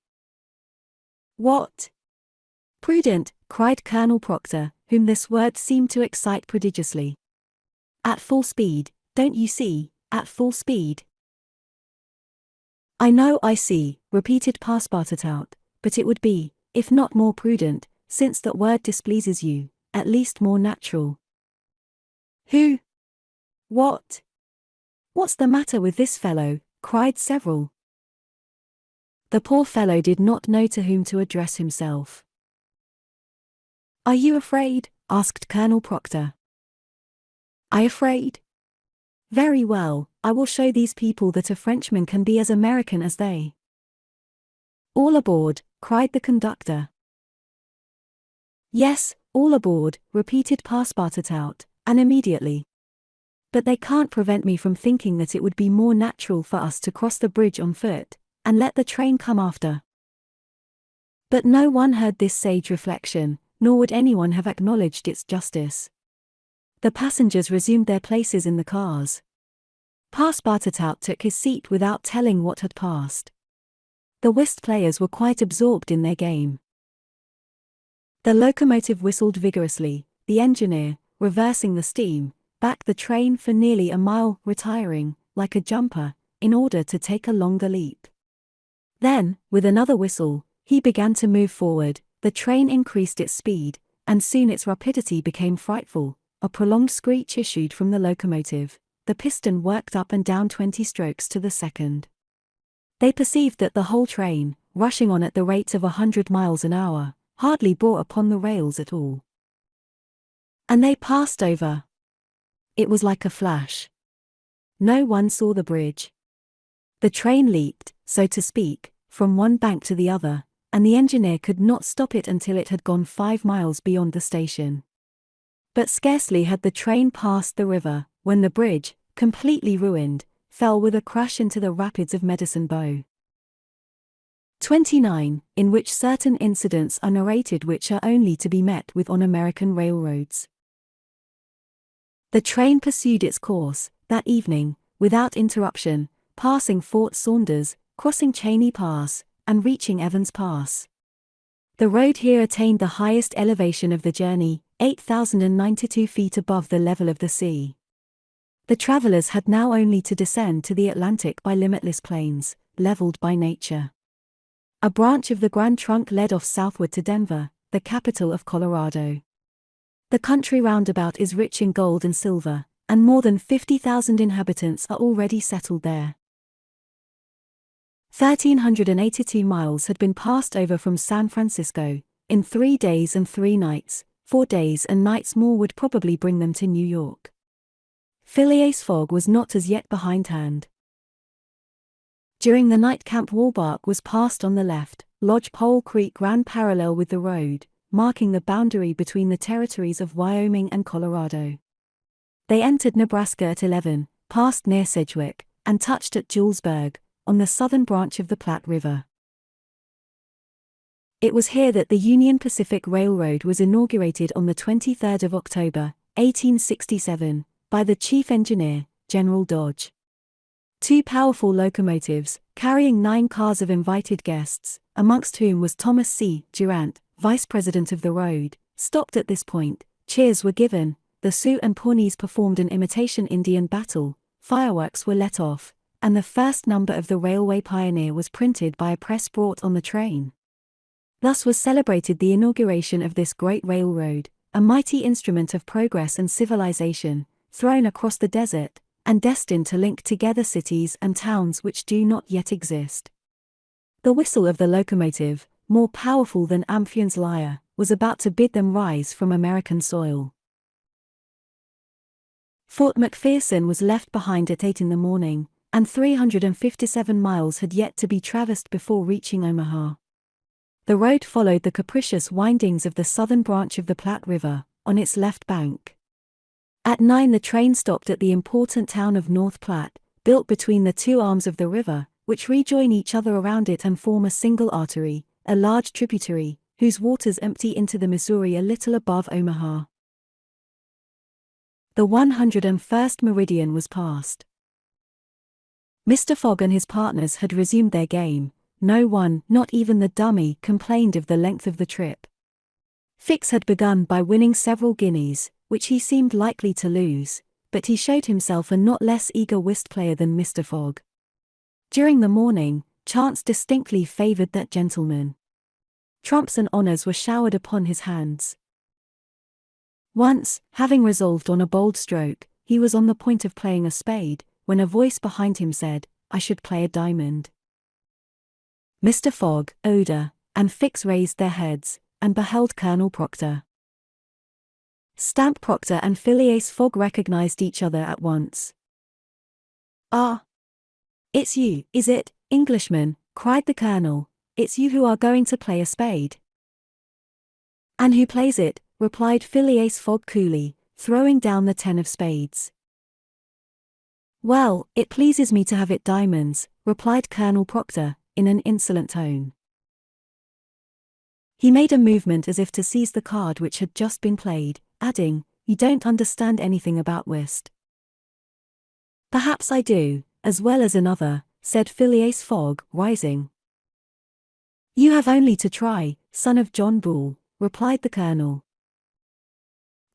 "What? Prudent?" cried Colonel Proctor, whom this word seemed to excite prodigiously. "At full speed, don't you see, at full speed?" "I know I see," repeated Passepartout, "but it would be, if not more prudent, since that word displeases you, at least more natural." "Who? What? What's the matter with this fellow?" cried several. The poor fellow did not know to whom to address himself. "Are you afraid?" asked Colonel Proctor. "I afraid? Very well, I will show these people that a Frenchman can be as American as they." "All aboard," cried the conductor. "Yes, all aboard," repeated Passepartout, "and immediately. But they can't prevent me from thinking that it would be more natural for us to cross the bridge on foot, and let the train come after." But no one heard this sage reflection, nor would anyone have acknowledged its justice. The passengers resumed their places in the cars. Passepartout took his seat without telling what had passed. The whist players were quite absorbed in their game. The locomotive whistled vigorously, the engineer, reversing the steam, backed the train for nearly a mile, retiring, like a jumper, in order to take a longer leap. Then, with another whistle, he began to move forward, the train increased its speed, and soon its rapidity became frightful. A prolonged screech issued from the locomotive, the piston worked up and down 20 strokes to the second. They perceived that the whole train, rushing on at the rate of 100 miles an hour, hardly bore upon the rails at all. And they passed over. It was like a flash. No one saw the bridge. The train leaped, so to speak, from one bank to the other, and the engineer could not stop it until it had gone 5 miles beyond the station. But scarcely had the train passed the river, when the bridge, completely ruined, fell with a crash into the rapids of Medicine Bow. 29. In which certain incidents are narrated which are only to be met with on American railroads. The train pursued its course, that evening, without interruption, passing Fort Saunders, crossing Cheney Pass, and reaching Evans Pass. The road here attained the highest elevation of the journey, 8,092 feet above the level of the sea. The travelers had now only to descend to the Atlantic by limitless plains, leveled by nature. A branch of the Grand Trunk led off southward to Denver, the capital of Colorado. The country roundabout is rich in gold and silver, and more than 50,000 inhabitants are already settled there. 1,382 miles had been passed over from San Francisco. In 3 days and 3 nights, 4 days and nights more would probably bring them to New York. Phileas Fogg was not as yet behindhand. During the night Camp Walbark was passed on the left, Lodgepole Creek ran parallel with the road, marking the boundary between the territories of Wyoming and Colorado. They entered Nebraska at 11, passed near Sedgwick, and touched at Julesburg, on the southern branch of the Platte River. It was here that the Union Pacific Railroad was inaugurated on the 23rd of October, 1867, by the chief engineer, General Dodge. 2 powerful locomotives, carrying 9 cars of invited guests, amongst whom was Thomas C. Durant, vice president of the road, stopped at this point. Cheers were given, the Sioux and Pawnees performed an imitation Indian battle, fireworks were let off, and the first number of the Railway Pioneer was printed by a press brought on the train. Thus was celebrated the inauguration of this great railroad, a mighty instrument of progress and civilization, thrown across the desert, and destined to link together cities and towns which do not yet exist. The whistle of the locomotive, more powerful than Amphion's lyre, was about to bid them rise from American soil. Fort McPherson was left behind at 8 in the morning, and 357 miles had yet to be traversed before reaching Omaha. The road followed the capricious windings of the southern branch of the Platte River, on its left bank. At 9 the train stopped at the important town of North Platte, built between the two arms of the river, which rejoin each other around it and form a single artery, a large tributary, whose waters empty into the Missouri a little above Omaha. The 101st meridian was passed. Mr. Fogg and his partners had resumed their game. No one, not even the dummy, complained of the length of the trip. Fix had begun by winning several guineas, which he seemed likely to lose, but he showed himself a not less eager whist player than Mr. Fogg. During the morning, chance distinctly favored that gentleman. Trumps and honors were showered upon his hands. Once, having resolved on a bold stroke, he was on the point of playing a spade, when a voice behind him said, "I should play a diamond." Mr. Fogg, Oda, and Fix raised their heads, and beheld Colonel Proctor. Stamp Proctor and Phileas Fogg recognized each other at once. "Ah! It's you, is it, Englishman?" cried the Colonel. "It's you who are going to play a spade." "And who plays it?" replied Phileas Fogg coolly, throwing down the 10 of spades. "Well, it pleases me to have it diamonds," replied Colonel Proctor, in an insolent tone. He made a movement as if to seize the card which had just been played, adding, "You don't understand anything about whist." "Perhaps I do, as well as another," said Phileas Fogg, rising. "You have only to try, son of John Bull," replied the Colonel.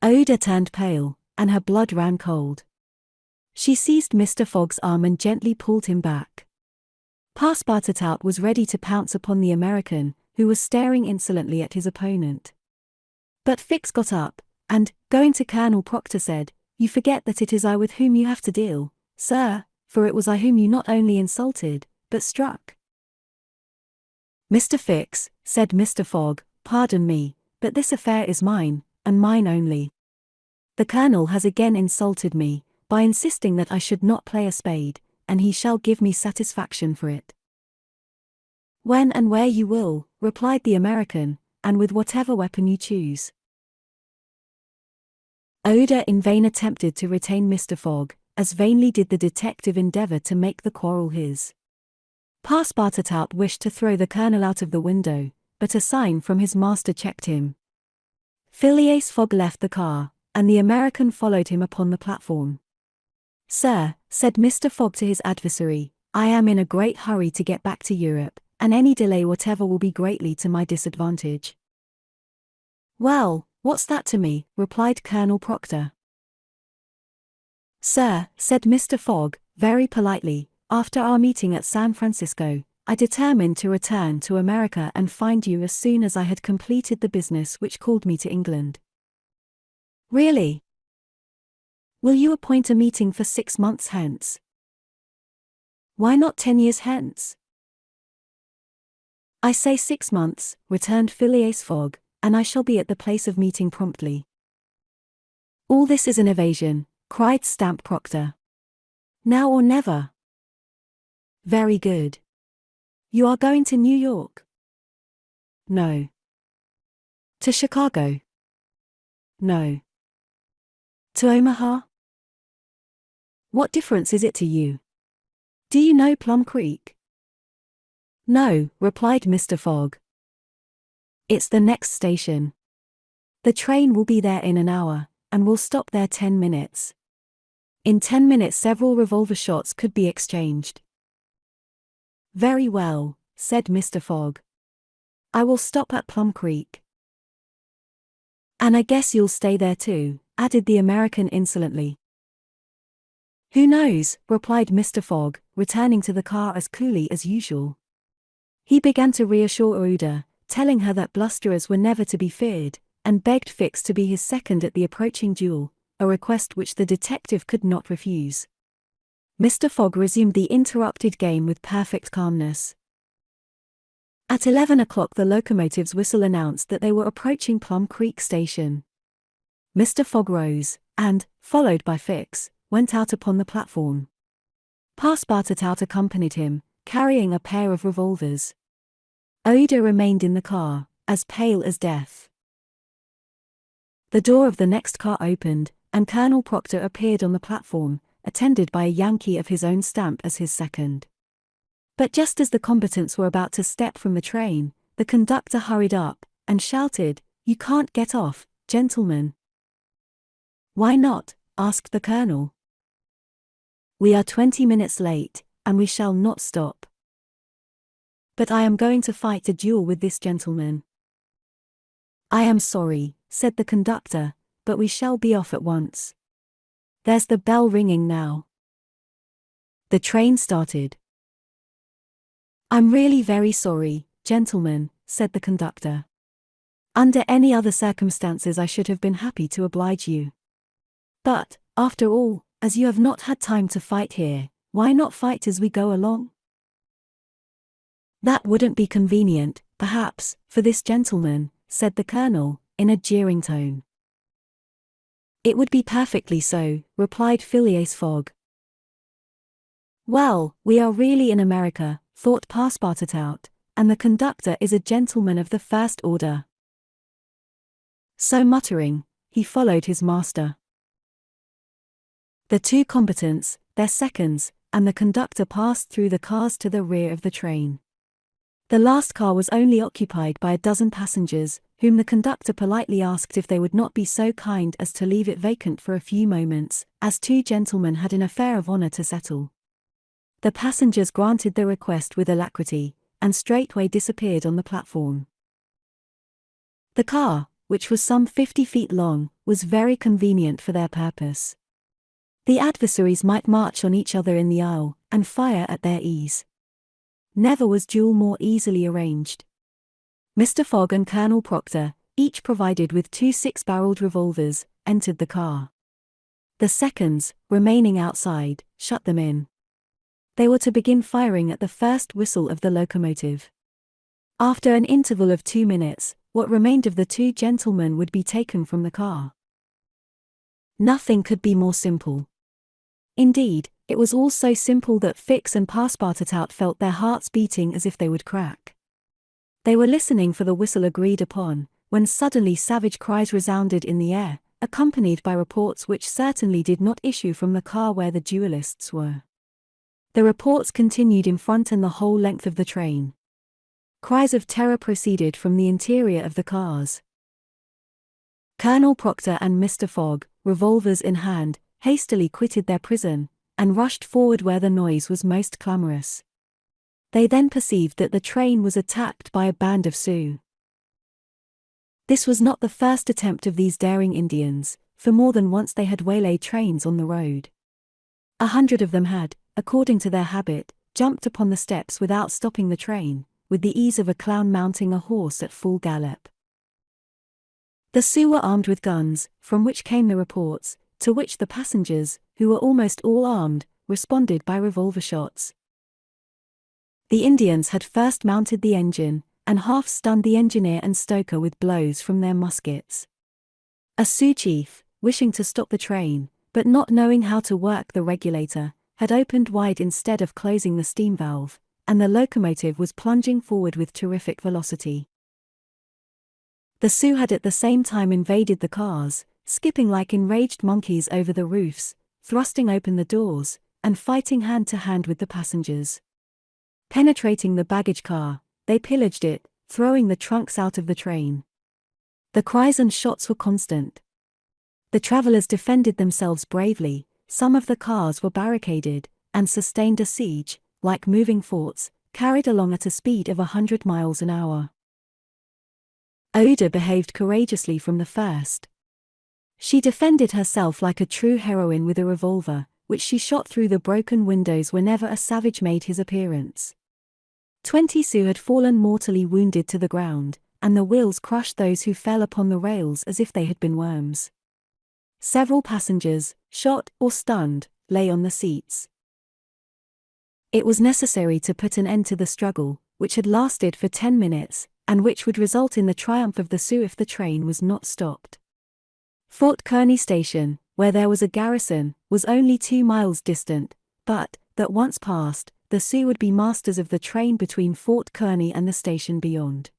Oda turned pale, and her blood ran cold. She seized Mr. Fogg's arm and gently pulled him back. Passepartout was ready to pounce upon the American, who was staring insolently at his opponent. But Fix got up, and, going to Colonel Proctor, said, "You forget that it is I with whom you have to deal, sir, for it was I whom you not only insulted, but struck." "Mr. Fix," said Mr. Fogg, "pardon me, but this affair is mine, and mine only. The Colonel has again insulted me, by insisting that I should not play a spade, and he shall give me satisfaction for it." "When and where you will," replied the American, "and with whatever weapon you choose." Oda in vain attempted to retain Mr. Fogg, as vainly did the detective endeavor to make the quarrel his. Passepartout wished to throw the Colonel out of the window, but a sign from his master checked him. Phileas Fogg left the car, and the American followed him upon the platform. "Sir," said Mr. Fogg to his adversary, "I am in a great hurry to get back to Europe, and any delay whatever will be greatly to my disadvantage." "Well, what's that to me?" replied Colonel Proctor. "Sir," said Mr. Fogg, very politely, "after our meeting at San Francisco, I determined to return to America and find you as soon as I had completed the business which called me to England." "Really? Will you appoint a meeting for 6 months hence? Why not 10 years hence?" "I say 6 months," returned Phileas Fogg, "and I shall be at the place of meeting promptly." "All this is an evasion," cried Stamp Proctor. "Now or never." "Very good. You are going to New York?" "No." "To Chicago?" "No." "To Omaha?" "What difference is it to you? Do you know Plum Creek?" "No," replied Mr. Fogg. "It's the next station. The train will be there in an hour, and will stop there 10 minutes. In 10 minutes several revolver shots could be exchanged." "Very well," said Mr. Fogg. "I will stop at Plum Creek." "And I guess you'll stay there too," added the American insolently. "Who knows," replied Mr. Fogg, returning to the car as coolly as usual. He began to reassure Ouida, telling her that blusterers were never to be feared, and begged Fix to be his second at the approaching duel, a request which the detective could not refuse. Mr. Fogg resumed the interrupted game with perfect calmness. At 11 o'clock the locomotive's whistle announced that they were approaching Plum Creek Station. Mr. Fogg rose, and, followed by Fix, went out upon the platform. Passepartout accompanied him, carrying a pair of revolvers. Ouida remained in the car, as pale as death. The door of the next car opened, and Colonel Proctor appeared on the platform, attended by a Yankee of his own stamp as his second. But just as the combatants were about to step from the train, the conductor hurried up, and shouted, "You can't get off, gentlemen." "Why not?" asked the colonel. "We are 20 minutes late, and we shall not stop." "But I am going to fight a duel with this gentleman." "I am sorry," said the conductor, "but we shall be off at once. There's the bell ringing now." The train started. "I'm really very sorry, gentlemen," said the conductor. "Under any other circumstances I should have been happy to oblige you. But, after all, as you have not had time to fight here, why not fight as we go along?" "That wouldn't be convenient, perhaps, for this gentleman," said the colonel, in a jeering tone. "It would be perfectly so," replied Phileas Fogg. "Well, we are really in America," thought Passepartout, "and the conductor is a gentleman of the first order." So muttering, he followed his master. The two combatants, their seconds, and the conductor passed through the cars to the rear of the train. The last car was only occupied by a dozen passengers, whom the conductor politely asked if they would not be so kind as to leave it vacant for a few moments, as two gentlemen had an affair of honor to settle. The passengers granted the request with alacrity, and straightway disappeared on the platform. The car, which was some 50 feet long, was very convenient for their purpose. The adversaries might march on each other in the aisle, and fire at their ease. Never was duel more easily arranged. Mr. Fogg and Colonel Proctor, each provided with 2 six-barreled revolvers, entered the car. The seconds, remaining outside, shut them in. They were to begin firing at the first whistle of the locomotive. After an interval of 2 minutes, what remained of the two gentlemen would be taken from the car. Nothing could be more simple. Indeed, it was all so simple that Fix and Passepartout felt their hearts beating as if they would crack. They were listening for the whistle agreed upon, when suddenly savage cries resounded in the air, accompanied by reports which certainly did not issue from the car where the duelists were. The reports continued in front and the whole length of the train. Cries of terror proceeded from the interior of the cars. Colonel Proctor and Mr. Fogg, revolvers in hand, hastily quitted their prison, and rushed forward where the noise was most clamorous. They then perceived that the train was attacked by a band of Sioux. This was not the first attempt of these daring Indians, for more than once they had waylaid trains on the road. 100 of them had, according to their habit, jumped upon the steps without stopping the train, with the ease of a clown mounting a horse at full gallop. The Sioux were armed with guns, from which came the reports, to which the passengers, who were almost all armed, responded by revolver shots. The Indians had first mounted the engine, and half stunned the engineer and stoker with blows from their muskets. A Sioux chief, wishing to stop the train, but not knowing how to work the regulator, had opened wide instead of closing the steam valve, and the locomotive was plunging forward with terrific velocity. The Sioux had at the same time invaded the cars, skipping like enraged monkeys over the roofs, thrusting open the doors, and fighting hand to hand with the passengers. Penetrating the baggage car, they pillaged it, throwing the trunks out of the train. The cries and shots were constant. The travelers defended themselves bravely, some of the cars were barricaded, and sustained a siege, like moving forts, carried along at a speed of 100 miles an hour. Oda behaved courageously from the first. She defended herself like a true heroine with a revolver, which she shot through the broken windows whenever a savage made his appearance. 20 Sioux had fallen mortally wounded to the ground, and the wheels crushed those who fell upon the rails as if they had been worms. Several passengers, shot or stunned, lay on the seats. It was necessary to put an end to the struggle, which had lasted for 10 minutes, and which would result in the triumph of the Sioux if the train was not stopped. Fort Kearny Station, where there was a garrison, was only 2 miles distant, but, that once passed, the Sioux would be masters of the train between Fort Kearny and the station beyond.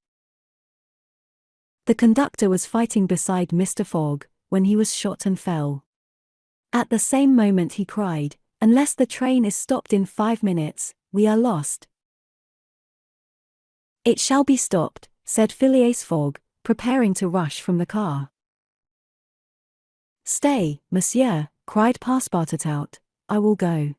The conductor was fighting beside Mr. Fogg, when he was shot and fell. At the same moment he cried, "Unless the train is stopped in 5 minutes, we are lost." "It shall be stopped," said Phileas Fogg, preparing to rush from the car. "Stay, monsieur," cried Passepartout, "I will go."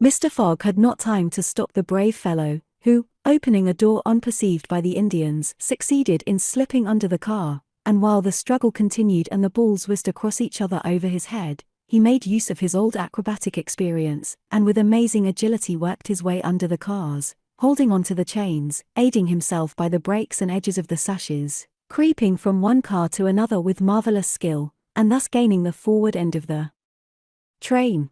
Mr. Fogg had not time to stop the brave fellow, who, opening a door unperceived by the Indians, succeeded in slipping under the car, and while the struggle continued and the balls whizzed across each other over his head, he made use of his old acrobatic experience, and with amazing agility worked his way under the cars, holding onto the chains, aiding himself by the brakes and edges of the sashes, creeping from one car to another with marvelous skill, and thus gaining the forward end of the train.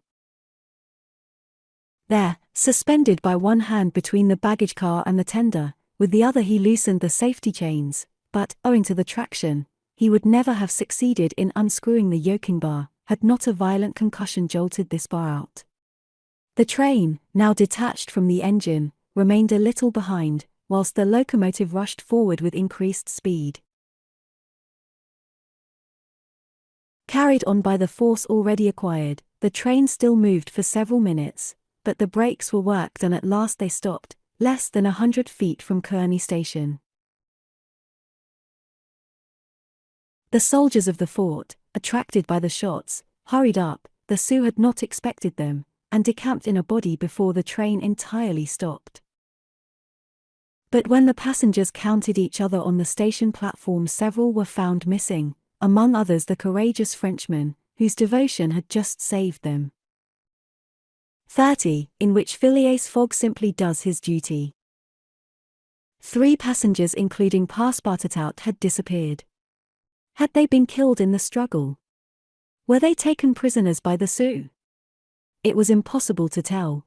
There, suspended by one hand between the baggage car and the tender, with the other he loosened the safety chains, but, owing to the traction, he would never have succeeded in unscrewing the yoking bar, had not a violent concussion jolted this bar out. The train, now detached from the engine, remained a little behind, whilst the locomotive rushed forward with increased speed. Carried on by the force already acquired, the train still moved for several minutes, but the brakes were worked and at last they stopped, less than 100 feet from Kearny Station. The soldiers of the fort, attracted by the shots, hurried up. The Sioux had not expected them, and decamped in a body before the train entirely stopped. But when the passengers counted each other on the station platform, several were found missing, among others the courageous Frenchman, whose devotion had just saved them. 30, in which Phileas Fogg simply does his duty. 3 passengers including Passepartout had disappeared. Had they been killed in the struggle? Were they taken prisoners by the Sioux? It was impossible to tell.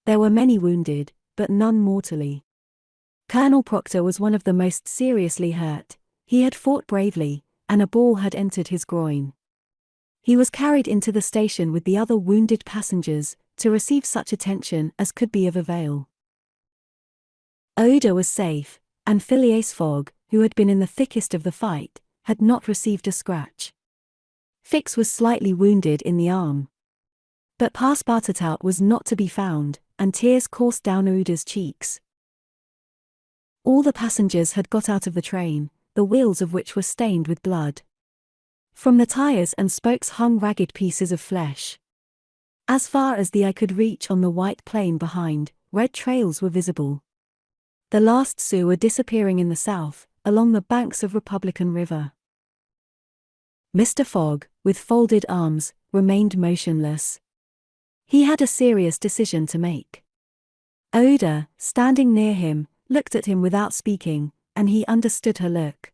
There were many wounded, but none mortally. Colonel Proctor was one of the most seriously hurt. He had fought bravely, and a ball had entered his groin. He was carried into the station with the other wounded passengers, to receive such attention as could be of avail. Oda was safe, and Phileas Fogg, who had been in the thickest of the fight, had not received a scratch. Fix was slightly wounded in the arm. But Passepartout was not to be found, and tears coursed down Oda's cheeks. All the passengers had got out of the train, the wheels of which were stained with blood. From the tires and spokes hung ragged pieces of flesh. As far as the eye could reach on the white plain behind, red trails were visible. The last Sioux were disappearing in the south, along the banks of Republican River. Mr. Fogg, with folded arms, remained motionless. He had a serious decision to make. Oda, standing near him, looked at him without speaking, and he understood her look.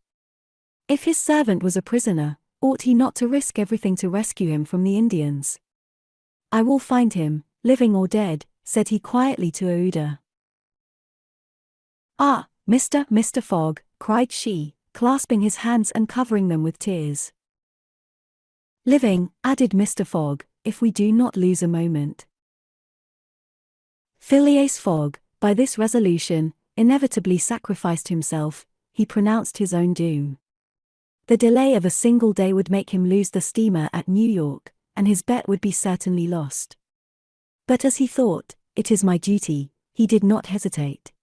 If his servant was a prisoner, ought he not to risk everything to rescue him from the Indians? "I will find him, living or dead," said he quietly to Oda. "Ah, Mr. Fogg," cried she, clasping his hands and covering them with tears. "Living," added Mr. Fogg, "if we do not lose a moment." Phileas Fogg, by this resolution, inevitably sacrificed himself. He pronounced his own doom. The delay of a single day would make him lose the steamer at New York, and his bet would be certainly lost. But as he thought, "It is my duty," he did not hesitate.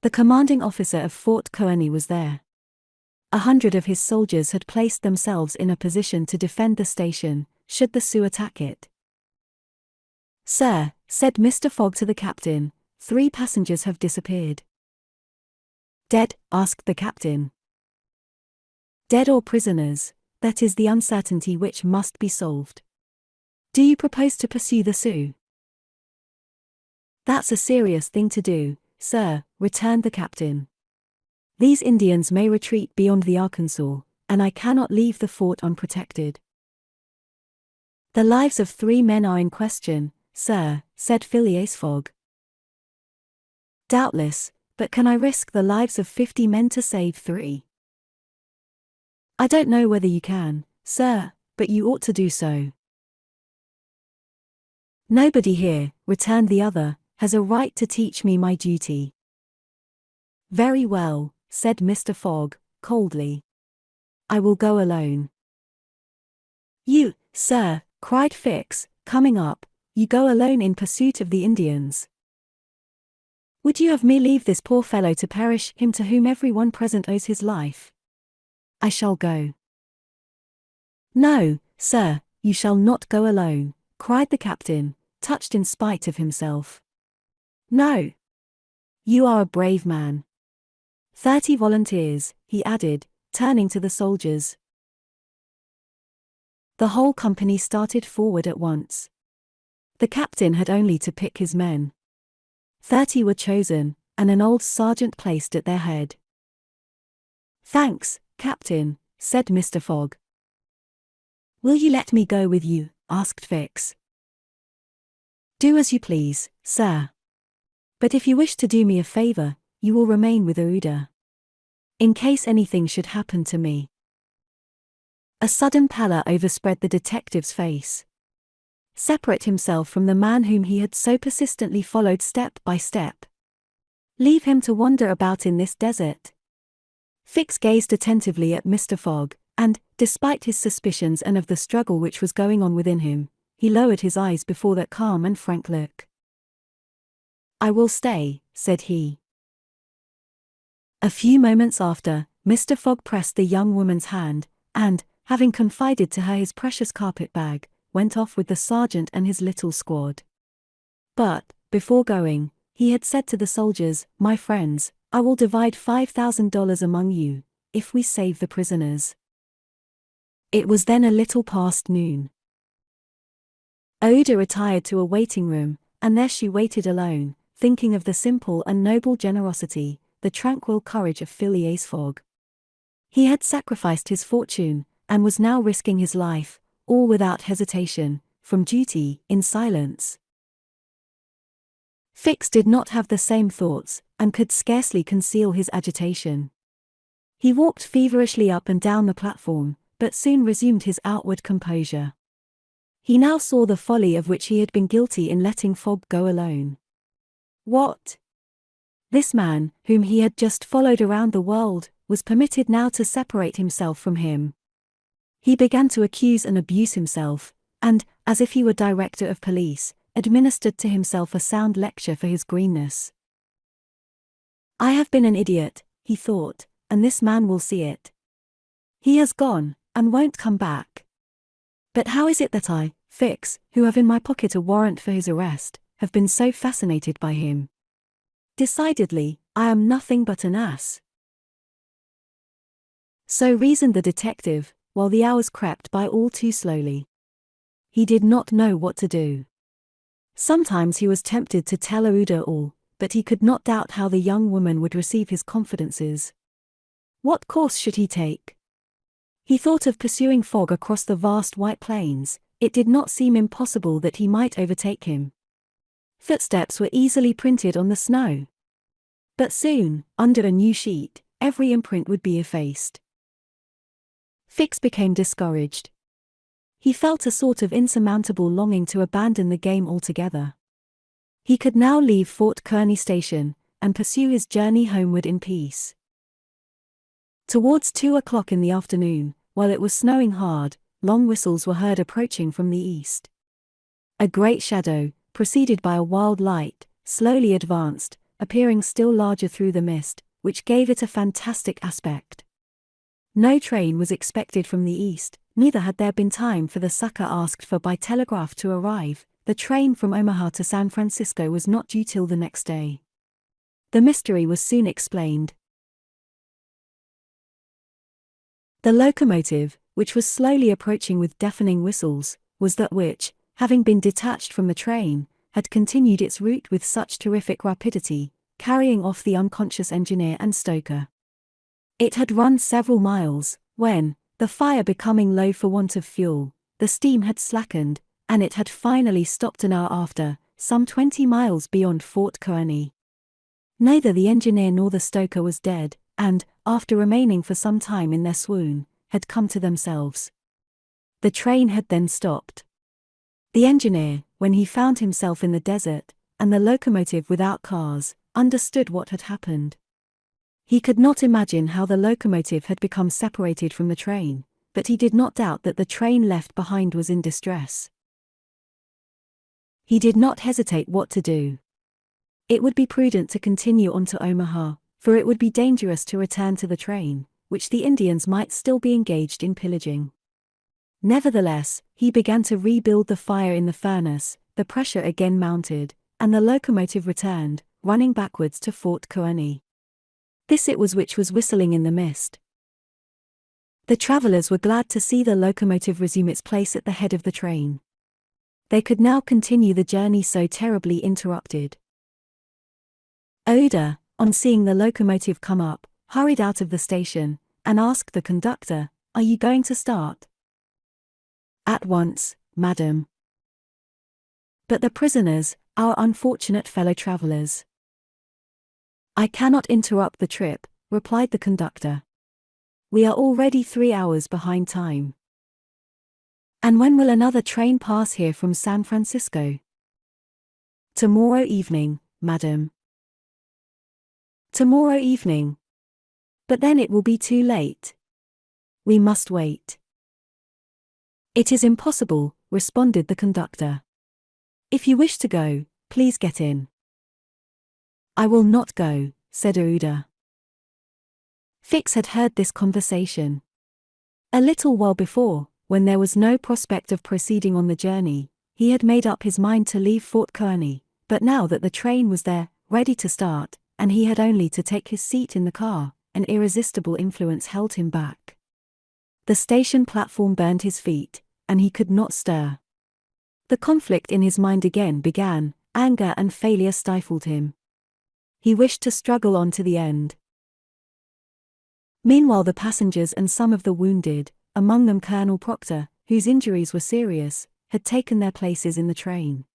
The commanding officer of Fort Kearny was there. 100 of his soldiers had placed themselves in a position to defend the station, should the Sioux attack it. "Sir," said Mr. Fogg to the captain, 3 passengers have disappeared. Dead? Asked the captain. Dead or prisoners, that is the uncertainty which must be solved. Do you propose to pursue the Sioux? That's a serious thing to do, sir, returned the captain. These Indians may retreat beyond the Arkansas, and I cannot leave the fort unprotected. The lives of 3 men are in question, sir, said Phileas Fogg. Doubtless, but can I risk the lives of 50 men to save 3? I don't know whether you can, sir, but you ought to do so. Nobody here, returned the other, has a right to teach me my duty. Very well, said Mr. Fogg, coldly. I will go alone. You, sir, cried Fix, coming up, you go alone in pursuit of the Indians. Would you have me leave this poor fellow to perish, him to whom every one present owes his life? I shall go. No, sir, you shall not go alone, cried the captain, touched in spite of himself. No. You are a brave man. 30 volunteers, he added, turning to the soldiers. The whole company started forward at once. The captain had only to pick his men. 30 were chosen, and an old sergeant placed at their head. Thanks, Captain, said Mr. Fogg. Will you let me go with you? Asked Fix. Do as you please, sir. But if you wish to do me a favor, you will remain with Ouida. In case anything should happen to me. A sudden pallor overspread the detective's face. Separate himself from the man whom he had so persistently followed step by step. Leave him to wander about in this desert. Fix gazed attentively at Mr. Fogg, and, despite his suspicions and of the struggle which was going on within him, he lowered his eyes before that calm and frank look. I will stay, said he. A few moments after, Mr. Fogg pressed the young woman's hand, and, having confided to her his precious carpet bag, went off with the sergeant and his little squad. But, before going, he had said to the soldiers, My friends, I will divide $5,000 among you, if we save the prisoners. It was then a little past noon. Ouida retired to a waiting room, and there she waited alone, thinking of the simple and noble generosity, the tranquil courage of Phileas Fogg. He had sacrificed his fortune, and was now risking his life, all without hesitation, from duty, in silence. Fix did not have the same thoughts, and could scarcely conceal his agitation. He walked feverishly up and down the platform, but soon resumed his outward composure. He now saw the folly of which he had been guilty in letting Fogg go alone. What? This man, whom he had just followed around the world, was permitted now to separate himself from him. He began to accuse and abuse himself, and, as if he were director of police, administered to himself a sound lecture for his greenness. I have been an idiot, he thought, and this man will see it. He has gone, and won't come back. But how is it that I, Fix, who have in my pocket a warrant for his arrest, have been so fascinated by him? Decidedly, I am nothing but an ass. So reasoned the detective, while the hours crept by all too slowly. He did not know what to do. Sometimes he was tempted to tell Ouida all, but he could not doubt how the young woman would receive his confidences. What course should he take? He thought of pursuing Fogg across the vast white plains. It did not seem impossible that he might overtake him. Footsteps were easily printed on the snow. But soon, under a new sheet, every imprint would be effaced. Fix became discouraged. He felt a sort of insurmountable longing to abandon the game altogether. He could now leave Fort Kearny Station, and pursue his journey homeward in peace. Towards 2 o'clock in the afternoon, while it was snowing hard, long whistles were heard approaching from the east. A great shadow, preceded by a wild light, slowly advanced, appearing still larger through the mist, which gave it a fantastic aspect. No train was expected from the east, neither had there been time for the succor asked for by telegraph to arrive, the train from Omaha to San Francisco was not due till the next day. The mystery was soon explained. The locomotive, which was slowly approaching with deafening whistles, was that which, having been detached from the train, had continued its route with such terrific rapidity, carrying off the unconscious engineer and stoker. It had run several miles, when, the fire becoming low for want of fuel, the steam had slackened, and it had finally stopped an hour after, some 20 miles beyond Fort Kearny. Neither the engineer nor the stoker was dead, and, after remaining for some time in their swoon, had come to themselves. The train had then stopped. The engineer, when he found himself in the desert, and the locomotive without cars, understood what had happened. He could not imagine how the locomotive had become separated from the train, but he did not doubt that the train left behind was in distress. He did not hesitate what to do. It would be prudent to continue on to Omaha, for it would be dangerous to return to the train, which the Indians might still be engaged in pillaging. Nevertheless, he began to rebuild the fire in the furnace, the pressure again mounted, and the locomotive returned, running backwards to Fort Kearny. This it was which was whistling in the mist. The travelers were glad to see the locomotive resume its place at the head of the train. They could now continue the journey so terribly interrupted. Oda, on seeing the locomotive come up, hurried out of the station, and asked the conductor, "Are you going to start?" "At once, madam." "But the prisoners, our unfortunate fellow travelers?" "I cannot interrupt the trip," replied the conductor. "We are already 3 hours behind time." "And when will another train pass here from San Francisco?" "Tomorrow evening, madam." "Tomorrow evening? But then it will be too late." "We must wait." "It is impossible," responded the conductor. "If you wish to go, please get in." "I will not go," said Ouda. Fix had heard this conversation. A little while before, when there was no prospect of proceeding on the journey, he had made up his mind to leave Fort Kearny, but now that the train was there, ready to start, and he had only to take his seat in the car, an irresistible influence held him back. The station platform burned his feet, and he could not stir. The conflict in his mind again began, anger and failure stifled him. He wished to struggle on to the end. Meanwhile the passengers and some of the wounded, among them Colonel Proctor, whose injuries were serious, had taken their places in the train.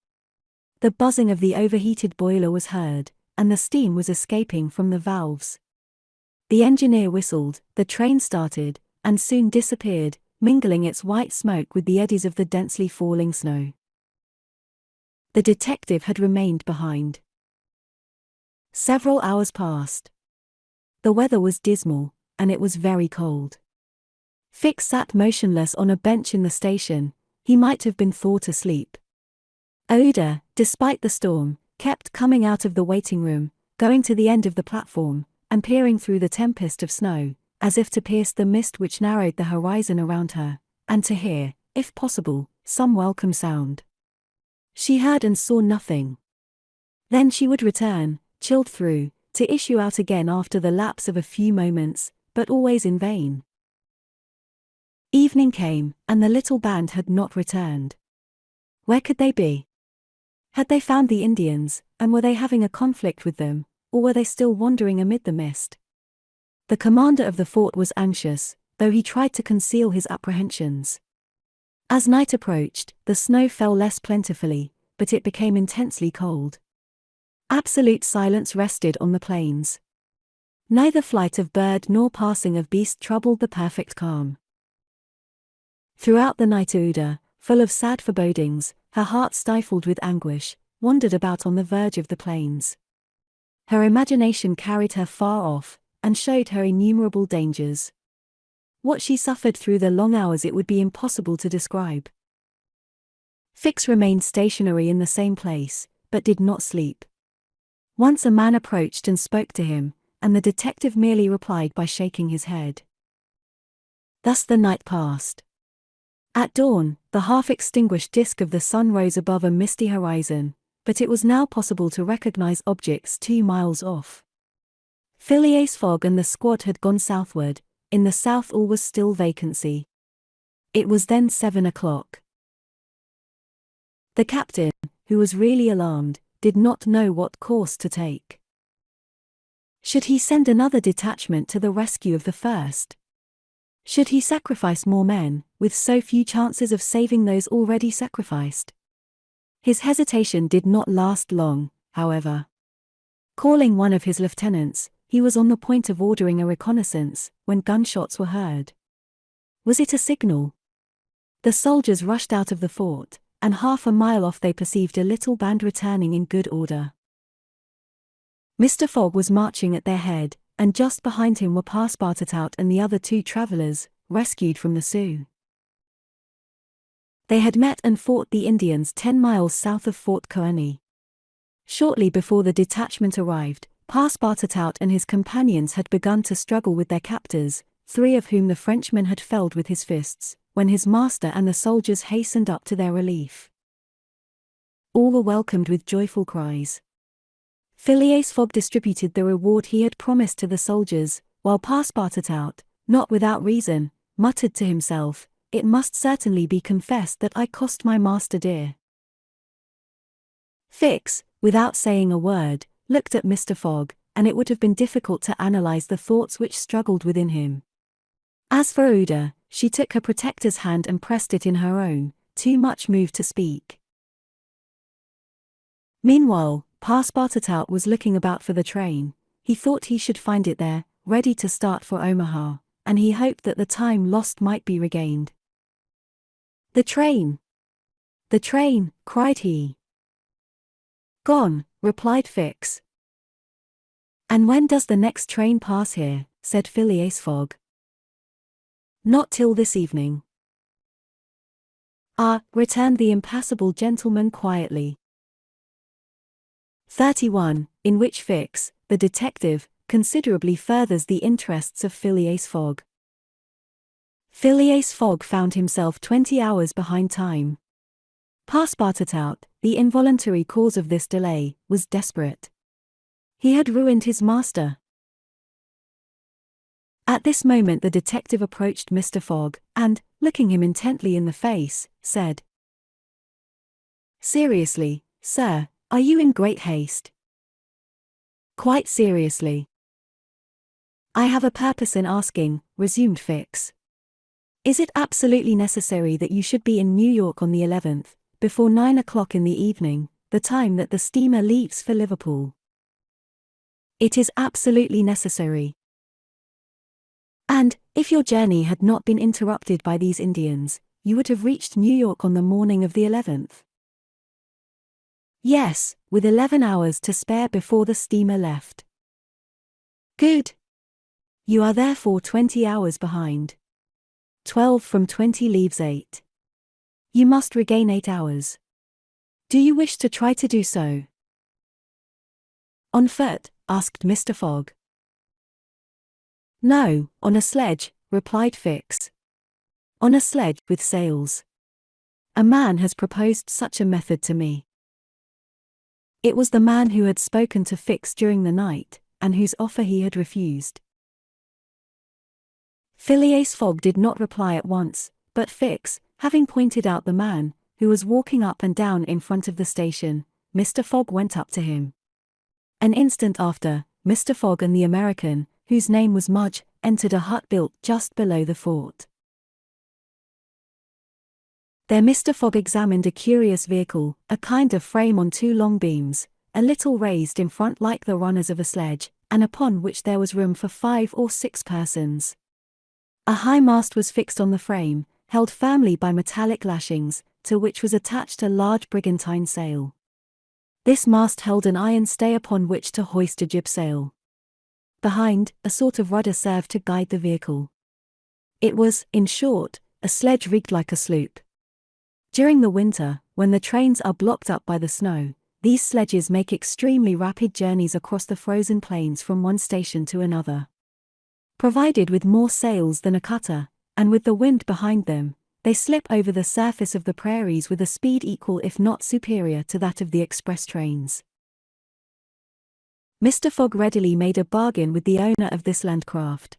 The buzzing of the overheated boiler was heard, and the steam was escaping from the valves. The engineer whistled, the train started, and soon disappeared, mingling its white smoke with the eddies of the densely falling snow. The detective had remained behind. Several hours passed. The weather was dismal, and it was very cold. Fix sat motionless on a bench in the station. He might have been thought asleep. Oda, despite the storm, kept coming out of the waiting room, going to the end of the platform, and peering through the tempest of snow, as if to pierce the mist which narrowed the horizon around her, and to hear, if possible, some welcome sound. She heard and saw nothing. Then she would return, chilled through, to issue out again after the lapse of a few moments, but always in vain. Evening came, and the little band had not returned. Where could they be? Had they found the Indians, and were they having a conflict with them, or were they still wandering amid the mist? The commander of the fort was anxious, though he tried to conceal his apprehensions. As night approached, the snow fell less plentifully, but it became intensely cold. Absolute silence rested on the plains. Neither flight of bird nor passing of beast troubled the perfect calm. Throughout the night Ouda, full of sad forebodings, her heart stifled with anguish, wandered about on the verge of the plains. Her imagination carried her far off, and showed her innumerable dangers. What she suffered through the long hours it would be impossible to describe. Fix remained stationary in the same place, but did not sleep. Once a man approached and spoke to him, and the detective merely replied by shaking his head. Thus the night passed. At dawn, the half-extinguished disk of the sun rose above a misty horizon, but it was now possible to recognize objects 2 miles off. Phileas Fogg and the squad had gone southward. In the south all was still vacancy. It was then 7 o'clock. The captain, who was really alarmed, did not know what course to take. Should he send another detachment to the rescue of the first? Should he sacrifice more men, with so few chances of saving those already sacrificed? His hesitation did not last long, however. Calling one of his lieutenants, he was on the point of ordering a reconnaissance, when gunshots were heard. Was it a signal? The soldiers rushed out of the fort, and half a mile off they perceived a little band returning in good order. Mr. Fogg was marching at their head, and just behind him were Passepartout and the other 2 travelers, rescued from the Sioux. They had met and fought the Indians 10 miles south of Fort Kearny. Shortly before the detachment arrived, Passepartout and his companions had begun to struggle with their captors, 3 of whom the Frenchman had felled with his fists, when his master and the soldiers hastened up to their relief. All were welcomed with joyful cries. Phileas Fogg distributed the reward he had promised to the soldiers, while Passepartout, not without reason, muttered to himself, "It must certainly be confessed that I cost my master dear." Fix, without saying a word, looked at Mr. Fogg, and it would have been difficult to analyze the thoughts which struggled within him. As for Uda, she took her protector's hand and pressed it in her own, too much moved to speak. Meanwhile, Passepartout was looking about for the train. He thought he should find it there, ready to start for Omaha, and he hoped that the time lost might be regained. "The train! The train!" cried he. "Gone," replied Fix. "And when does the next train pass here?" said Phileas Fogg. "Not till this evening." "Ah," returned the impassible gentleman quietly. 31. In which Fix, the detective, considerably furthers the interests of Phileas Fogg. Phileas Fogg found himself 20 hours behind time. Passepartout, the involuntary cause of this delay, was desperate. He had ruined his master. At this moment the detective approached Mr. Fogg, and, looking him intently in the face, said, "Seriously, sir, are you in great haste?" "Quite seriously." "I have a purpose in asking," resumed Fix. "Is it absolutely necessary that you should be in New York on the 11th, before 9 o'clock in the evening, the time that the steamer leaves for Liverpool?" "It is absolutely necessary." "And, if your journey had not been interrupted by these Indians, you would have reached New York on the morning of the 11th? "Yes, with 11 hours to spare before the steamer left." "Good. You are therefore 20 hours behind. 12 from 20 leaves 8. You must regain 8 hours. Do you wish to try to do so?" "On foot?" asked Mr. Fogg. "No, on a sledge," replied Fix. "On a sledge with sails. A man has proposed such a method to me." It was the man who had spoken to Fix during the night, and whose offer he had refused. Phileas Fogg did not reply at once, but Fix, having pointed out the man, who was walking up and down in front of the station, Mr. Fogg went up to him. An instant after, Mr. Fogg and the American, whose name was Mudge, entered a hut built just below the fort. There Mr. Fogg examined a curious vehicle, a kind of frame on 2 long beams, a little raised in front like the runners of a sledge, and upon which there was room for 5 or 6 persons. A high mast was fixed on the frame, held firmly by metallic lashings, to which was attached a large brigantine sail. This mast held an iron stay upon which to hoist a jibsail. Behind, a sort of rudder served to guide the vehicle. It was, in short, a sledge rigged like a sloop. During the winter, when the trains are blocked up by the snow, these sledges make extremely rapid journeys across the frozen plains from one station to another. Provided with more sails than a cutter, and with the wind behind them, they slip over the surface of the prairies with a speed equal if not superior to that of the express trains. Mr. Fogg readily made a bargain with the owner of this landcraft.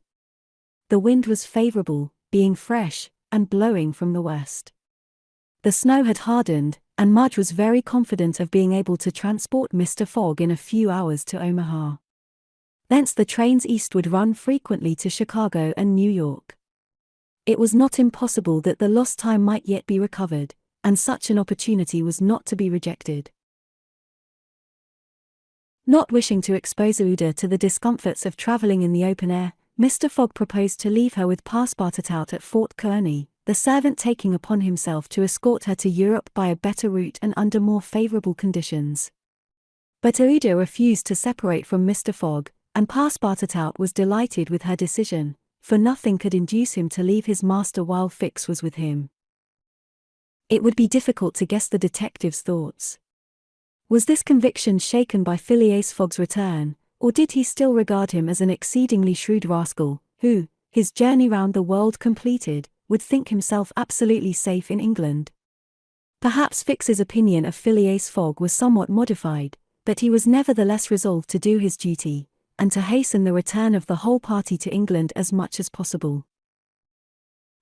The wind was favorable, being fresh, and blowing from the west. The snow had hardened, and Mudge was very confident of being able to transport Mr. Fogg in a few hours to Omaha. Thence the trains east would run frequently to Chicago and New York. It was not impossible that the lost time might yet be recovered, and such an opportunity was not to be rejected. Not wishing to expose Ada to the discomforts of traveling in the open air, Mr. Fogg proposed to leave her with Passepartout at Fort Kearny, the servant taking upon himself to escort her to Europe by a better route and under more favorable conditions. But Ada refused to separate from Mr. Fogg, and Passepartout was delighted with her decision, for nothing could induce him to leave his master while Fix was with him. It would be difficult to guess the detective's thoughts. Was this conviction shaken by Phileas Fogg's return, or did he still regard him as an exceedingly shrewd rascal, who, his journey round the world completed, would think himself absolutely safe in England? Perhaps Fix's opinion of Phileas Fogg was somewhat modified, but he was nevertheless resolved to do his duty, and to hasten the return of the whole party to England as much as possible.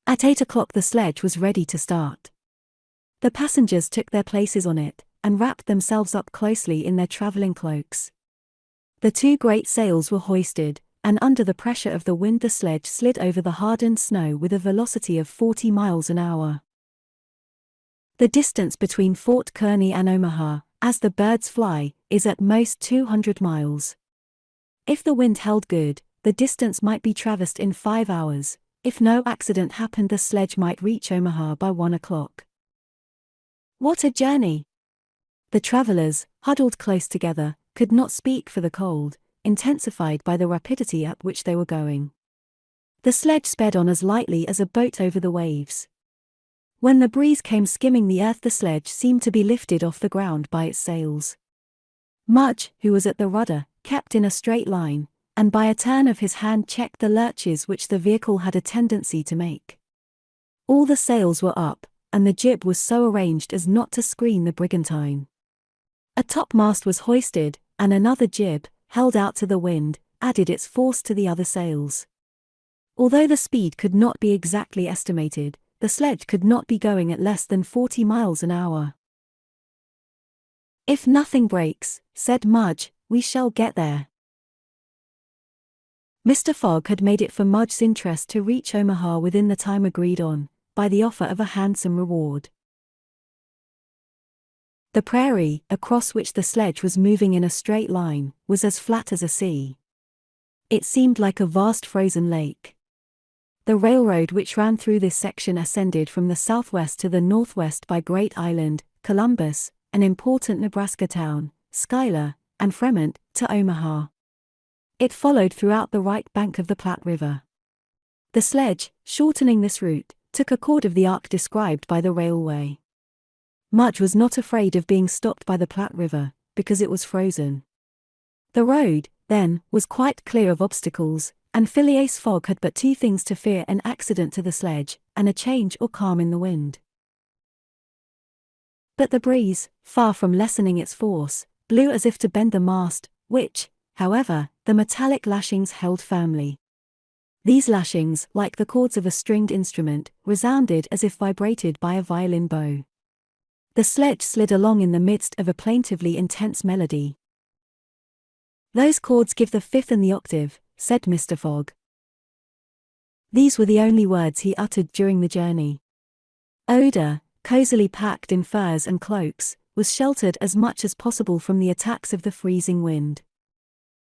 At 8 o'clock the sledge was ready to start. The passengers took their places on it, and wrapped themselves up closely in their travelling cloaks. The two great sails were hoisted, and under the pressure of the wind the sledge slid over the hardened snow with a velocity of 40 miles an hour. The distance between Fort Kearny and Omaha, as the birds fly, is at most 200 miles. If the wind held good, the distance might be traversed in 5 hours. If no accident happened, the sledge might reach Omaha by 1 o'clock. What a journey! The travelers, huddled close together, could not speak for the cold, intensified by the rapidity at which they were going. The sledge sped on as lightly as a boat over the waves. When the breeze came skimming the earth, the sledge seemed to be lifted off the ground by its sails. Mudge, who was at the rudder, kept in a straight line, and by a turn of his hand checked the lurches which the vehicle had a tendency to make. All the sails were up, and the jib was so arranged as not to screen the brigantine. A topmast was hoisted, and another jib, held out to the wind, added its force to the other sails. Although the speed could not be exactly estimated, the sledge could not be going at less than 40 miles an hour. "If nothing breaks," said Mudge, "we shall get there." Mr. Fogg had made it for Mudge's interest to reach Omaha within the time agreed on, by the offer of a handsome reward. The prairie, across which the sledge was moving in a straight line, was as flat as a sea. It seemed like a vast frozen lake. The railroad which ran through this section ascended from the southwest to the northwest by Great Island, Columbus, an important Nebraska town, Schuyler, and Fremont, to Omaha. It followed throughout the right bank of the Platte River. The sledge, shortening this route, took a chord of the arc described by the railway. Mudge was not afraid of being stopped by the Platte River, because it was frozen. The road, then, was quite clear of obstacles, and Phileas Fogg had but two things to fear: an accident to the sledge, and a change or calm in the wind. But the breeze, far from lessening its force, blew as if to bend the mast, which, however, the metallic lashings held firmly. These lashings, like the chords of a stringed instrument, resounded as if vibrated by a violin bow. The sledge slid along in the midst of a plaintively intense melody. "Those chords give the fifth and the octave," said Mr. Fogg. These were the only words he uttered during the journey. Oda, cosily packed in furs and cloaks, was sheltered as much as possible from the attacks of the freezing wind.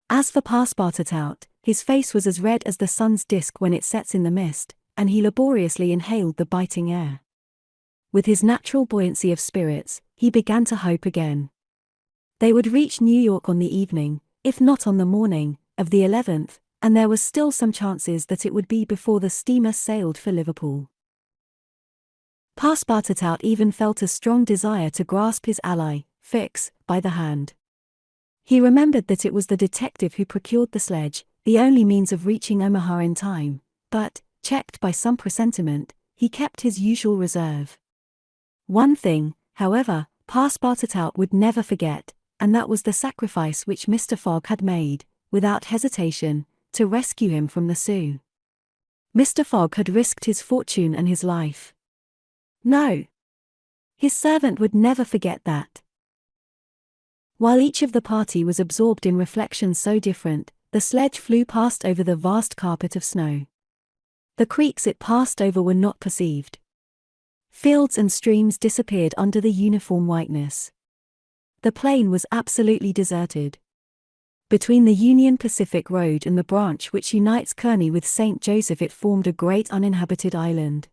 As for Passepartout, his face was as red as the sun's disk when it sets in the mist, and he laboriously inhaled the biting air. With his natural buoyancy of spirits, he began to hope again. They would reach New York on the evening, if not on the morning, of the 11th, and there was still some chances that it would be before the steamer sailed for Liverpool. Passepartout even felt a strong desire to grasp his ally, Fix, by the hand. He remembered that it was the detective who procured the sledge, the only means of reaching Omaha in time, but, checked by some presentiment, he kept his usual reserve. One thing, however, Passepartout would never forget, and that was the sacrifice which Mr. Fogg had made, without hesitation, to rescue him from the Sioux. Mr. Fogg had risked his fortune and his life. No. His servant would never forget that. While each of the party was absorbed in reflections so different, the sledge flew past over the vast carpet of snow. The creeks it passed over were not perceived. Fields and streams disappeared under the uniform whiteness. The plain was absolutely deserted. Between the Union Pacific Road and the branch which unites Kearney with St. Joseph, it formed a great uninhabited island.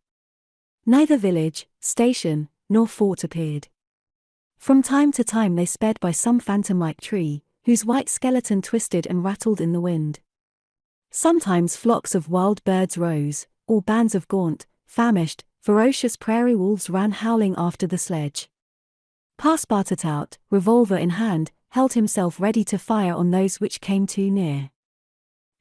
Neither village, station, nor fort appeared. From time to time they sped by some phantom-like tree, whose white skeleton twisted and rattled in the wind. Sometimes flocks of wild birds rose, or bands of gaunt, famished, ferocious prairie wolves ran howling after the sledge. Passepartout, revolver in hand, held himself ready to fire on those which came too near.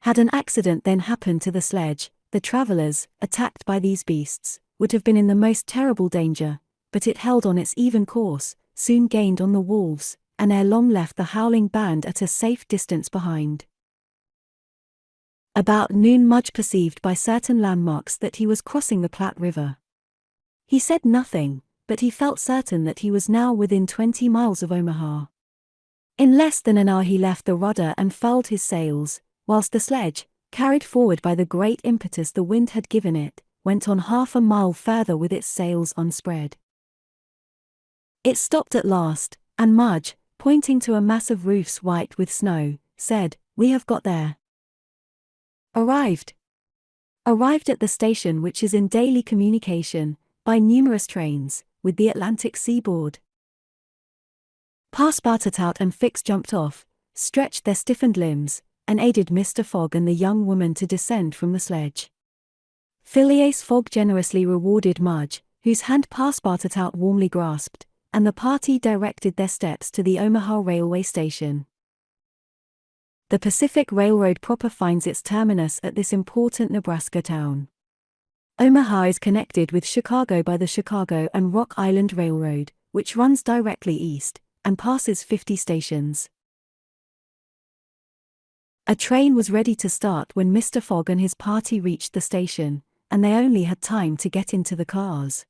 Had an accident then happened to the sledge, the travelers, attacked by these beasts, would have been in the most terrible danger, but it held on its even course, soon gained on the wolves, and ere long left the howling band at a safe distance behind. About noon Mudge perceived by certain landmarks that he was crossing the Platte River. He said nothing, but he felt certain that he was now within 20 miles of Omaha. In less than an hour he left the rudder and furled his sails, whilst the sledge, carried forward by the great impetus the wind had given it, went on half a mile further with its sails unspread. It stopped at last, and Mudge, pointing to a mass of roofs white with snow, said, "We have got there." Arrived at the station, which is in daily communication, by numerous trains, with the Atlantic seaboard. Passepartout and Fix jumped off, stretched their stiffened limbs, and aided Mr. Fogg and the young woman to descend from the sledge. Phileas Fogg generously rewarded Mudge, whose hand Passepartout warmly grasped, and the party directed their steps to the Omaha railway station. The Pacific Railroad proper finds its terminus at this important Nebraska town. Omaha is connected with Chicago by the Chicago and Rock Island Railroad, which runs directly east, and passes 50 stations. A train was ready to start when Mr. Fogg and his party reached the station, and they only had time to get into the cars.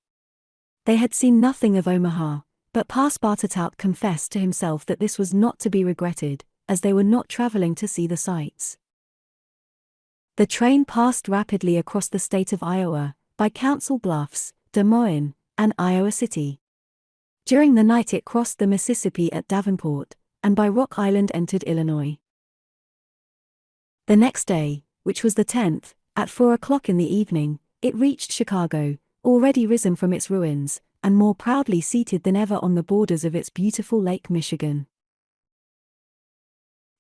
They had seen nothing of Omaha, but Passepartout confessed to himself that this was not to be regretted, as they were not traveling to see the sights. The train passed rapidly across the state of Iowa, by Council Bluffs, Des Moines, and Iowa City. During the night it crossed the Mississippi at Davenport, and by Rock Island entered Illinois. The next day, which was the 10th, at 4 o'clock in the evening, it reached Chicago, already risen from its ruins, and more proudly seated than ever on the borders of its beautiful Lake Michigan.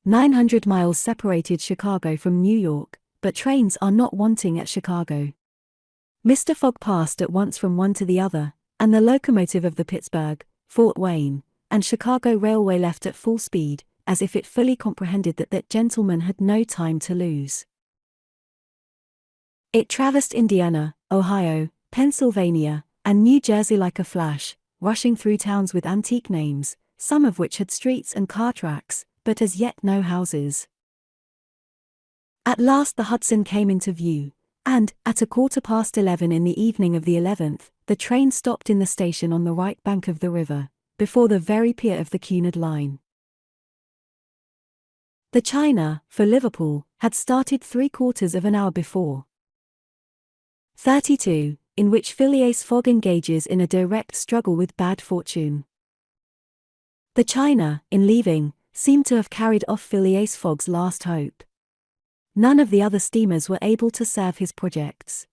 900 miles separated Chicago from New York, but trains are not wanting at Chicago. Mr. Fogg passed at once from one to the other, and the locomotive of the Pittsburgh, Fort Wayne, and Chicago Railway left at full speed, as if it fully comprehended that gentleman had no time to lose. It traversed Indiana, Ohio, Pennsylvania, and New Jersey like a flash, rushing through towns with antique names, some of which had streets and car tracks, but as yet no houses. At last the Hudson came into view, and, at 11:15 in the evening of the 11th, the train stopped in the station on the right bank of the river, before the very pier of the Cunard line. The China, for Liverpool, had started 3/4 of an hour before. 32, in which Phileas Fogg engages in a direct struggle with bad fortune. The China, in leaving, seemed to have carried off Phileas Fogg's last hope. None of the other steamers were able to serve his projects.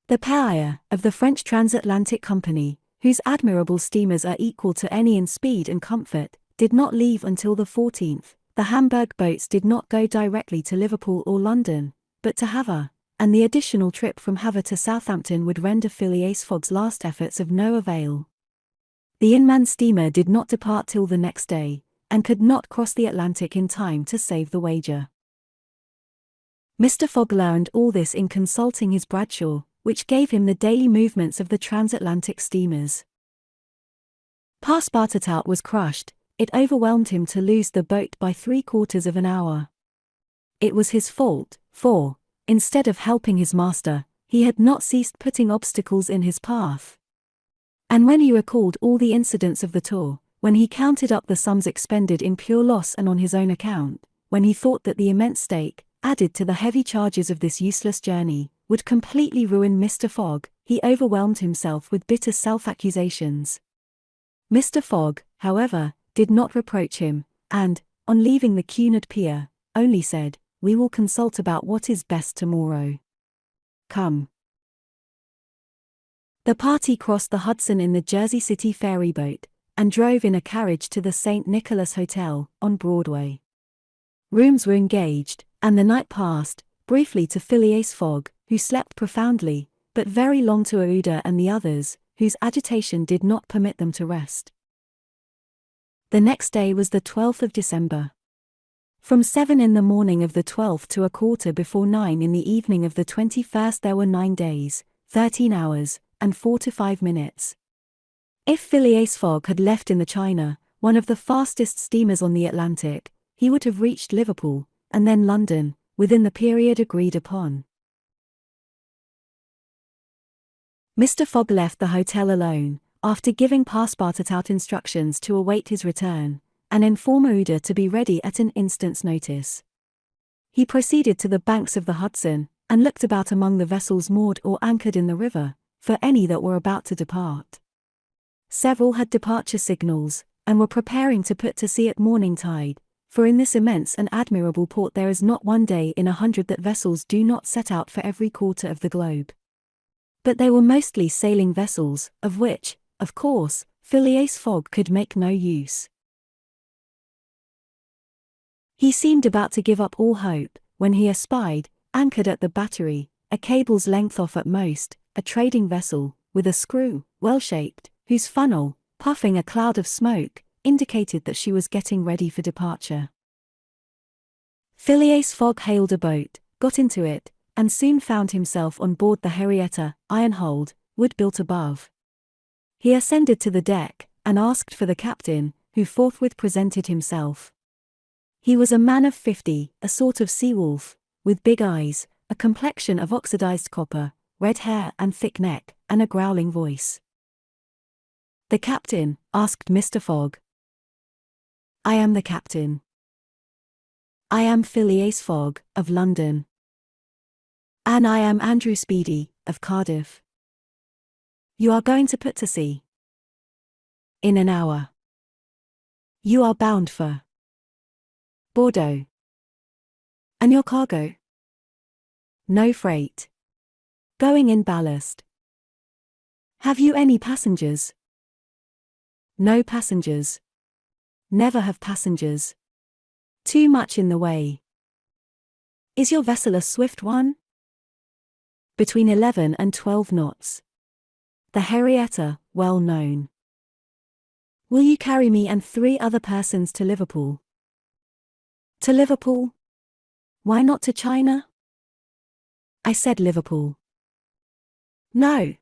The Paia, of the French Transatlantic Company, whose admirable steamers are equal to any in speed and comfort, did not leave until the 14th. The Hamburg boats did not go directly to Liverpool or London, but to Havre, and the additional trip from Havre to Southampton would render Phileas Fogg's last efforts of no avail. The Inman steamer did not depart till the next day, and could not cross the Atlantic in time to save the wager. Mr. Fogg learned all this in consulting his Bradshaw, which gave him the daily movements of the transatlantic steamers. Passepartout was crushed. It overwhelmed him to lose the boat by 3/4 of an hour. It was his fault, for, instead of helping his master, he had not ceased putting obstacles in his path. And when he recalled all the incidents of the tour, when he counted up the sums expended in pure loss and on his own account, when he thought that the immense stake, added to the heavy charges of this useless journey, would completely ruin Mr. Fogg, he overwhelmed himself with bitter self-accusations. Mr. Fogg, however, did not reproach him, and, on leaving the Cunard pier, only said, "We will consult about what is best tomorrow. Come." The party crossed the Hudson in the Jersey City ferry boat, and drove in a carriage to the St. Nicholas Hotel, on Broadway. Rooms were engaged, and the night passed, briefly to Phileas Fogg, who slept profoundly, but very long to Ouida and the others, whose agitation did not permit them to rest. The next day was the 12th of December. From 7 in the morning of the 12th to 9:15 in the evening of the 21st there were 9 days, 13 hours, and 45 minutes. If Phileas Fogg had left in the China, one of the fastest steamers on the Atlantic, he would have reached Liverpool, and then London, within the period agreed upon. Mr. Fogg left the hotel alone, after giving Passepartout instructions to await his return, and inform Ouida to be ready at an instant's notice. He proceeded to the banks of the Hudson, and looked about among the vessels moored or anchored in the river, for any that were about to depart. Several had departure signals, and were preparing to put to sea at morning tide, for in this immense and admirable port there is not one day in 100 that vessels do not set out for every quarter of the globe. But they were mostly sailing vessels, of which, of course, Phileas Fogg could make no use. He seemed about to give up all hope, when he espied, anchored at the battery, a cable's length off at most, a trading vessel, with a screw, well-shaped, whose funnel, puffing a cloud of smoke, indicated that she was getting ready for departure. Phileas Fogg hailed a boat, got into it, and soon found himself on board the Henrietta, iron-hulled, wood-built above. He ascended to the deck, and asked for the captain, who forthwith presented himself. He was a man of 50, a sort of sea-wolf, with big eyes, a complexion of oxidized copper, red hair and thick neck, and a growling voice. "The captain?" asked Mr. Fogg. "I am the captain. I am Phileas Fogg, of London. And I am Andrew Speedy, of Cardiff. You are going to put to sea?" "In an hour." "You are bound for Bordeaux. And your cargo?" "No freight. Going in ballast." "Have you any passengers?" "No passengers. Never have passengers. Too much in the way." "Is your vessel a swift one?" "Between 11 and 12 knots. The Henrietta, well known." "Will you carry me and 3 other persons to Liverpool?" "To Liverpool? Why not to China?" "I said Liverpool." "No.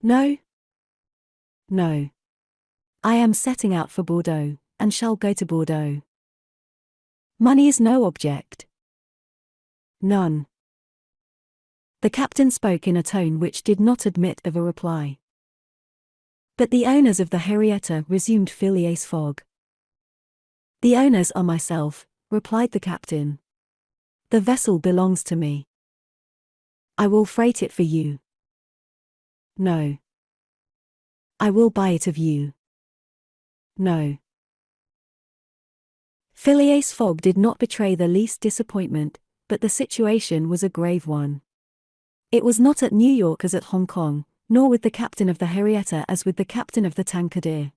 No. No. I am setting out for Bordeaux, and shall go to Bordeaux." "Money is no object?" "None." The captain spoke in a tone which did not admit of a reply. "But the owners of the Henrietta," resumed Phileas Fogg. "The owners are myself," replied the captain. "The vessel belongs to me." "I will freight it for you." "No." "I will buy it of you." "No." Phileas Fogg did not betray the least disappointment, but the situation was a grave one. It was not at New York as at Hong Kong, nor with the captain of the Henrietta as with the captain of the Tankadere.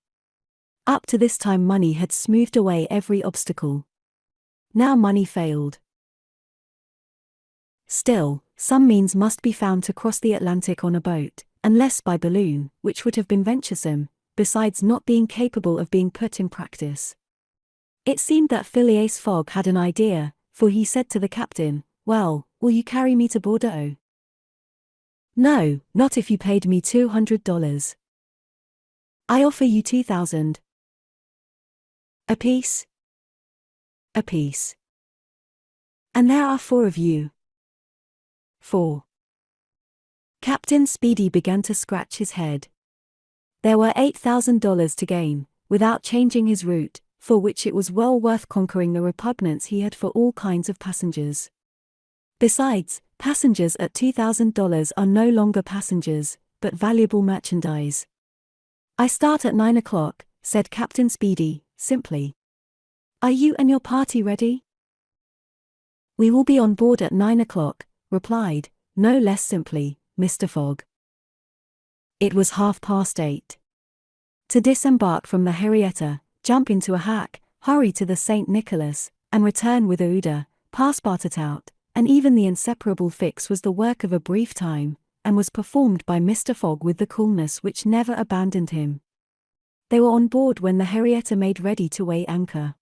Up to this time money had smoothed away every obstacle. Now money failed. Still, some means must be found to cross the Atlantic on a boat, unless by balloon, which would have been venturesome, besides not being capable of being put in practice. It seemed that Phileas Fogg had an idea, for he said to the captain, "Well, will you carry me to Bordeaux?" No, not if you paid me $200. I offer you 2,000. Apiece? Apiece. And there are 4 of you. 4. Captain Speedy began to scratch his head. There were $8,000 to gain, without changing his route, for which it was well worth conquering the repugnance he had for all kinds of passengers. Besides, passengers at $2,000 are no longer passengers, but valuable merchandise. I start at 9 o'clock, said Captain Speedy, simply. Are you and your party ready? We will be on board at 9 o'clock, replied, no less simply, Mr. Fogg. It was 8:30. To disembark from the Henrietta, jump into a hack, hurry to the St. Nicholas, and return with Ouida, Passepartout, and even the inseparable Fix was the work of a brief time, and was performed by Mr. Fogg with the coolness which never abandoned him. They were on board when the Henrietta made ready to weigh anchor.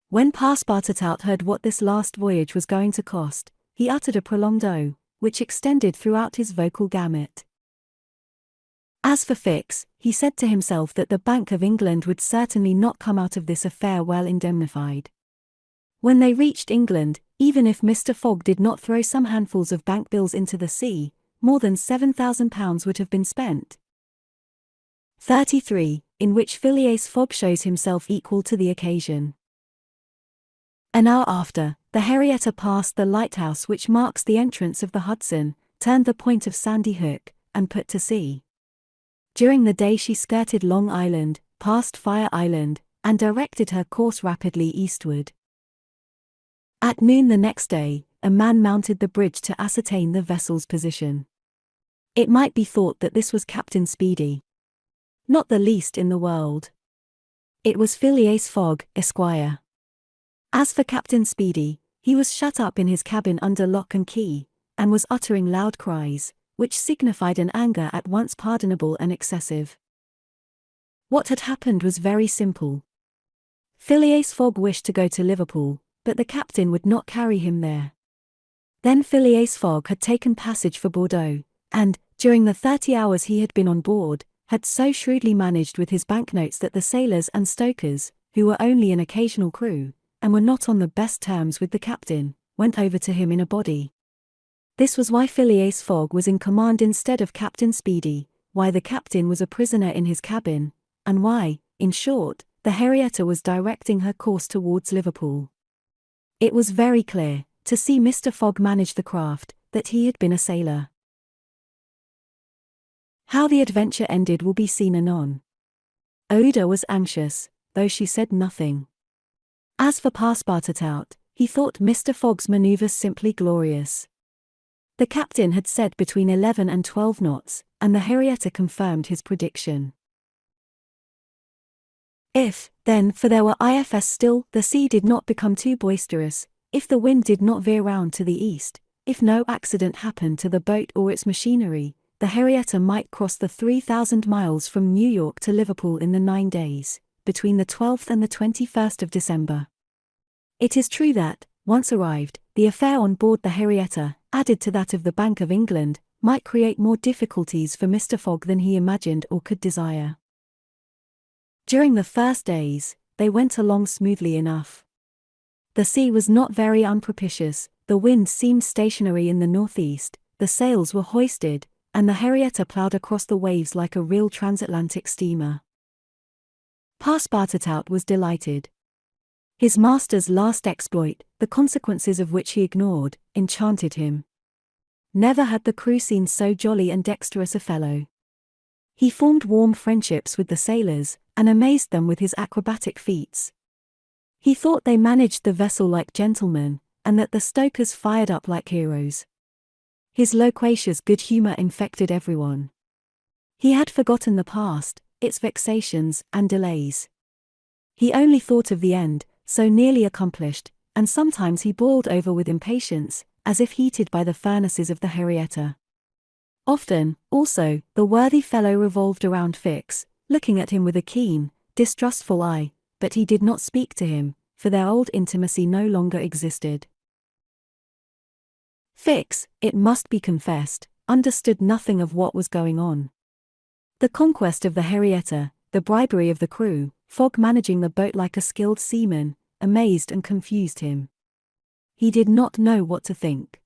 When Passepartout heard what this last voyage was going to cost, he uttered a prolonged "oh," which extended throughout his vocal gamut. As for Fix, he said to himself that the Bank of England would certainly not come out of this affair well indemnified. When they reached England, even if Mr. Fogg did not throw some handfuls of bank bills into the sea, more than £7,000 would have been spent. 33, in which Phileas Fogg shows himself equal to the occasion. An hour after, the Henrietta passed the lighthouse which marks the entrance of the Hudson, turned the point of Sandy Hook, and put to sea. During the day she skirted Long Island, passed Fire Island, and directed her course rapidly eastward. At noon the next day, a man mounted the bridge to ascertain the vessel's position. It might be thought that this was Captain Speedy. Not the least in the world. It was Phileas Fogg, Esquire. As for Captain Speedy, he was shut up in his cabin under lock and key, and was uttering loud cries, which signified an anger at once pardonable and excessive. What had happened was very simple. Phileas Fogg wished to go to Liverpool, but the captain would not carry him there. Then Phileas Fogg had taken passage for Bordeaux, and, during the 30 hours he had been on board, had so shrewdly managed with his banknotes that the sailors and stokers, who were only an occasional crew, and were not on the best terms with the captain, went over to him in a body. This was why Phileas Fogg was in command instead of Captain Speedy, why the captain was a prisoner in his cabin, and why, in short, the Henrietta was directing her course towards Liverpool. It was very clear, to see Mr. Fogg manage the craft, that he had been a sailor. How the adventure ended will be seen anon. Ouida was anxious, though she said nothing. As for Passepartout, he thought Mr. Fogg's manoeuvres simply glorious. The captain had said between 11 and 12 knots, and the Henrietta confirmed his prediction. If, then, for there were ifs still, the sea did not become too boisterous, if the wind did not veer round to the east, if no accident happened to the boat or its machinery, the Henrietta might cross the 3,000 miles from New York to Liverpool in the 9 days, between the 12th and the 21st of December. It is true that, once arrived, the affair on board the Henrietta, added to that of the Bank of England, might create more difficulties for Mr. Fogg than he imagined or could desire. During the first days, they went along smoothly enough. The sea was not very unpropitious, the wind seemed stationary in the northeast, the sails were hoisted, and the Henrietta ploughed across the waves like a real transatlantic steamer. Passepartout was delighted. His master's last exploit, the consequences of which he ignored, enchanted him. Never had the crew seen so jolly and dexterous a fellow. He formed warm friendships with the sailors, and amazed them with his acrobatic feats. He thought they managed the vessel like gentlemen, and that the stokers fired up like heroes. His loquacious good humor infected everyone. He had forgotten the past, its vexations and delays. He only thought of the end, so nearly accomplished, and sometimes he boiled over with impatience, as if heated by the furnaces of the Henrietta. Often, also, the worthy fellow revolved around Fix, looking at him with a keen, distrustful eye, but he did not speak to him, for their old intimacy no longer existed. Fix, it must be confessed, understood nothing of what was going on. The conquest of the Henrietta, the bribery of the crew, Fogg managing the boat like a skilled seaman, amazed and confused him. He did not know what to think.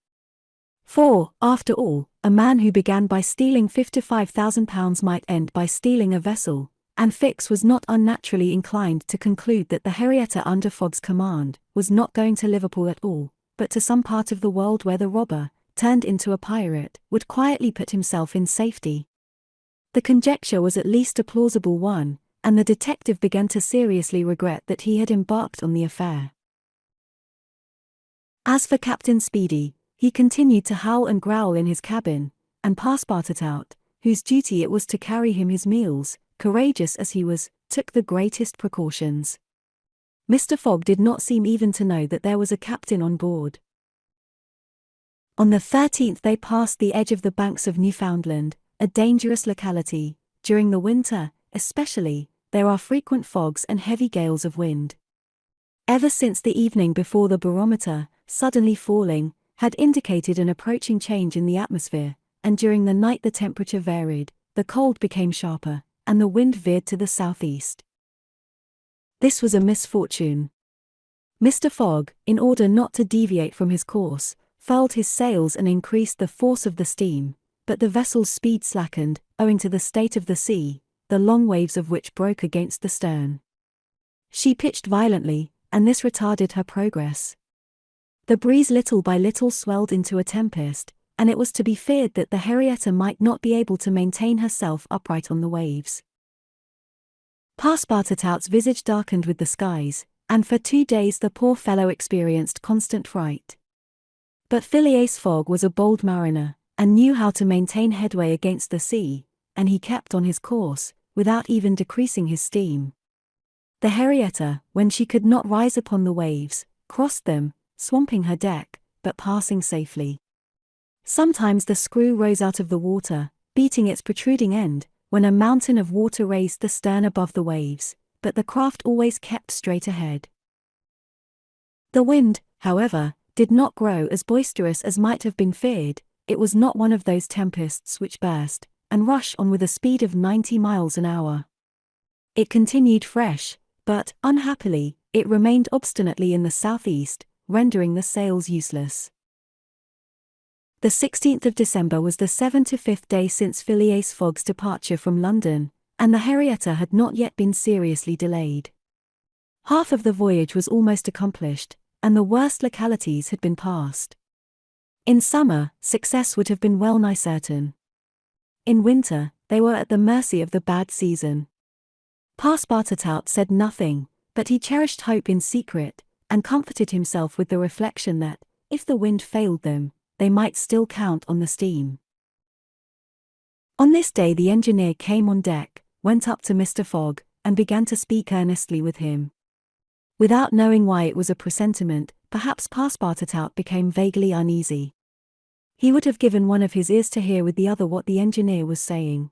For, after all, a man who began by stealing £55,000 might end by stealing a vessel, and Fix was not unnaturally inclined to conclude that the Henrietta under Fogg's command was not going to Liverpool at all, but to some part of the world where the robber, turned into a pirate, would quietly put himself in safety. The conjecture was at least a plausible one, and the detective began to seriously regret that he had embarked on the affair. As for Captain Speedy, he continued to howl and growl in his cabin, and Passepartout, whose duty it was to carry him his meals, courageous as he was, took the greatest precautions. Mr. Fogg did not seem even to know that there was a captain on board. On the 13th they passed the edge of the banks of Newfoundland, a dangerous locality. During the winter, especially, there are frequent fogs and heavy gales of wind. Ever since the evening before, the barometer, suddenly falling, had indicated an approaching change in the atmosphere, and during the night the temperature varied, the cold became sharper, and the wind veered to the southeast. This was a misfortune. Mr. Fogg, in order not to deviate from his course, furled his sails and increased the force of the steam, but the vessel's speed slackened, owing to the state of the sea, the long waves of which broke against the stern. She pitched violently, and this retarded her progress. The breeze little by little swelled into a tempest, and it was to be feared that the Henrietta might not be able to maintain herself upright on the waves. Passepartout's visage darkened with the skies, and for 2 days the poor fellow experienced constant fright. But Phileas Fogg was a bold mariner, and knew how to maintain headway against the sea, and he kept on his course, without even decreasing his steam. The Henrietta, when she could not rise upon the waves, crossed them, swamping her deck, but passing safely. Sometimes the screw rose out of the water, beating its protruding end, when a mountain of water raised the stern above the waves, but the craft always kept straight ahead. The wind, however, did not grow as boisterous as might have been feared. It was not one of those tempests which burst and rush on with a speed of 90 miles an hour. It continued fresh, but, unhappily, it remained obstinately in the southeast, rendering the sails useless. The 16th of December was the 75th day since Phileas Fogg's departure from London, and the Henrietta had not yet been seriously delayed. Half of the voyage was almost accomplished, and the worst localities had been passed. In summer, success would have been well nigh certain. In winter, they were at the mercy of the bad season. Passepartout said nothing, but he cherished hope in secret, and comforted himself with the reflection that, if the wind failed them, they might still count on the steam. On this day the engineer came on deck, went up to Mr. Fogg, and began to speak earnestly with him. Without knowing why it was a presentiment, perhaps Passepartout became vaguely uneasy. He would have given one of his ears to hear with the other what the engineer was saying.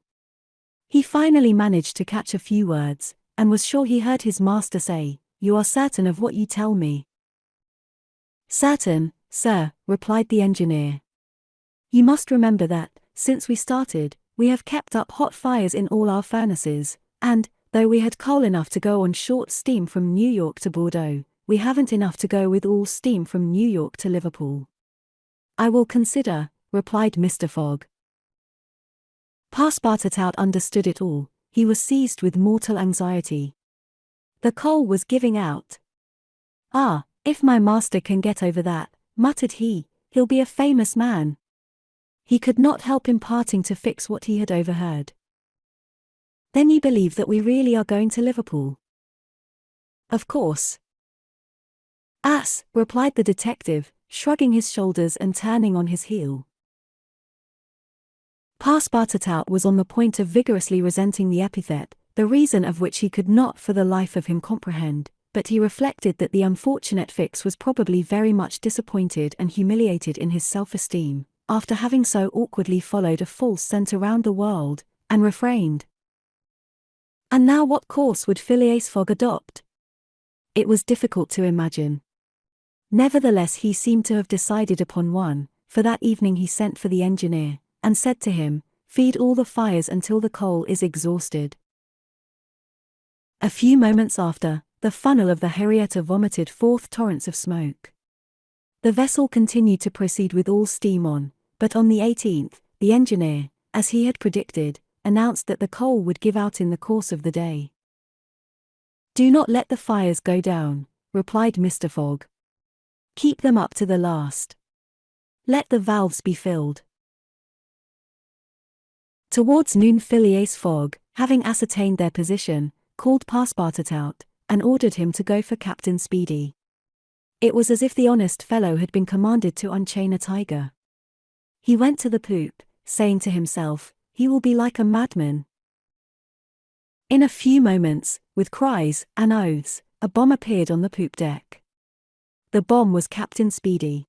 He finally managed to catch a few words, and was sure he heard his master say, "You are certain of what you tell me?" "Certain, sir," replied the engineer. "You must remember that, since we started, we have kept up hot fires in all our furnaces, and, though we had coal enough to go on short steam from New York to Bordeaux, we haven't enough to go with all steam from New York to Liverpool." "I will consider," replied Mr. Fogg. Passepartout understood it all. He was seized with mortal anxiety. The coal was giving out. "Ah, if my master can get over that," muttered he, "he'll be a famous man." He could not help imparting to Fix what he had overheard. "Then you believe that we really are going to Liverpool?" "Of course." "Ass," replied the detective, shrugging his shoulders and turning on his heel. Passepartout was on the point of vigorously resenting the epithet, the reason of which he could not for the life of him comprehend, but he reflected that the unfortunate Fix was probably very much disappointed and humiliated in his self-esteem, after having so awkwardly followed a false scent around the world, and refrained. And now what course would Phileas Fogg adopt? It was difficult to imagine. Nevertheless he seemed to have decided upon one, for that evening he sent for the engineer, and said to him, "Feed all the fires until the coal is exhausted." A few moments after, the funnel of the Henrietta vomited forth torrents of smoke. The vessel continued to proceed with all steam on, but on the 18th, the engineer, as he had predicted, announced that the coal would give out in the course of the day. "Do not let the fires go down," replied Mr. Fogg. "Keep them up to the last. Let the valves be filled." Towards noon Phileas Fogg, having ascertained their position, called Passepartout, and ordered him to go for Captain Speedy. It was as if the honest fellow had been commanded to unchain a tiger. He went to the poop, saying to himself, "He will be like a madman." In a few moments, with cries and oaths, a bomb appeared on the poop deck. The bomb was Captain Speedy.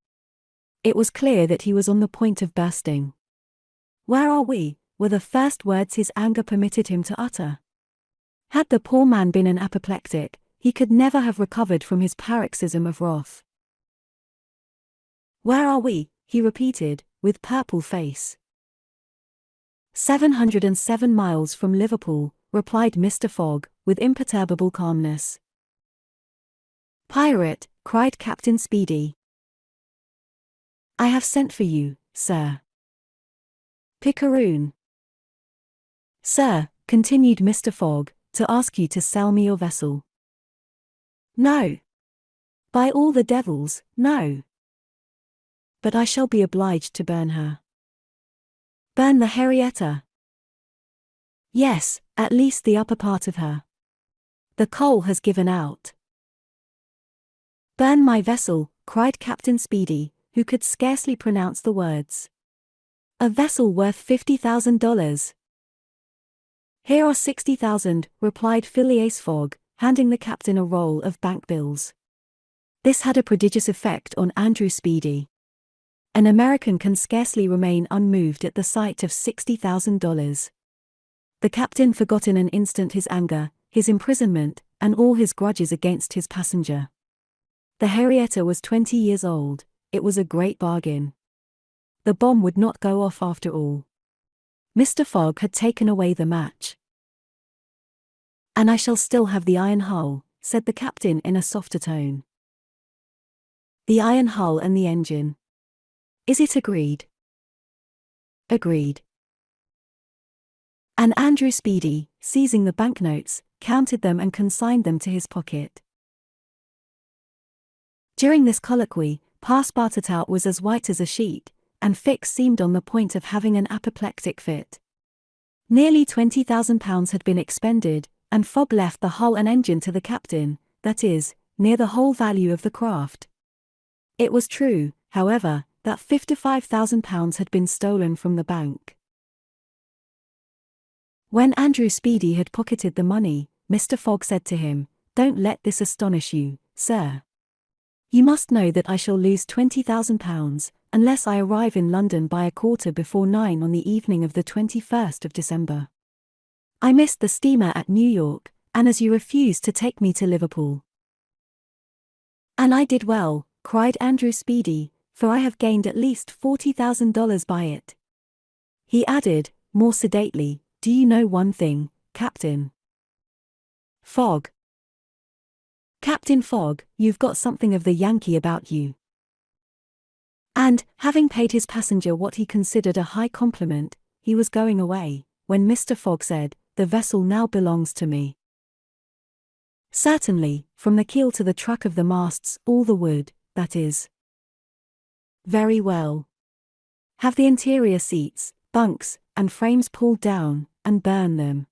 It was clear that he was on the point of bursting. "Where are we?" were the first words his anger permitted him to utter. Had the poor man been an apoplectic, he could never have recovered from his paroxysm of wrath. "Where are we?" he repeated, with purple face. 707 miles from Liverpool," replied Mr. Fogg, with imperturbable calmness. "Pirate!" cried Captain Speedy. "I have sent for you, sir." "Picaroon." "Sir," continued Mr. Fogg, "to ask you to sell me your vessel." "No. By all the devils, no." "But I shall be obliged to burn her." "Burn the Henrietta?" "Yes, at least the upper part of her. The coal has given out." "Burn my vessel," cried Captain Speedy, who could scarcely pronounce the words. "A vessel worth $50,000. "Here are 60,000, replied Phileas Fogg, handing the captain a roll of bank bills. This had a prodigious effect on Andrew Speedy. An American can scarcely remain unmoved at the sight of $60,000. The captain forgot in an instant his anger, his imprisonment, and all his grudges against his passenger. The Henrietta was 20 years old. It was a great bargain. The bomb would not go off after all. Mr. Fogg had taken away the match. "And I shall still have the iron hull," said the captain in a softer tone. "The iron hull and the engine. Is it agreed?" "Agreed." And Andrew Speedy, seizing the banknotes, counted them and consigned them to his pocket. During this colloquy, Passepartout was as white as a sheet, and Fix seemed on the point of having an apoplectic fit. Nearly £20,000 had been expended, and Fogg left the hull and engine to the captain, that is, near the whole value of the craft. It was true, however, that £55,000 had been stolen from the bank. When Andrew Speedy had pocketed the money, Mr. Fogg said to him, "Don't let this astonish you, sir. You must know that I shall lose £20,000, unless I arrive in London by 9:15 on the evening of the 21st of December. I missed the steamer at New York, and as you refused to take me to Liverpool." "And I did well," cried Andrew Speedy, "for I have gained at least $40,000 by it." He added, more sedately, "Do you know one thing, Captain Fogg? Captain Fogg, you've got something of the Yankee about you." And, having paid his passenger what he considered a high compliment, he was going away, when Mr. Fogg said, "The vessel now belongs to me." "Certainly, from the keel to the truck of the masts, all the wood, that is." "Very well. Have the interior seats, bunks, and frames pulled down, and burn them."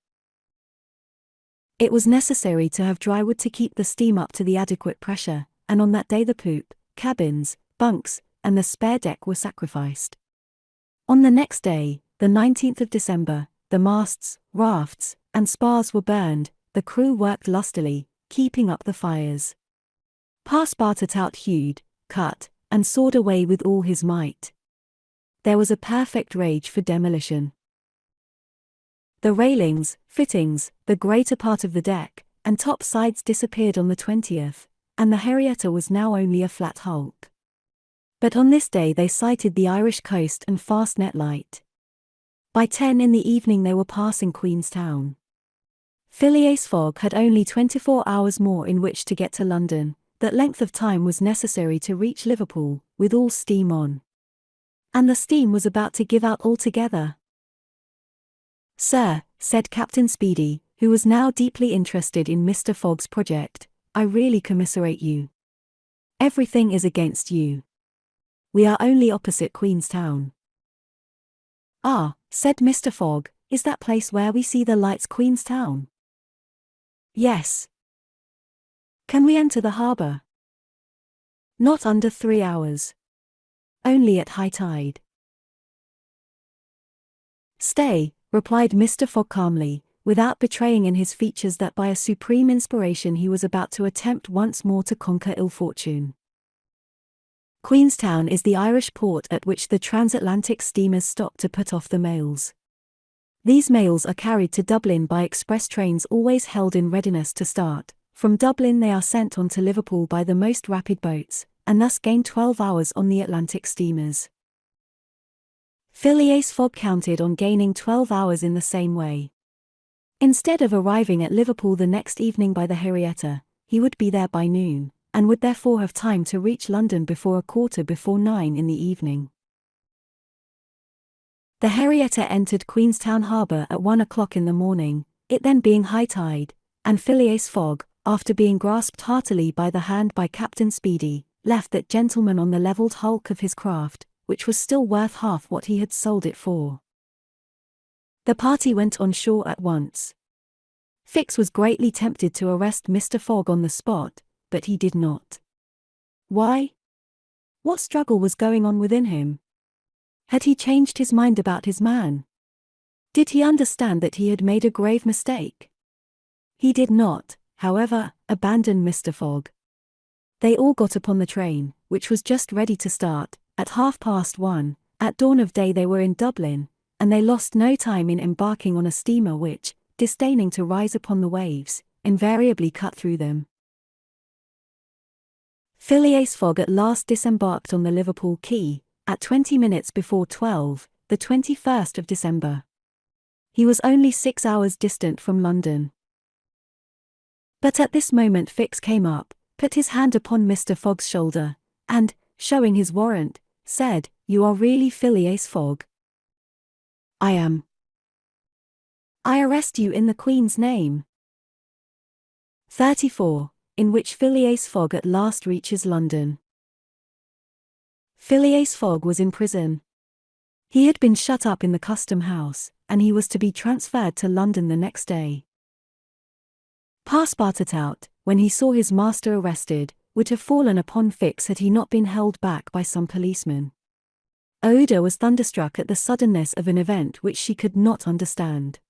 It was necessary to have dry wood to keep the steam up to the adequate pressure, and on that day the poop, cabins, bunks, and the spare deck were sacrificed. On the next day, the 19th of December, the masts, rafts, and spars were burned. The crew worked lustily, keeping up the fires. Passepartout hewed, cut, and sawed away with all his might. There was a perfect rage for demolition. The railings, fittings, the greater part of the deck, and top sides disappeared on the 20th, and the Henrietta was now only a flat hulk. But on this day they sighted the Irish coast and Fastnet Light. By 10 in the evening they were passing Queenstown. Phileas Fogg had only 24 hours more in which to get to London. That length of time was necessary to reach Liverpool, with all steam on. And the steam was about to give out altogether. "Sir," said Captain Speedy, who was now deeply interested in Mr. Fogg's project, "I really commiserate you. Everything is against you. We are only opposite Queenstown." "Ah," said Mr. Fogg, "is that place where we see the lights Queenstown?" "Yes." "Can we enter the harbour?" "Not under 3 hours. Only at high tide." "Stay," replied Mr. Fogg calmly, without betraying in his features that by a supreme inspiration he was about to attempt once more to conquer ill fortune. "Queenstown is the Irish port at which the transatlantic steamers stop to put off the mails. These mails are carried to Dublin by express trains always held in readiness to start. From Dublin they are sent on to Liverpool by the most rapid boats, and thus gain 12 hours on the Atlantic steamers." Phileas Fogg counted on gaining 12 hours in the same way. Instead of arriving at Liverpool the next evening by the Henrietta, he would be there by noon, and would therefore have time to reach London before 9:15 in the evening. The Henrietta entered Queenstown Harbour at 1 o'clock in the morning, it then being high tide, and Phileas Fogg, after being grasped heartily by the hand by Captain Speedy, left that gentleman on the levelled hulk of his craft, which was still worth half what he had sold it for. The party went on shore at once. Fix was greatly tempted to arrest Mr. Fogg on the spot, but he did not. Why? What struggle was going on within him? Had he changed his mind about his man? Did he understand that he had made a grave mistake? He did not, however, abandon Mr. Fogg. They all got upon the train, which was just ready to start, at 1:30. At dawn of day they were in Dublin, and they lost no time in embarking on a steamer which, disdaining to rise upon the waves, invariably cut through them. Phileas Fogg at last disembarked on the Liverpool quay, at 20 minutes before 12, the 21st of December. He was only 6 hours distant from London. But at this moment Fix came up, put his hand upon Mr. Fogg's shoulder, and, showing his warrant, said, "You are really Phileas Fogg?" "I am." "I arrest you in the Queen's name." 34. In which Phileas Fogg at last reaches London. Phileas Fogg was in prison. He had been shut up in the custom house, and he was to be transferred to London the next day. Passepartout, when he saw his master arrested, would have fallen upon Fix had he not been held back by some policemen. Oda was thunderstruck at the suddenness of an event which she could not understand.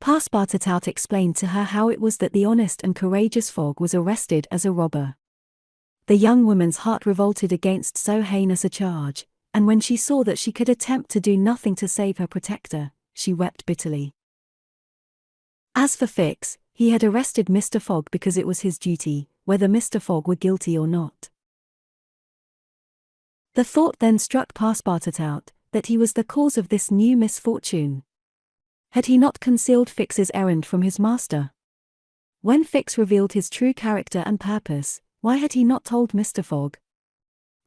Passepartout explained to her how it was that the honest and courageous Fogg was arrested as a robber. The young woman's heart revolted against so heinous a charge, and when she saw that she could attempt to do nothing to save her protector, she wept bitterly. As for Fix, he had arrested Mr. Fogg because it was his duty, whether Mr. Fogg were guilty or not. The thought then struck Passepartout that he was the cause of this new misfortune. Had he not concealed Fix's errand from his master? When Fix revealed his true character and purpose, why had he not told Mr. Fogg?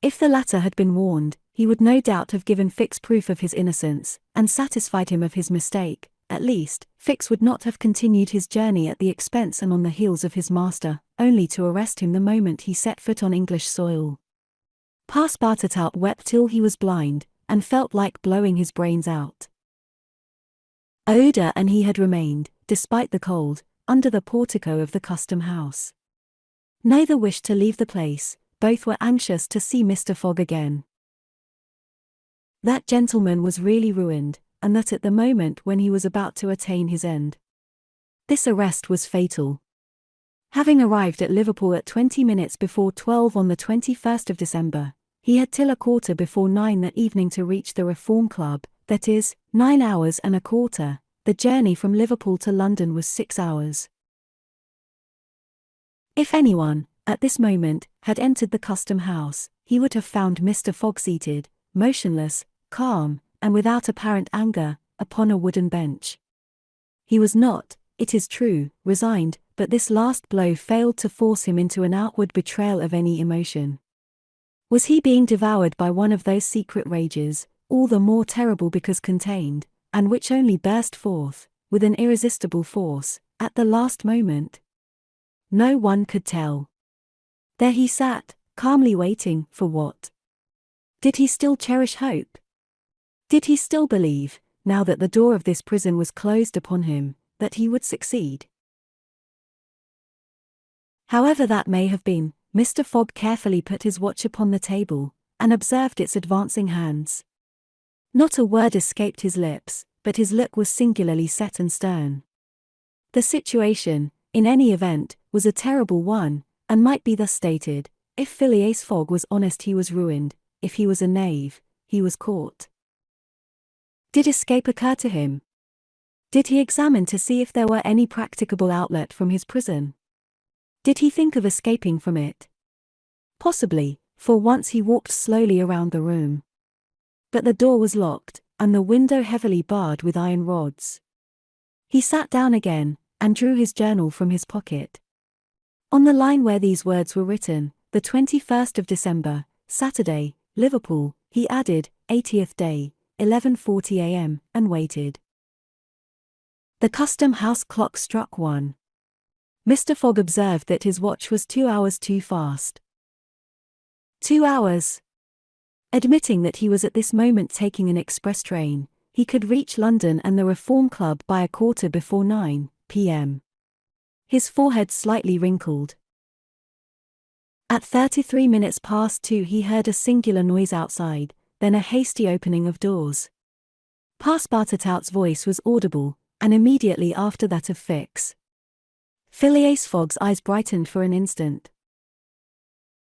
If the latter had been warned, he would no doubt have given Fix proof of his innocence, and satisfied him of his mistake. At least, Fix would not have continued his journey at the expense and on the heels of his master, only to arrest him the moment he set foot on English soil. Passepartout wept till he was blind, and felt like blowing his brains out. Oda and he had remained, despite the cold, under the portico of the custom house. Neither wished to leave the place, both were anxious to see Mr. Fogg again. That gentleman was really ruined, and that at the moment when he was about to attain his end. This arrest was fatal. Having arrived at Liverpool at 20 minutes before 12 on the 21st of December, he had till 9:15 that evening to reach the Reform Club, that is, 9 hours and a quarter. The journey from Liverpool to London was 6 hours. If anyone, at this moment, had entered the custom house, he would have found Mr. Fogg seated, motionless, calm, and without apparent anger, upon a wooden bench. He was not, it is true, resigned, but this last blow failed to force him into an outward betrayal of any emotion. Was he being devoured by one of those secret rages, all the more terrible because contained, and which only burst forth, with an irresistible force, at the last moment? No one could tell. There he sat, calmly waiting, for what? Did he still cherish hope? Did he still believe, now that the door of this prison was closed upon him, that he would succeed? However that may have been, Mr. Fogg carefully put his watch upon the table, and observed its advancing hands. Not a word escaped his lips, but his look was singularly set and stern. The situation, in any event, was a terrible one, and might be thus stated: if Phileas Fogg was honest he was ruined, if he was a knave, he was caught. Did escape occur to him? Did he examine to see if there were any practicable outlet from his prison? Did he think of escaping from it? Possibly, for once he walked slowly around the room. But the door was locked, and the window heavily barred with iron rods. He sat down again, and drew his journal from his pocket. On the line where these words were written, the 21st of December, Saturday, Liverpool, he added, 80th day, 11:40 a.m., and waited. The custom-house clock struck 1. Mr. Fogg observed that his watch was 2 hours too fast. 2 hours! Admitting that he was at this moment taking an express train, he could reach London and the Reform Club by 9:15 p.m. His forehead slightly wrinkled. At 33 minutes past 2 he heard a singular noise outside, then a hasty opening of doors. Passepartout's voice was audible, and immediately after that of Fix. Phileas Fogg's eyes brightened for an instant.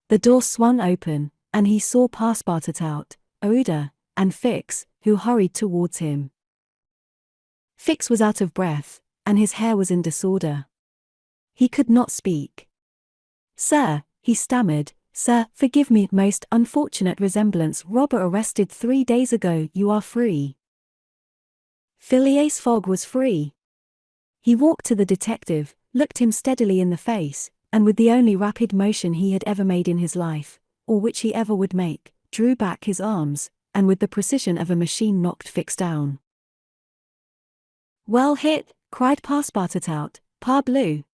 The door swung open, and he saw Passepartout, Ouida, and Fix, who hurried towards him. Fix was out of breath, and his hair was in disorder. He could not speak. "Sir," he stammered, "sir, forgive me, most unfortunate resemblance, robber arrested 3 days ago, you are free." Phileas Fogg was free. He walked to the detective, looked him steadily in the face, and with the only rapid motion he had ever made in his life, or which he ever would make, drew back his arms, and with the precision of a machine knocked Fix down. "Well hit," cried Passepartout, "parbleu!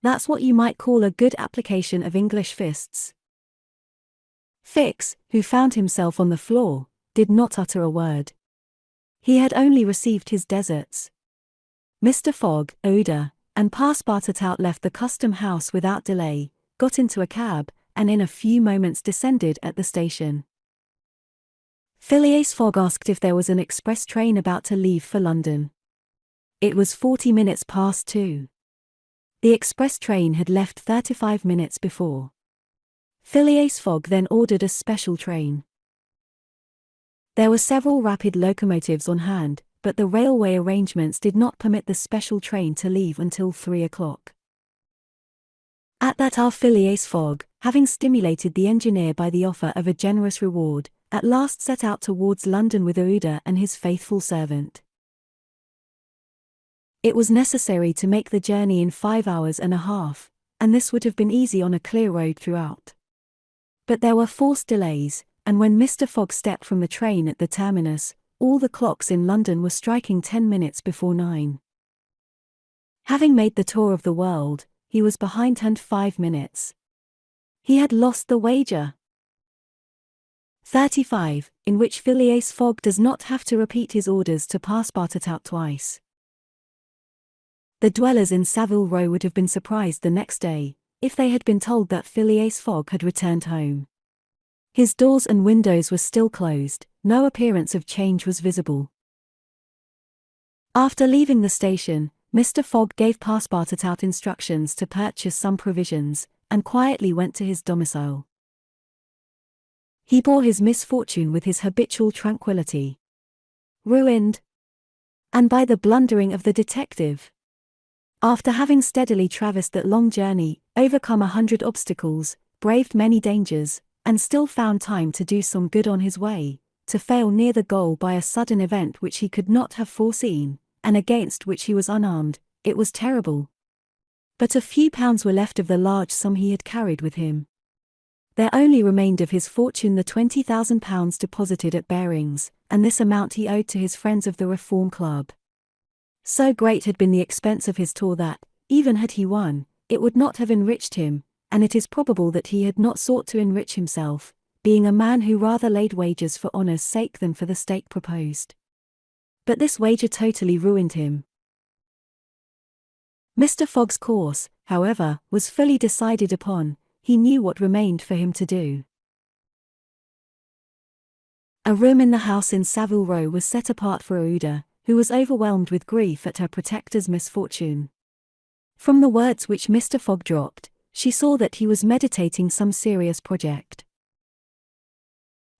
That's what you might call a good application of English fists." Fix, who found himself on the floor, did not utter a word. He had only received his deserts. Mr. Fogg, Ouida, and Passepartout left the custom house without delay, got into a cab, and in a few moments descended at the station. Phileas Fogg asked if there was an express train about to leave for London. It was 40 minutes past 2. The express train had left 35 minutes before. Phileas Fogg then ordered a special train. There were several rapid locomotives on hand, but the railway arrangements did not permit the special train to leave until 3 o'clock. At that hour Phileas Fogg, having stimulated the engineer by the offer of a generous reward, at last set out towards London with Ouida and his faithful servant. It was necessary to make the journey in 5 hours and a half, and this would have been easy on a clear road throughout. But there were forced delays, and when Mr. Fogg stepped from the train at the terminus, all the clocks in London were striking 10 minutes before 9. Having made the tour of the world, he was behindhand 5 minutes. He had lost the wager. 35, in which Phileas Fogg does not have to repeat his orders to Passepartout twice. The dwellers in Savile Row would have been surprised the next day, if they had been told that Phileas Fogg had returned home. His doors and windows were still closed, no appearance of change was visible. After leaving the station, Mr. Fogg gave Passepartout instructions to purchase some provisions, and quietly went to his domicile. He bore his misfortune with his habitual tranquillity. Ruined? And by the blundering of the detective. After having steadily traversed that long journey, overcome 100 obstacles, braved many dangers, and still found time to do some good on his way, to fail near the goal by a sudden event which he could not have foreseen, and against which he was unarmed, it was terrible. But a few pounds were left of the large sum he had carried with him. There only remained of his fortune the £20,000 deposited at Barings, and this amount he owed to his friends of the Reform Club. So great had been the expense of his tour that, even had he won, it would not have enriched him, and it is probable that he had not sought to enrich himself, being a man who rather laid wagers for honour's sake than for the stake proposed. But this wager totally ruined him. Mr. Fogg's course, however, was fully decided upon. He knew what remained for him to do. A room in the house in Savile Row was set apart for Ouida, who was overwhelmed with grief at her protector's misfortune. From the words which Mr. Fogg dropped, she saw that he was meditating some serious project.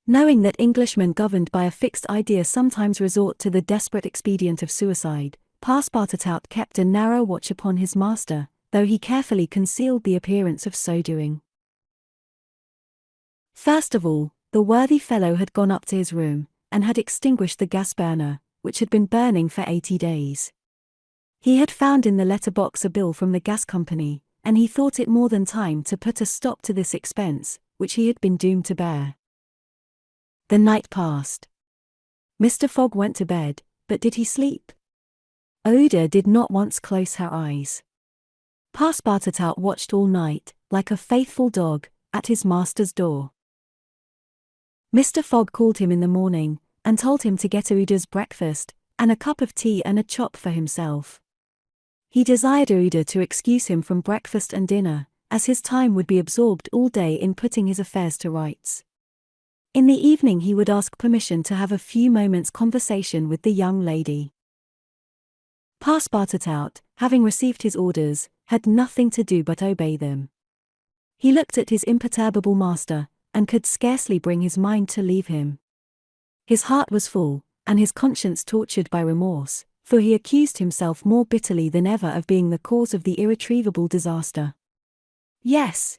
Knowing that Englishmen governed by a fixed idea sometimes resort to the desperate expedient of suicide, Passepartout kept a narrow watch upon his master, though he carefully concealed the appearance of so doing. First of all, the worthy fellow had gone up to his room, and had extinguished the gas burner, which had been burning for 80 days. He had found in the letter-box a bill from the gas company, and he thought it more than time to put a stop to this expense, which he had been doomed to bear. The night passed. Mr. Fogg went to bed, but did he sleep? Ouida did not once close her eyes. Passepartout watched all night, like a faithful dog, at his master's door. Mr. Fogg called him in the morning, and told him to get Ouida's breakfast, and a cup of tea and a chop for himself. He desired Ouida to excuse him from breakfast and dinner, as his time would be absorbed all day in putting his affairs to rights. In the evening he would ask permission to have a few moments' conversation with the young lady. Passepartout, having received his orders, had nothing to do but obey them. He looked at his imperturbable master, and could scarcely bring his mind to leave him. His heart was full, and his conscience tortured by remorse, for he accused himself more bitterly than ever of being the cause of the irretrievable disaster. Yes!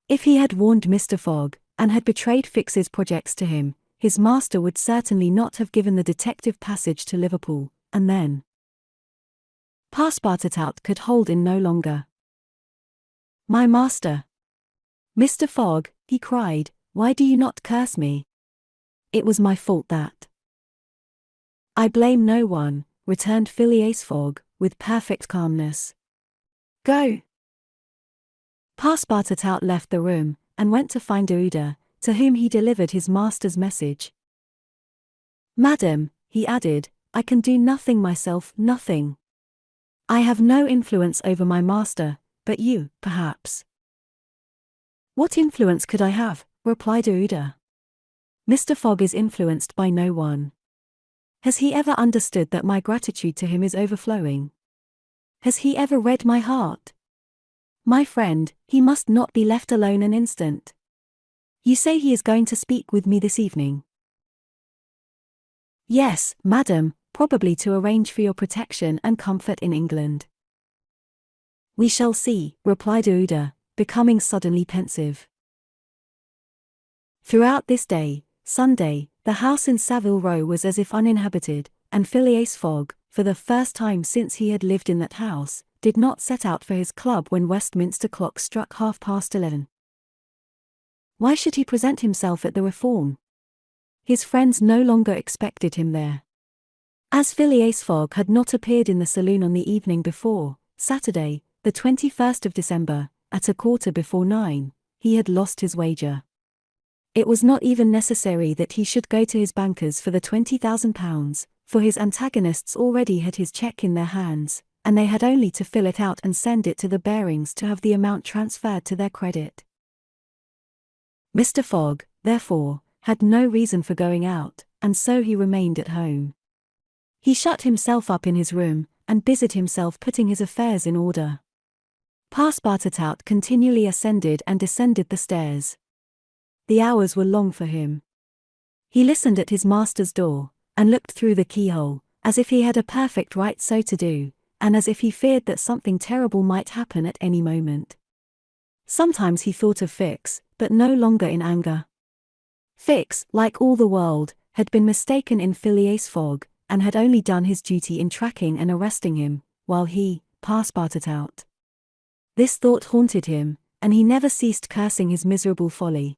If he had warned Mr. Fogg, and had betrayed Fix's projects to him, his master would certainly not have given the detective passage to Liverpool, and then Passepartout could hold in no longer. "My master! Mr. Fogg," he cried, "why do you not curse me? It was my fault that—" "I blame no one," returned Phileas Fogg, with perfect calmness. "Go!" Passepartout left the room, and went to find Ouida, to whom he delivered his master's message. "Madam," he added, "I can do nothing myself, nothing. I have no influence over my master, but you, perhaps." "What influence could I have?" replied Ouida. "Mr. Fogg is influenced by no one. Has he ever understood that my gratitude to him is overflowing? Has he ever read my heart? My friend, he must not be left alone an instant. You say he is going to speak with me this evening?" "Yes, madam, probably to arrange for your protection and comfort in England." "We shall see," replied Ouida, becoming suddenly pensive. Throughout this day, Sunday, the house in Savile Row was as if uninhabited, and Phileas Fogg, for the first time since he had lived in that house, did not set out for his club when Westminster clock struck 11:30. Why should he present himself at the Reform? His friends no longer expected him there. As Phileas Fogg had not appeared in the saloon on the evening before, Saturday, the 21st of December, at 9:15, he had lost his wager. It was not even necessary that he should go to his bankers for the £20,000, for his antagonists already had his cheque in their hands, and they had only to fill it out and send it to the Barings to have the amount transferred to their credit. Mr. Fogg, therefore, had no reason for going out, and so he remained at home. He shut himself up in his room, and busied himself putting his affairs in order. Passepartout continually ascended and descended the stairs. The hours were long for him. He listened at his master's door, and looked through the keyhole, as if he had a perfect right so to do, and as if he feared that something terrible might happen at any moment. Sometimes he thought of Fix, but no longer in anger. Fix, like all the world, had been mistaken in Phileas Fogg, and had only done his duty in tracking and arresting him, while he, Passepartout. This thought haunted him, and he never ceased cursing his miserable folly.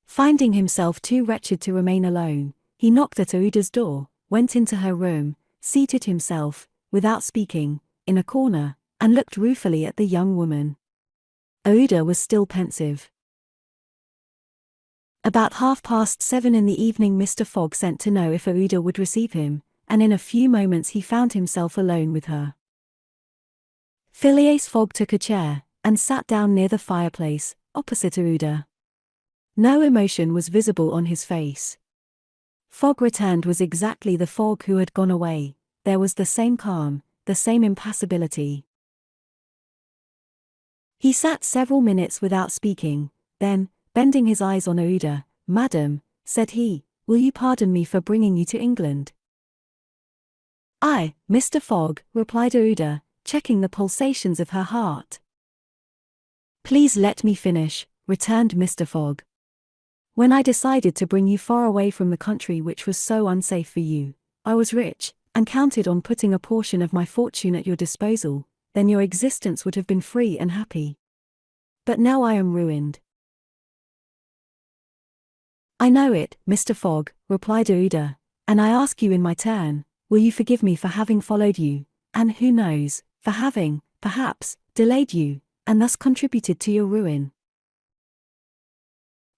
Finding himself too wretched to remain alone, he knocked at Ouida's door, went into her room, seated himself, without speaking, in a corner, and looked ruefully at the young woman. Ouida was still pensive. About 7:30 in the evening Mr. Fogg sent to know if Ouida would receive him, and in a few moments he found himself alone with her. Phileas Fogg took a chair, and sat down near the fireplace, opposite Ouida. No emotion was visible on his face. Fogg returned was exactly the Fogg who had gone away. There was the same calm, the same impassibility. He sat several minutes without speaking, then, bending his eyes on Ouida, "Madam," said he, "will you pardon me for bringing you to England?" "Aye, Mr. Fogg," replied Ouida, checking the pulsations of her heart. "Please let me finish," returned Mr. Fogg. "When I decided to bring you far away from the country which was so unsafe for you, I was rich, and counted on putting a portion of my fortune at your disposal, then your existence would have been free and happy. But now I am ruined." "I know it, Mr. Fogg," replied Ouida, "and I ask you in my turn, will you forgive me for having followed you, and who knows, for having, perhaps, delayed you, and thus contributed to your ruin?"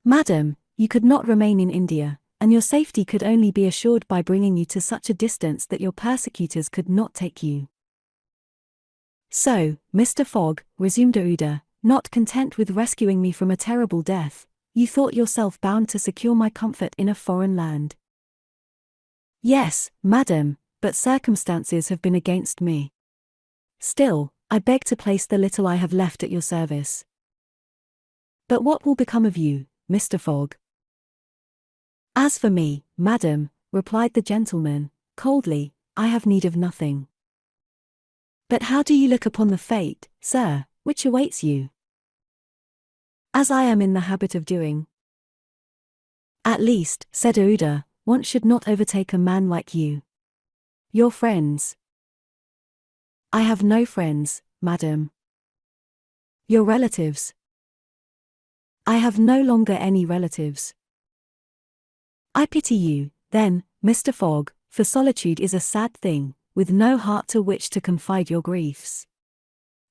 "Madam, you could not remain in India, and your safety could only be assured by bringing you to such a distance that your persecutors could not take you." "So, Mr. Fogg," resumed Ouida, "not content with rescuing me from a terrible death, you thought yourself bound to secure my comfort in a foreign land." "Yes, madam, but circumstances have been against me. Still, I beg to place the little I have left at your service." "But what will become of you, Mr. Fogg?" "As for me, madam," replied the gentleman, coldly, "I have need of nothing." "But how do you look upon the fate, sir, which awaits you?" "As I am in the habit of doing." "At least," said Ouida, "want should not overtake a man like you. Your friends—" "I have no friends, madam." "Your relatives—" "I have no longer any relatives." "I pity you, then, Mr. Fogg, for solitude is a sad thing, with no heart to which to confide your griefs.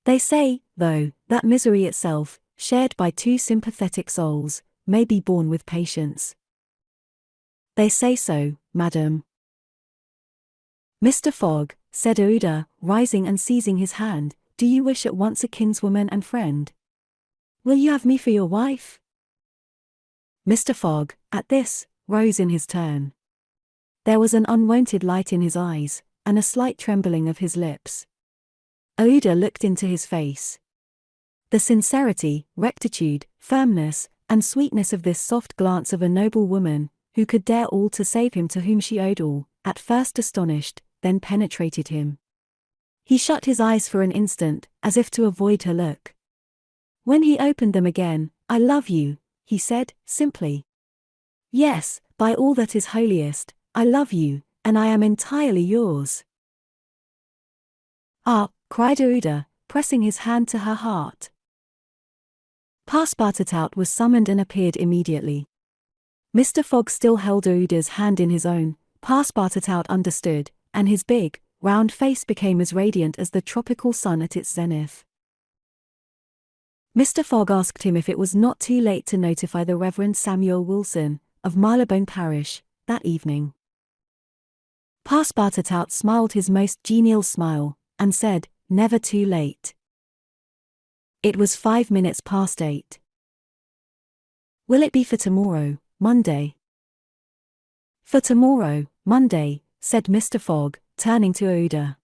They say, though, that misery itself, shared by two sympathetic souls, may be borne with patience." "They say so, madam." "Mr. Fogg," said Ouida, rising and seizing his hand, "do you wish at once a kinswoman and friend? Will you have me for your wife?" Mr. Fogg, at this, rose in his turn. There was an unwonted light in his eyes, and a slight trembling of his lips. Ouida looked into his face. The sincerity, rectitude, firmness, and sweetness of this soft glance of a noble woman, who could dare all to save him to whom she owed all, at first astonished, then penetrated him. He shut his eyes for an instant, as if to avoid her look. When he opened them again, "I love you," he said, simply. "Yes, by all that is holiest, I love you, and I am entirely yours." "Ah," cried Ouida, pressing his hand to her heart. Passepartout was summoned and appeared immediately. Mr. Fogg still held Ouida's hand in his own. Passepartout understood, and his big, round face became as radiant as the tropical sun at its zenith. Mr. Fogg asked him if it was not too late to notify the Reverend Samuel Wilson, of Marylebone Parish, that evening. Passepartout smiled his most genial smile, and said, "Never too late." It was 5 minutes past 8. "Will it be for tomorrow, Monday?" "For tomorrow, Monday," said Mr. Fogg, turning to Ouida.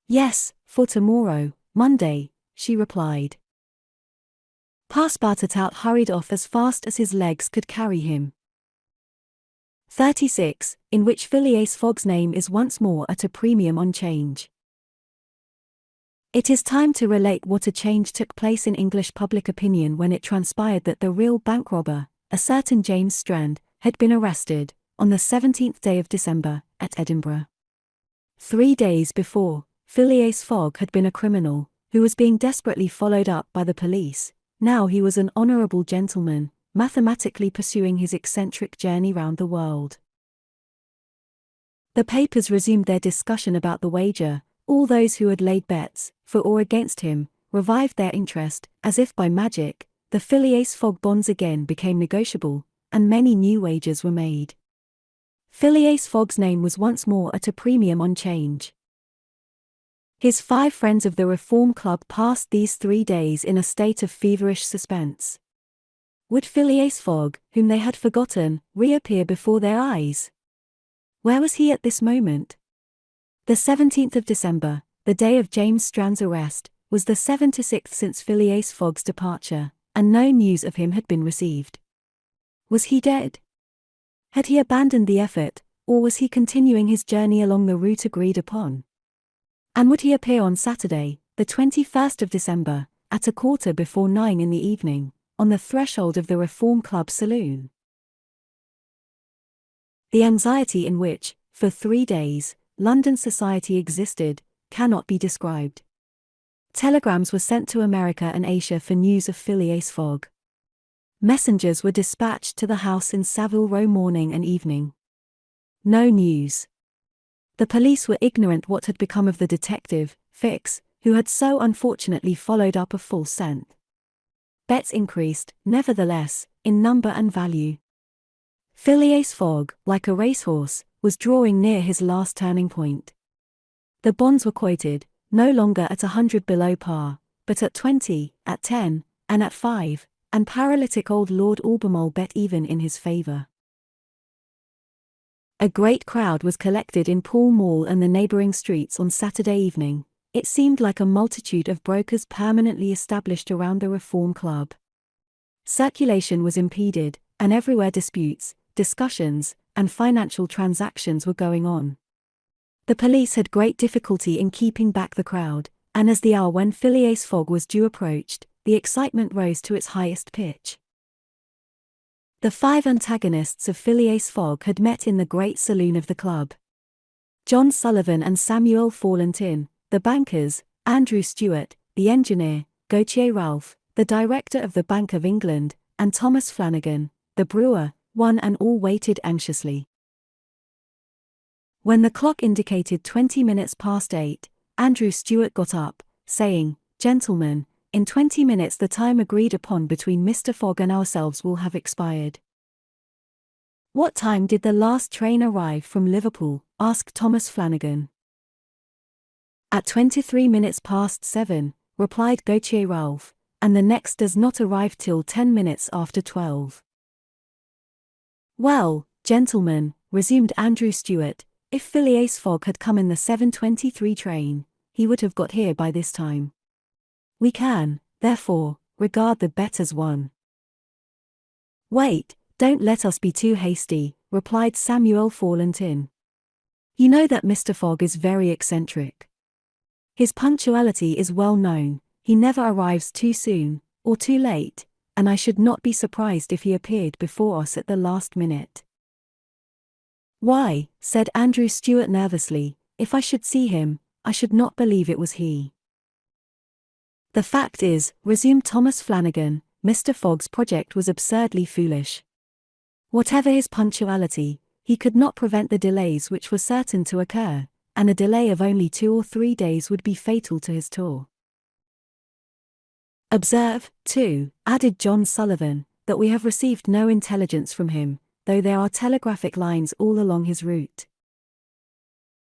"Yes, for tomorrow, Monday," she replied. Passepartout hurried off as fast as his legs could carry him. 36, in which Phileas Fogg's name is once more at a premium on change. It is time to relate what a change took place in English public opinion when it transpired that the real bank robber, a certain James Strand, had been arrested, on the 17th day of December, at Edinburgh. 3 days before, Phileas Fogg had been a criminal, who was being desperately followed up by the police. Now he was an honourable gentleman, mathematically pursuing his eccentric journey round the world. The papers resumed their discussion about the wager. All those who had laid bets, for or against him, revived their interest. As if by magic, the Phileas Fogg bonds again became negotiable, and many new wagers were made. Phileas Fogg's name was once more at a premium on 'Change. His 5 friends of the Reform Club passed these 3 days in a state of feverish suspense. Would Phileas Fogg, whom they had forgotten, reappear before their eyes? Where was he at this moment? The 17th of December, the day of James Strand's arrest, was the 76th since Phileas Fogg's departure, and no news of him had been received. Was he dead? Had he abandoned the effort, or was he continuing his journey along the route agreed upon? And would he appear on Saturday, the 21st of December, at 9:15 in the evening, on the threshold of the Reform Club saloon? The anxiety in which, for 3 days, London society existed, cannot be described. Telegrams were sent to America and Asia for news of Phileas Fogg. Messengers were dispatched to the house in Savile Row morning and evening. No news. The police were ignorant what had become of the detective, Fix, who had so unfortunately followed up a false scent. Bets increased, nevertheless, in number and value. Phileas Fogg, like a racehorse, was drawing near his last turning point. The bonds were quoted, no longer at 100 below par, but at 20, at 10, and at 5, and paralytic old Lord Albemarle bet even in his favour. A great crowd was collected in Pall Mall and the neighbouring streets on Saturday evening. It seemed like a multitude of brokers permanently established around the Reform Club. Circulation was impeded, and everywhere disputes, discussions, and financial transactions were going on. The police had great difficulty in keeping back the crowd, and as the hour when Phileas Fogg was due approached, the excitement rose to its highest pitch. The 5 antagonists of Phileas Fogg had met in the great saloon of the club. John Sullivan and Samuel Fallentin, the bankers, Andrew Stewart, the engineer, Gautier Ralph, the director of the Bank of England, and Thomas Flanagan, the brewer, one and all waited anxiously. When the clock indicated 20 minutes past 8, Andrew Stewart got up, saying, "Gentlemen, in 20 minutes the time agreed upon between Mr. Fogg and ourselves will have expired." "What time did the last train arrive from Liverpool?" asked Thomas Flanagan. "At 23 minutes past 7, replied Gautier Ralph, "and the next does not arrive till 10 minutes after 12. "Well, gentlemen," resumed Andrew Stewart, "if Phileas Fogg had come in the 7:23 train, he would have got here by this time. We can, therefore, regard the bet as won." "Wait, don't let us be too hasty," replied Samuel Fallentin. "You know that Mr. Fogg is very eccentric. His punctuality is well known, he never arrives too soon, or too late, and I should not be surprised if he appeared before us at the last minute." "Why," said Andrew Stewart nervously, "if I should see him, I should not believe it was he." "The fact is," resumed Thomas Flanagan, "Mr. Fogg's project was absurdly foolish. Whatever his punctuality, he could not prevent the delays which were certain to occur, and a delay of only 2 or 3 days would be fatal to his tour. Observe, too," added John Sullivan, "that we have received no intelligence from him, though there are telegraphic lines all along his route."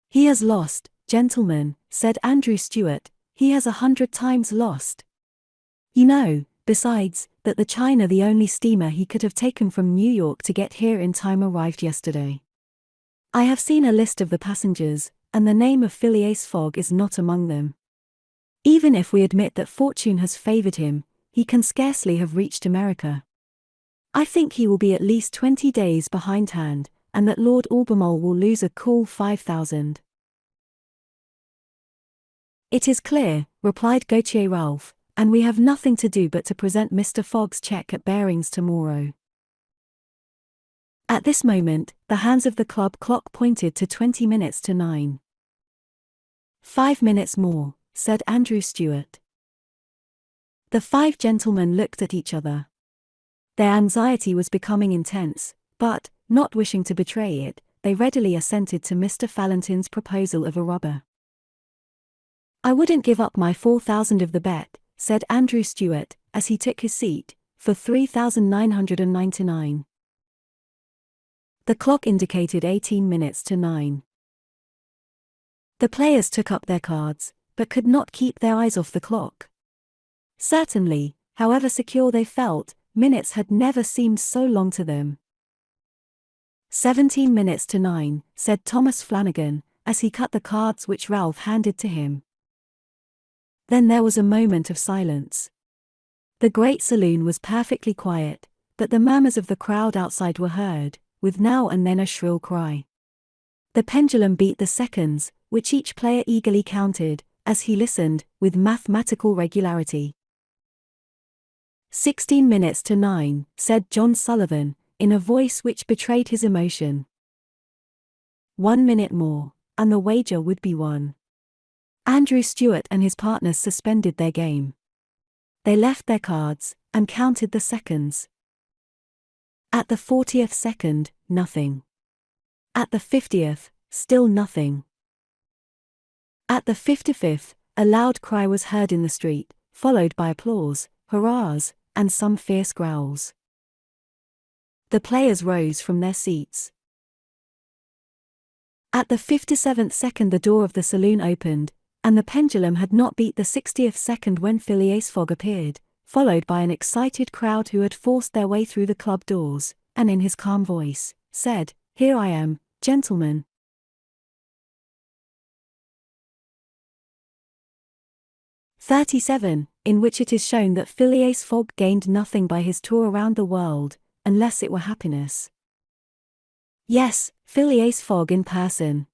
"He has lost, gentlemen," said Andrew Stewart, "he has 100 times lost. You know, besides, that the China, the only steamer he could have taken from New York to get here in time, arrived yesterday. I have seen a list of the passengers, and the name of Phileas Fogg is not among them. Even if we admit that fortune has favored him, he can scarcely have reached America. I think he will be at least 20 days behindhand, and that Lord Albemarle will lose a cool 5,000. "It is clear," replied Gautier Ralph, "and we have nothing to do but to present Mr. Fogg's check at Bearings tomorrow." At this moment, the hands of the club clock pointed to 20 minutes to 9. "5 minutes more," said Andrew Stuart. The five gentlemen looked at each other. Their anxiety was becoming intense, but, not wishing to betray it, they readily assented to Mr. Fallentin's proposal of a rubber. "I wouldn't give up my 4,000 of the bet," said Andrew Stuart, as he took his seat, "for 3,999. The clock indicated 18 minutes to 9. The players took up their cards, but could not keep their eyes off the clock. Certainly, however secure they felt, minutes had never seemed so long to them. 17 minutes to 9, said Thomas Flanagan, as he cut the cards which Ralph handed to him. Then there was a moment of silence. The great saloon was perfectly quiet, but the murmurs of the crowd outside were heard, with now and then a shrill cry. The pendulum beat the seconds, which each player eagerly counted, as he listened, with mathematical regularity. 16 minutes to 9, said John Sullivan, in a voice which betrayed his emotion. 1 minute more, and the wager would be won. Andrew Stuart and his partners suspended their game. They left their cards, and counted the seconds. At the 40th second, nothing. At the 50th, still nothing. At the 55th, a loud cry was heard in the street, followed by applause, hurrahs, and some fierce growls. The players rose from their seats. At the 57th second the door of the saloon opened, and the pendulum had not beat the 60th second when Phileas Fogg appeared, followed by an excited crowd who had forced their way through the club doors, and in his calm voice, said, "Here I am, gentlemen." (37) In which it is shown that Phileas Fogg gained nothing by his tour around the world, unless it were happiness. Yes, Phileas Fogg in person.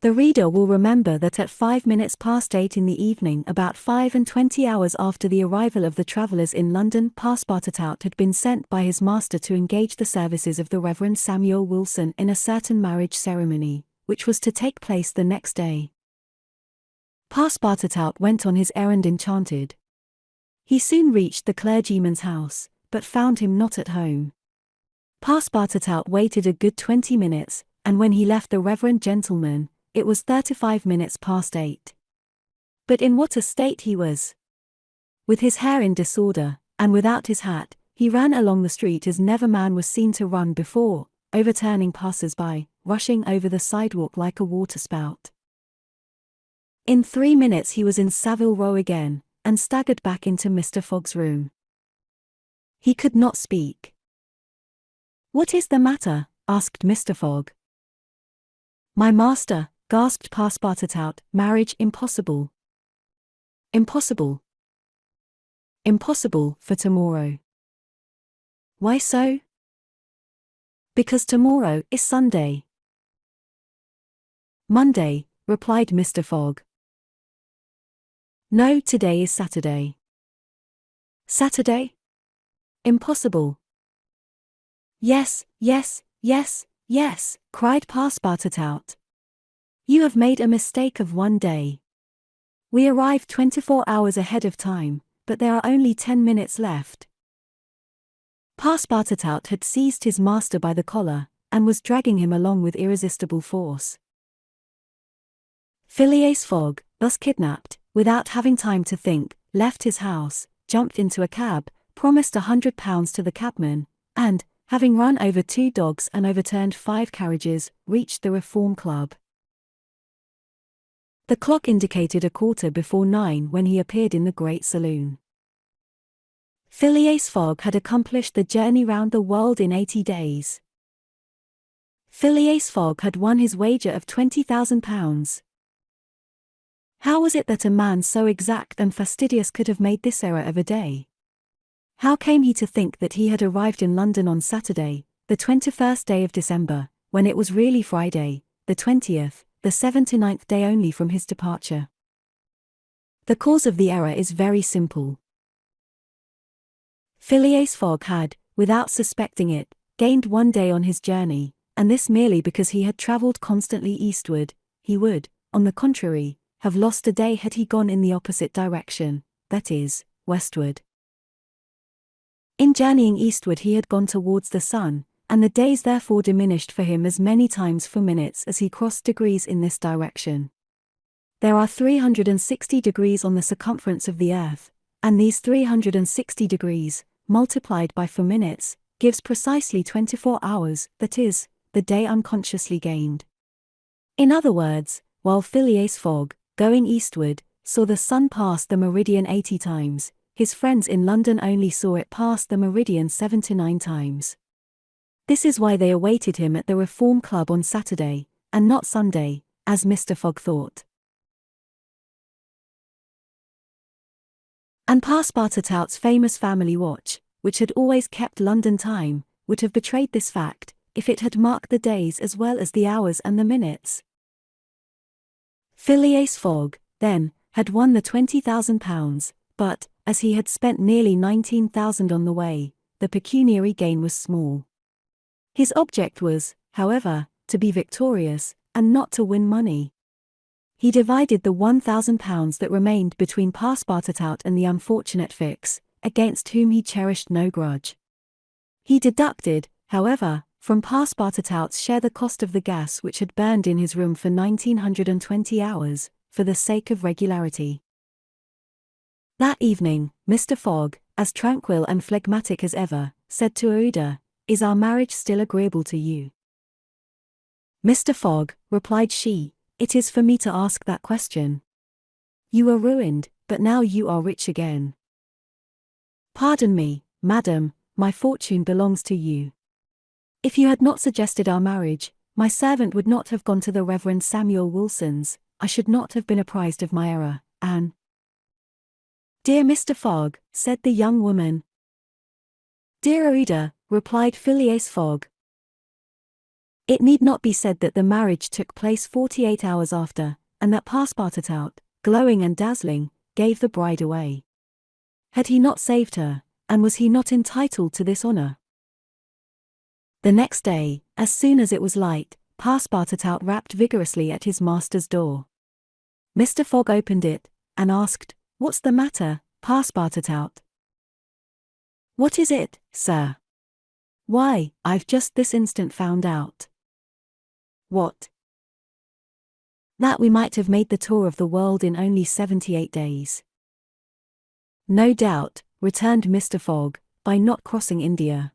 The reader will remember that at 5 minutes past 8 in the evening, about 25 hours after the arrival of the travellers in London, Passepartout had been sent by his master to engage the services of the Reverend Samuel Wilson in a certain marriage ceremony, which was to take place the next day. Passepartout went on his errand enchanted. He soon reached the clergyman's house, but found him not at home. Passepartout waited a good 20 minutes, and when he left the reverend gentleman, it was 35 minutes past 8. But in what a state he was! With his hair in disorder, and without his hat, he ran along the street as never man was seen to run before, overturning passers-by, rushing over the sidewalk like a waterspout. In 3 minutes he was in Savile Row again, and staggered back into Mr. Fogg's room. He could not speak. "What is the matter?" asked Mr. Fogg. "My master," gasped Passepartout, "marriage impossible." "Impossible." "Impossible for tomorrow." "Why so?" "Because tomorrow is Sunday." "Monday," replied Mr. Fogg. "No, today is Saturday." "Saturday? Impossible." "Yes, yes, yes, yes," cried Passepartout. "You have made a mistake of 1 day. We arrived 24 hours ahead of time, but there are only 10 minutes left." Passepartout had seized his master by the collar, and was dragging him along with irresistible force. Phileas Fogg, thus kidnapped, without having time to think, left his house, jumped into a cab, promised £100 to the cabman, and, having run over 2 dogs and overturned 5 carriages, reached the Reform Club. The clock indicated 9:15 when he appeared in the great saloon. Phileas Fogg had accomplished the journey round the world in 80 days. Phileas Fogg had won his wager of £20,000. How was it that a man so exact and fastidious could have made this error of a day? How came he to think that he had arrived in London on Saturday, the 21st day of December, when it was really Friday, the 20th, the 79th day only from his departure. The cause of the error is very simple. Phileas Fogg had, without suspecting it, gained 1 day on his journey, and this merely because he had travelled constantly eastward. He would, on the contrary, have lost a day had he gone in the opposite direction, that is, westward. In journeying eastward he had gone towards the sun, and the days therefore diminished for him as many times for minutes as he crossed degrees in this direction. There are 360 degrees on the circumference of the earth, and these 360 degrees, multiplied by 4 minutes, gives precisely 24 hours, that is, the day unconsciously gained. In other words, while Phileas Fogg, going eastward, saw the sun pass the meridian 80 times, his friends in London only saw it pass the meridian 79 times. This is why they awaited him at the Reform Club on Saturday, and not Sunday, as Mr. Fogg thought. And Passepartout's famous family watch, which had always kept London time, would have betrayed this fact, if it had marked the days as well as the hours and the minutes. Phileas Fogg, then, had won the £20,000, but, as he had spent nearly 19,000 on the way, the pecuniary gain was small. His object was, however, to be victorious, and not to win money. He divided the £1,000 that remained between Passepartout and the unfortunate Fix, against whom he cherished no grudge. He deducted, however, from Passepartout's share the cost of the gas which had burned in his room for 1920 hours, for the sake of regularity. That evening, Mr. Fogg, as tranquil and phlegmatic as ever, said to Ouida, "Is our marriage still agreeable to you?" "Mr. Fogg," replied she, "it is for me to ask that question. You were ruined, but now you are rich again." "Pardon me, madam, my fortune belongs to you. If you had not suggested our marriage, my servant would not have gone to the Reverend Samuel Wilson's, I should not have been apprised of my error, Anne." "Dear Mr. Fogg," said the young woman. "Dear Ouida," replied Phileas Fogg. It need not be said that the marriage took place 48 hours after, and that Passepartout, glowing and dazzling, gave the bride away. Had he not saved her, and was he not entitled to this honor? The next day, as soon as it was light, Passepartout rapped vigorously at his master's door. Mr. Fogg opened it, and asked, "What's the matter, Passepartout?" "What is it, sir?" "Why, I've just this instant found out." "What?" "That we might have made the tour of the world in only 78 days. "No doubt," returned Mr. Fogg, "by not crossing India.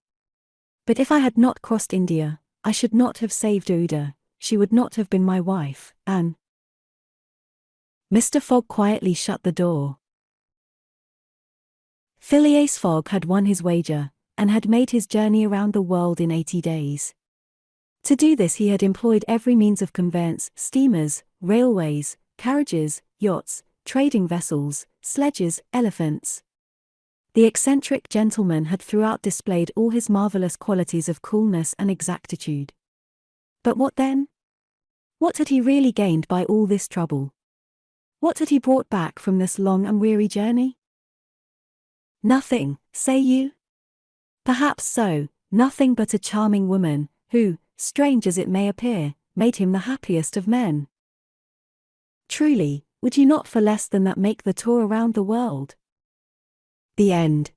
But if I had not crossed India, I should not have saved Ouida, she would not have been my wife, and—" Mr. Fogg quietly shut the door. Phileas Fogg had won his wager, and had made his journey around the world in 80 days. To do this he had employed every means of conveyance: steamers, railways, carriages, yachts, trading vessels, sledges, elephants. The eccentric gentleman had throughout displayed all his marvelous qualities of coolness and exactitude. But what then? What had he really gained by all this trouble? What had he brought back from this long and weary journey? Nothing, say you? Perhaps so, nothing but a charming woman, who, strange as it may appear, made him the happiest of men. Truly, would you not for less than that make the tour around the world? The end.